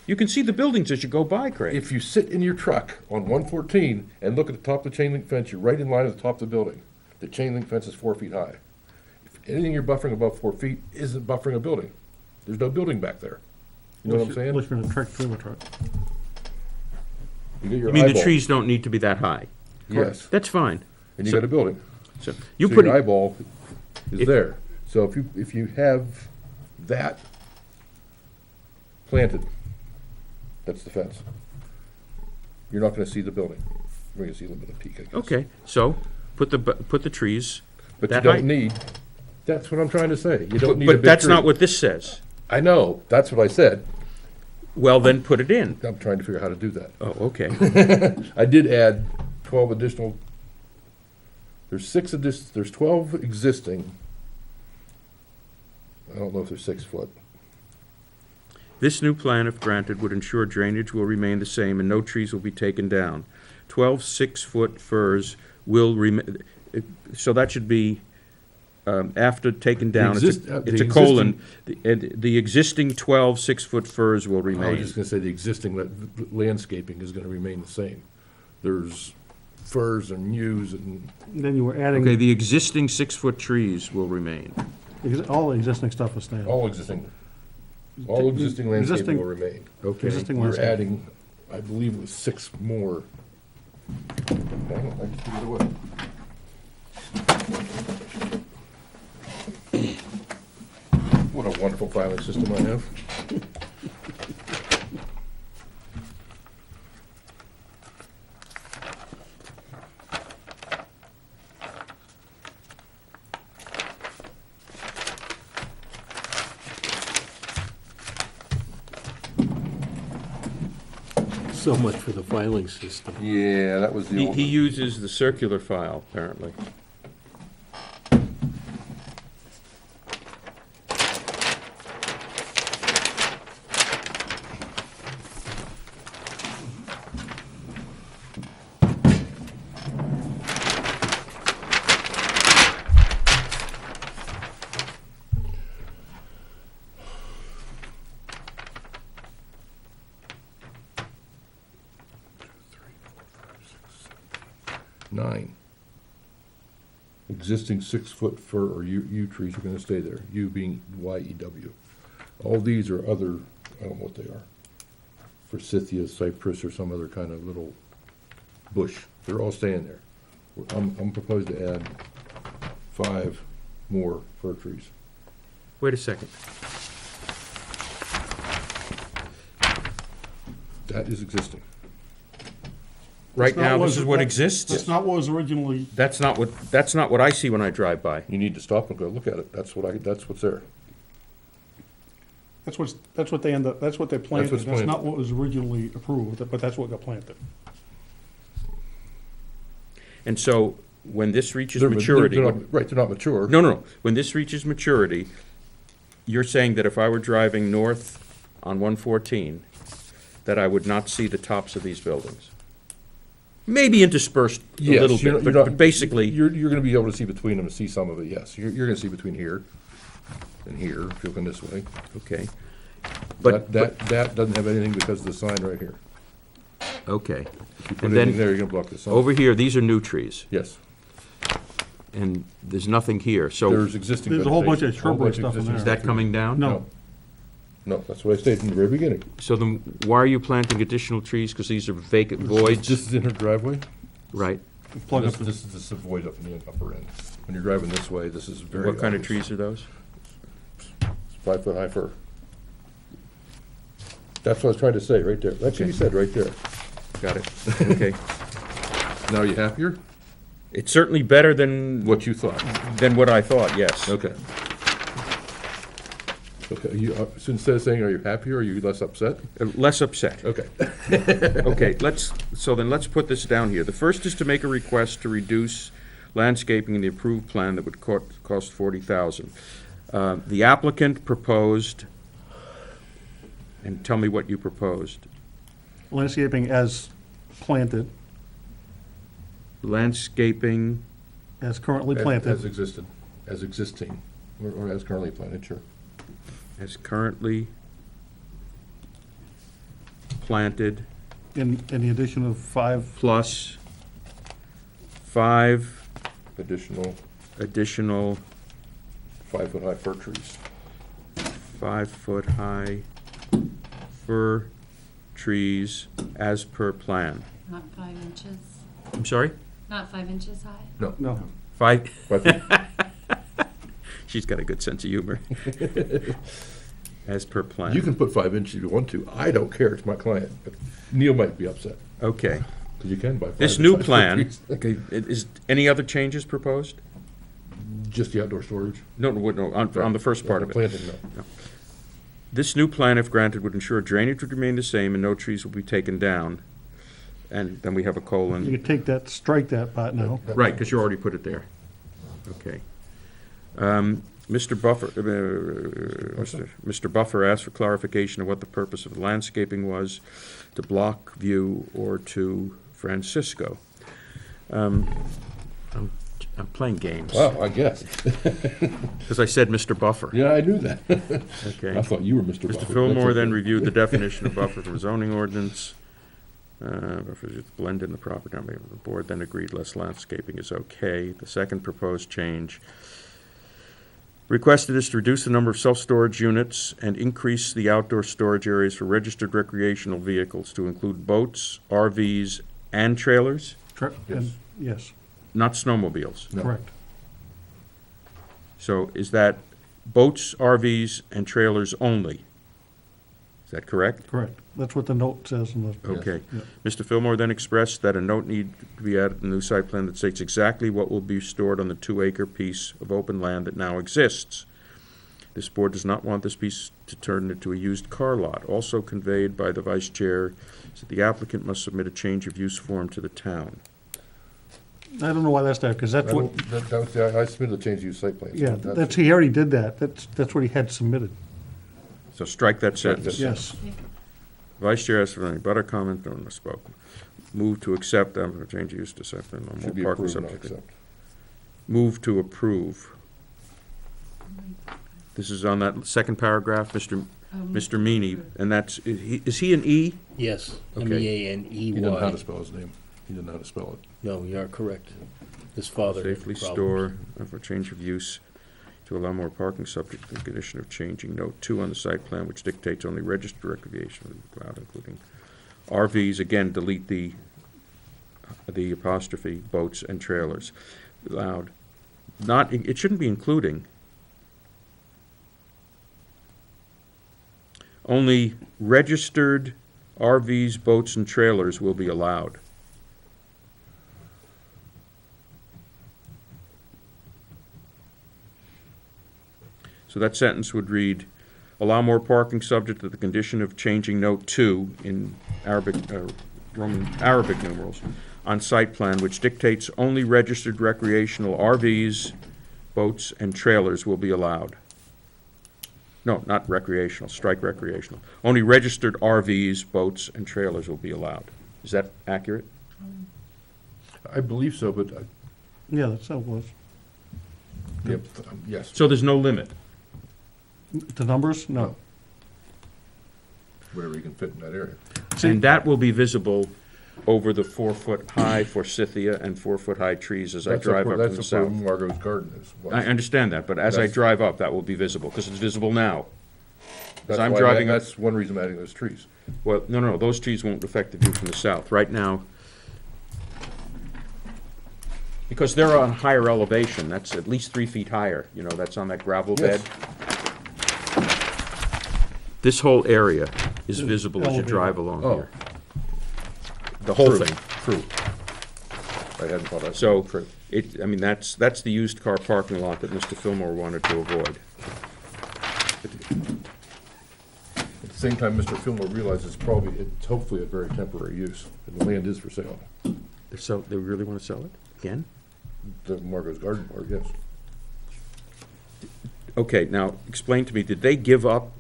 You can see the buildings as you go by, Craig. If you sit in your truck on 114 and look at the top of the chain link fence, you're right in line with the top of the building. The chain link fence is 4 feet high. If anything you're buffering above 4 feet isn't buffering a building. There's no building back there. You know what I'm saying? Unless you're in a trailer truck. You get your You mean the eyeball. trees don't need to be that high? Yes, That's fine. and you So- got a building. So So you your put, eyeball is If- there. So if you have that planted, that's the fence. You're not gonna see the building. You're gonna see a little bit of peak, I guess. okay, so put the trees. But you that height. don't need, that's what I'm trying to say. You don't need a But big that's tree. not what this says. I know, that's what I said. Well, then put it in. I'm trying to figure out how to do that. Oh, okay. I did add 12 additional, there's 12 existing. I don't know if they're 6 foot. This new plan, if granted, would ensure drainage will remain the same and no trees will be taken down. 12 6-foot firs will remain, so that should be, after taken down, exist- it's the a colon. The existing 12 6-foot firs will I was remain. just gonna say, the existing landscaping is gonna remain the same. There's firs and yews and, Then you were Okay, adding, the existing 6-foot trees will remain. all the existing stuff is staying. all existing landscaping Existing- will remain. Okay. Existing We're landscape. adding, I believe it was 6 more. Hang on, I just threw it away. What a wonderful filing system I have. So much for the filing system. Yeah, that was the He old he one. uses the circular file, apparently. Nine. Existing 6-foot fir or yew trees are gonna stay there, yew being YEW. All these are other, I don't know what they are. Forsythia, cypress, or some other kind of little bush. They're all staying there. I'm proposed to add 5 more fir trees. Wait a second. That is existing. Right not now, what this was- is what that- exists? That's not what was originally, That's not what I see when I drive by. You need to stop and go look at it. That's what's there. that's what they end up, that's what they planted. what's That's planted. not what was originally approved, but that's what got planted. And so, when this reaches They're maturity. not- Right, they're not mature. No. When this reaches maturity, you're saying that if I were driving north on 114, that I would not see the tops of these buildings? Maybe interspersed a Yes, little you're bit, not- but basically, You're gonna be able to see between them and see some of it, yes. You're gonna see between here and here, if you're looking this way. okay. That, But, that doesn't have anything because of the sign right here. okay. If you put And anything then, there, you're gonna block the sign. over here, these are new trees, Yes, and there's nothing here, so there's existing There's a whole bunch of vegetation, whole shrubbery bunch of stuff in existing there. is that coming down? No. No, that's what I stated in the very beginning. So then, why are you planting additional trees? Because these are vacant voids, This is in her driveway. right? Plug up This is the void up in the upper end. When you're driving this way, this is very What kind of obvious. trees are those? 5-foot high fir. That's what I was trying to say, right there. That should be said right there. Got it, okay. Now, are you happier? It's certainly better than What you thought? what I thought, yes. Okay. Okay, so instead of saying, are you happier, are you less upset? Less upset. Okay. Okay, let's put this down here. The first is to make a request to reduce landscaping in the approved plan that would cost $40,000. The applicant proposed, and tell me what you proposed. landscaping as planted, Landscaping, as currently As planted, existed, as existing, or as currently planted, sure. as currently planted, in the addition of 5 plus 5 Additional additional 5-foot high fir trees. 5-foot-high fir trees as per plan. Not 5 inches, I'm sorry? not 5 inches high? No. 5, 5 feet. she's got a good sense of humor. As per plan. You can put 5 inches if you want to. I don't care, it's my client, but Neil might be upset, Okay. because you can buy 5 This inch new high fir plan, trees. okay, is any other changes proposed? Just the outdoor storage. No, on the first part of it. Planting, no. This new plan, if granted, would ensure drainage would remain the same and no trees will be taken down. And then we have a You colon. could take that, strike that part now. Right, because you already put it there. Okay. Mr. Buffer asked for clarification of what the purpose of the landscaping was to Block View or to Francisco. I'm playing games. Well, I guess. Because I said Mr. Buffer. Yeah, I knew that. Okay. I thought you were Mr. Mr. Buffett. Fillmore That's then okay. reviewed the definition of buffer from zoning ordinance. Buffer is blend in the proper number. The board then agreed less landscaping is okay. The second proposed change requested is to reduce the number of self-storage units and increase the outdoor storage areas for registered recreational vehicles to include boats, RVs, and trailers, Yes, not snowmobiles. No. correct. So is that boats, RVs, and trailers only? Is that correct? Correct. That's what the note says in the, Okay. Yeah. Mr. Fillmore then expressed that a note need to be added to the new site plan that states exactly what will be stored on the 2-acre piece of open land that now exists. This board does not want this piece to turn into a used car lot. Also conveyed by the vice chair is that the applicant must submit a change of use form to the town. I don't know why that's there, because that's what, I submitted a change of use site plan. so yeah, that's, he already did that. That's what he had submitted. So strike that sentence. Yes. Vice chair asked for any butter comment, no one spoke. Move to accept, change of use to site plan, no Should be more parking approved, not subject. accept. Move to approve. This is on that second paragraph, Mr. Meany, and that's, is he an E? Yes, Okay. M-E-A-N-E-Y. He didn't know how to spell his name. He didn't know how to spell it. No, you are correct. His father had Safely problems. store, for change of use, to allow more parking subject to the condition of changing note 2 on the site plan, which dictates only registered recreation allowed, including RVs, again, delete the apostrophe, boats and trailers. Allowed, not, it shouldn't be including. Only registered RVs, boats, and trailers will be allowed. So that sentence would read, allow more parking subject to the condition of changing note 2 in Arabic, Roman Arabic numerals on site plan, which dictates only registered recreational RVs, boats, and trailers will be allowed. No, not recreational, strike recreational. Only registered RVs, boats, and trailers will be allowed. Is that accurate? I believe so, but, Yeah, that's how it was. yep, yes. So there's no limit? The numbers? No. Whatever you can fit in that area. And that will be visible over the 4-foot-high forsythia and 4-foot-high trees as I That's drive up from the That's where south. Margot's garden is. I understand that, but as I That's- drive up, that will be visible, because it's visible now. That's I'm why driving up- That's one reason I'm adding those trees. Well, no, those trees won't affect the view from the south. Right now, because they're on higher elevation, that's at least 3 feet higher, that's on that gravel bed. Yes. This whole area is visible as you elevated. drive along Oh. here. The whole True, thing. True. I hadn't thought that. So, True. that's the used car parking lot that Mr. Fillmore wanted to avoid. At the same time, Mr. Fillmore realizes it's hopefully a very temporary use, and the land is for sale. So, they really want to sell it again? The Margot's garden part, yes. Okay, now, explain to me, did they give up?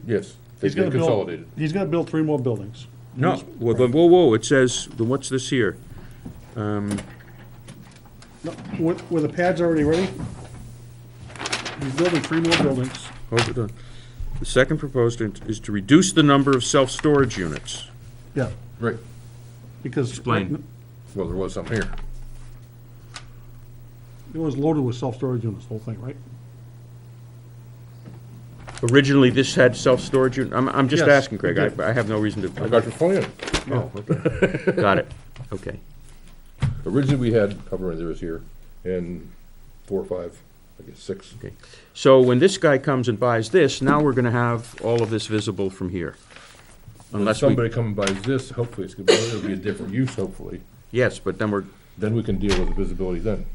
Yes, they He's gonna build, consolidated. he's gonna build 3 more buildings. No, well, then, whoa, it says, then what's this here? No, were the pads already ready? He's building 3 more buildings. Hold it on. The second proposed is to reduce the number of self-storage units. Yeah, Right, because. Explain. well, there was some here. It was loaded with self-storage units, the whole thing, right? Originally, this had self-storage unit, I'm just Yes, asking, Craig, it did. I have no reason I got your plan. Oh, okay. Got it, okay. Originally, we had, however many there was here, and 4 or 5, I guess 6. Okay. So when this guy comes and buys this, now we're gonna have all of this visible from here. Unless Unless we, somebody comes and buys this, hopefully it'll be a different use, hopefully. yes, but then Then we can deal with the visibility then.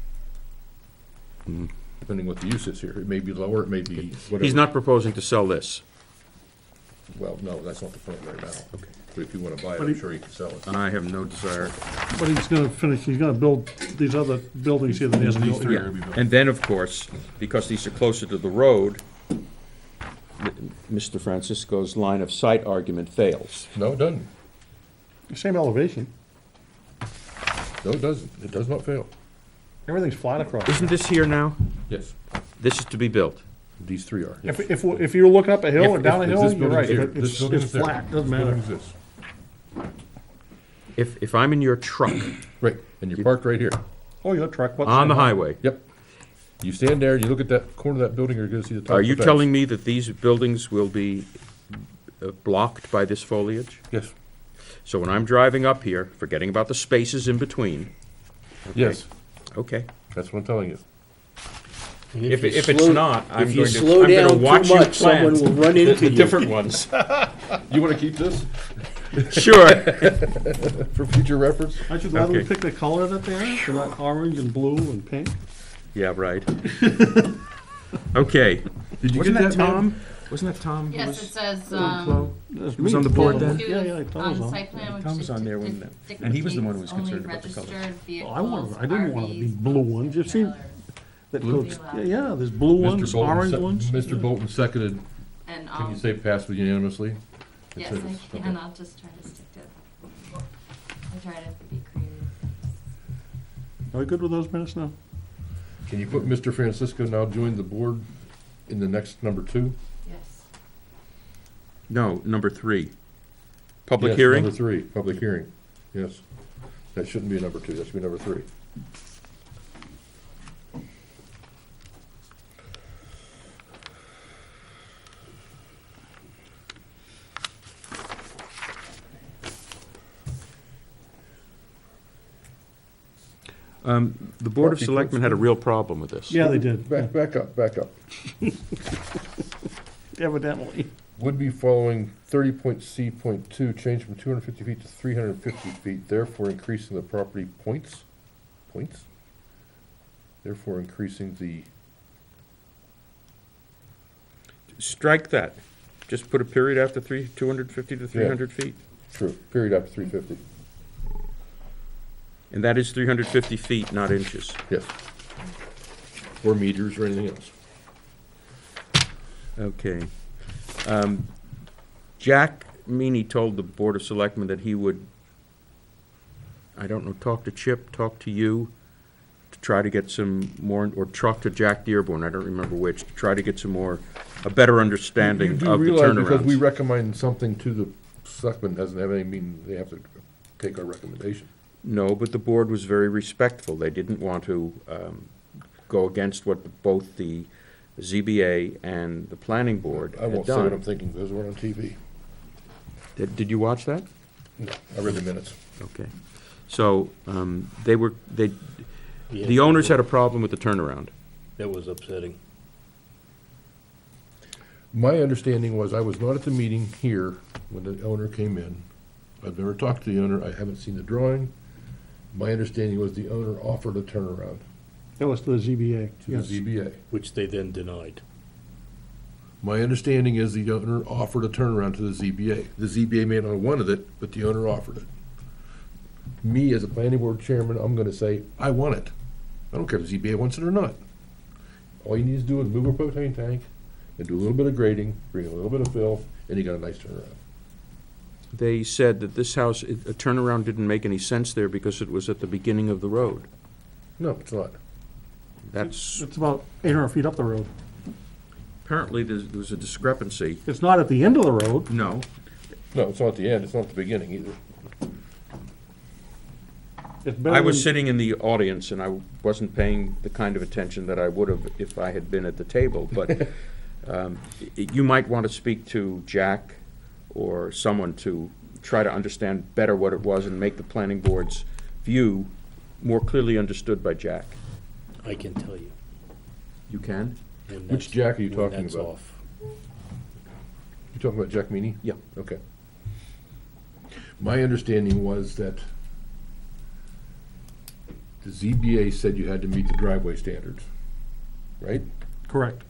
Well, no, that's not the point right now. Okay. But if you wanna buy it, But I'm he- sure you can sell it. I have no desire. But he's gonna finish, he's gonna build these other buildings here that he hasn't These built three yet. are gonna be built. And then, of course, because these are closer to the road, Mr. Francisco's line of sight argument fails. No, it doesn't. Same elevation, No, it doesn't. It does not fail. everything's flat across. Isn't this here now? Yes, This is to be built. these three are. If you're looking up a hill or down a If hill, this you're building's right, here, it's, this building's it's there. flat, doesn't This building matter. exists. If I'm in your truck Right, and you're parked right here. Oh, your truck, what's? on the highway, Yep. You stand there, you look at that corner of that building, you're gonna see the top are of the you fence. telling me that these buildings will be blocked by this foliage? Yes, So when I'm driving up here, forgetting about the spaces in between, yes, okay. that's what I'm telling you. And If you it's slow- not, I'm If you going to- slow I'm gonna down watch too you much, someone plant will run into the you. different ones. You wanna keep this Sure. for future reference? Aren't you glad we Okay. picked the color that they are, for that orange and blue and pink? Yeah, right. Okay. Did you Wasn't get that that, Tom? Tom? Wasn't that Tom? who Yes, was- it says, Flo? That's He was me. on the board Bill then? Hughes Yeah, yeah, Tom was on on. site plan, which Tom was on there when dictates and he was the one who was only concerned about the color. registered Oh, I didn't want to be vehicles, blue ones, you've seen, trailers, that Blue? goes, yeah, there's blue ones, orange ones. Mr. Bolton seconded, And, can you say passed unanimously? It yes, says- I okay. can, I'll just try to stick to, I try to be creative. Are we good with those minutes now? Can you put Mr. Francisco now join the board in the next number 2? Yes. No, number 3. Public Yes, hearing? Number 3, public hearing, yes. That shouldn't be number 2, that should be number 3. The Board of Selectmen had a real problem with this. Yeah, they did, Back up. evidently. Would be following 30.C.2, change from 250 feet to 350 feet, therefore increasing the property points? Therefore increasing the, Strike that. Just put a period after 250 to 300 feet. true, period after 350, And that is 350 feet, not inches. yes. Or meters or anything else. Okay. Jack Meany told the Board of Selectmen that he would, I don't know, talk to Chip, talk to you, to try to get some more, or talk to Jack Dearborn, I don't remember which, to try to get some more, a better understanding You of do the realize because we turnarounds. recommend something to the selectmen doesn't have any mean they have to take our recommendation. No, but the board was very respectful. They didn't want to go against what both the ZBA and the planning board I had won't say what I'm done. thinking because we're on TV. Did you watch that? No, I read the minutes. Okay. So, the Yeah, owners had a problem with the turnaround. That was upsetting. My understanding was, I was not at the meeting here when the owner came in. I've never talked to the owner, I haven't seen the drawing. My understanding was the owner offered a turnaround That was to the ZBA, to yes. the ZBA. Which they then denied. My understanding is the owner offered a turnaround to the ZBA. The ZBA may not have wanted it, but the owner offered it. Me, as a planning board chairman, I'm gonna say, I want it. I don't care if the ZBA wants it or not. All you need to do is move a propane tank and do a little bit of grading, bring a little bit of fill, and you got a nice turnaround. They said that this house, a turnaround didn't make any sense there because it was at the beginning of the road. No, it's not. That's, It's about 800 feet up the road. apparently there was a discrepancy. It's not at the end of the road. No. No, it's not at the end, it's not at the beginning either. It's better I was than- sitting in the audience and I wasn't paying the kind of attention that I would have if I had been at the table, but you might want to speak to Jack or someone to try to understand better what it was and make the planning board's view more clearly understood by Jack. I can tell you. You can? when Which that's- Jack are you when talking that's about? off. You talking about Jack Meany? Yeah. Okay. My understanding was that the ZBA said you had to meet the driveway standards, right? Correct.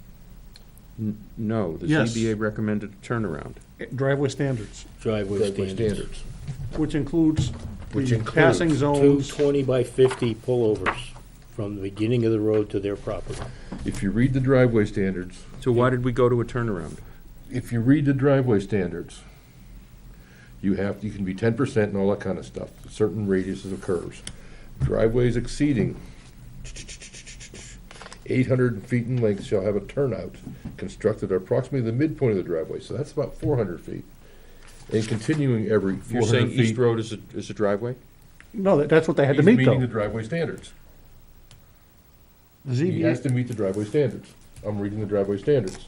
No, the Yes. ZBA recommended a turnaround. Driveway standards, Driveway Driveway standards. standards. which includes Which the includes passing Two zones. 20 by 50 pullovers from the beginning of the road to their property. If you read the driveway standards, So why did we go to a turnaround? if you read the driveway standards, you can be 10% and all that kind of stuff, certain radiuses of curves. Driveways exceeding 800 feet in length shall have a turnout constructed at approximately the midpoint of the driveway, so that's about 400 feet. And continuing every You're 400 saying feet. East Road is a driveway? No, that's what they had to He's meet meeting the though. driveway standards. The He has ZBA, to meet the driveway standards. I'm reading the driveway standards.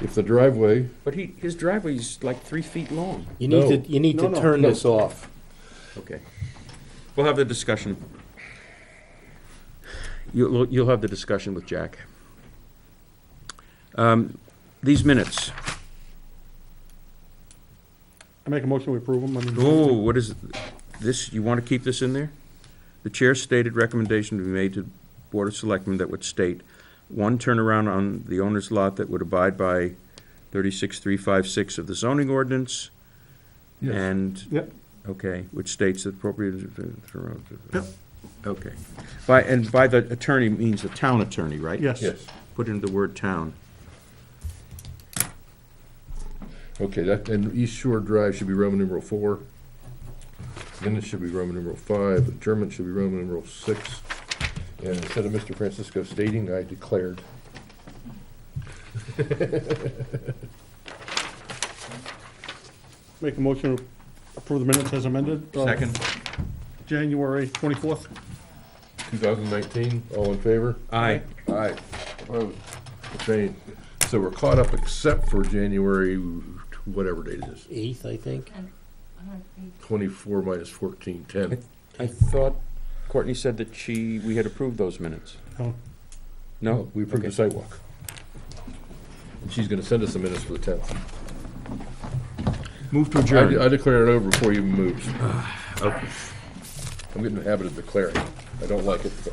If the driveway, But his driveway's like 3 feet long. You No. need to, you need No, to no, turn no. this off. Okay. We'll have the discussion. You'll have the discussion with Jack. These minutes. I make a motion to approve them. I mean, Oh, what is this? You want to keep this in there? The chair stated recommendation to be made to Board of Selectmen that would state one turnaround on the owner's lot that would abide by 36356 of the zoning ordinance. yes, And, Yep. okay, which states that appropriate. Yep. Okay. And by the attorney means the town attorney, right? Yes. yes. Put in the word town. Okay, that, and East Shore Drive should be Roman numeral 4. Then it should be Roman numeral 5. Adjournment should be Roman numeral 6. And instead of Mr. Francisco stating, I declared. Make a motion to approve the minutes as amended. Second. January 24th. 2019, all in favor? Aye. Aye. Opposed? Abstained. So we're caught up except for January, whatever date it is. 8th, I think. 24 minus 14, 10. I thought Courtney said that we had approved those minutes. No. No? We approved the Okay. sidewalk. And she's gonna send us the minutes for the 10th. Move to I adjourn. declare it over before he even moves. Okay. I'm getting in the habit of declaring. I don't like it, but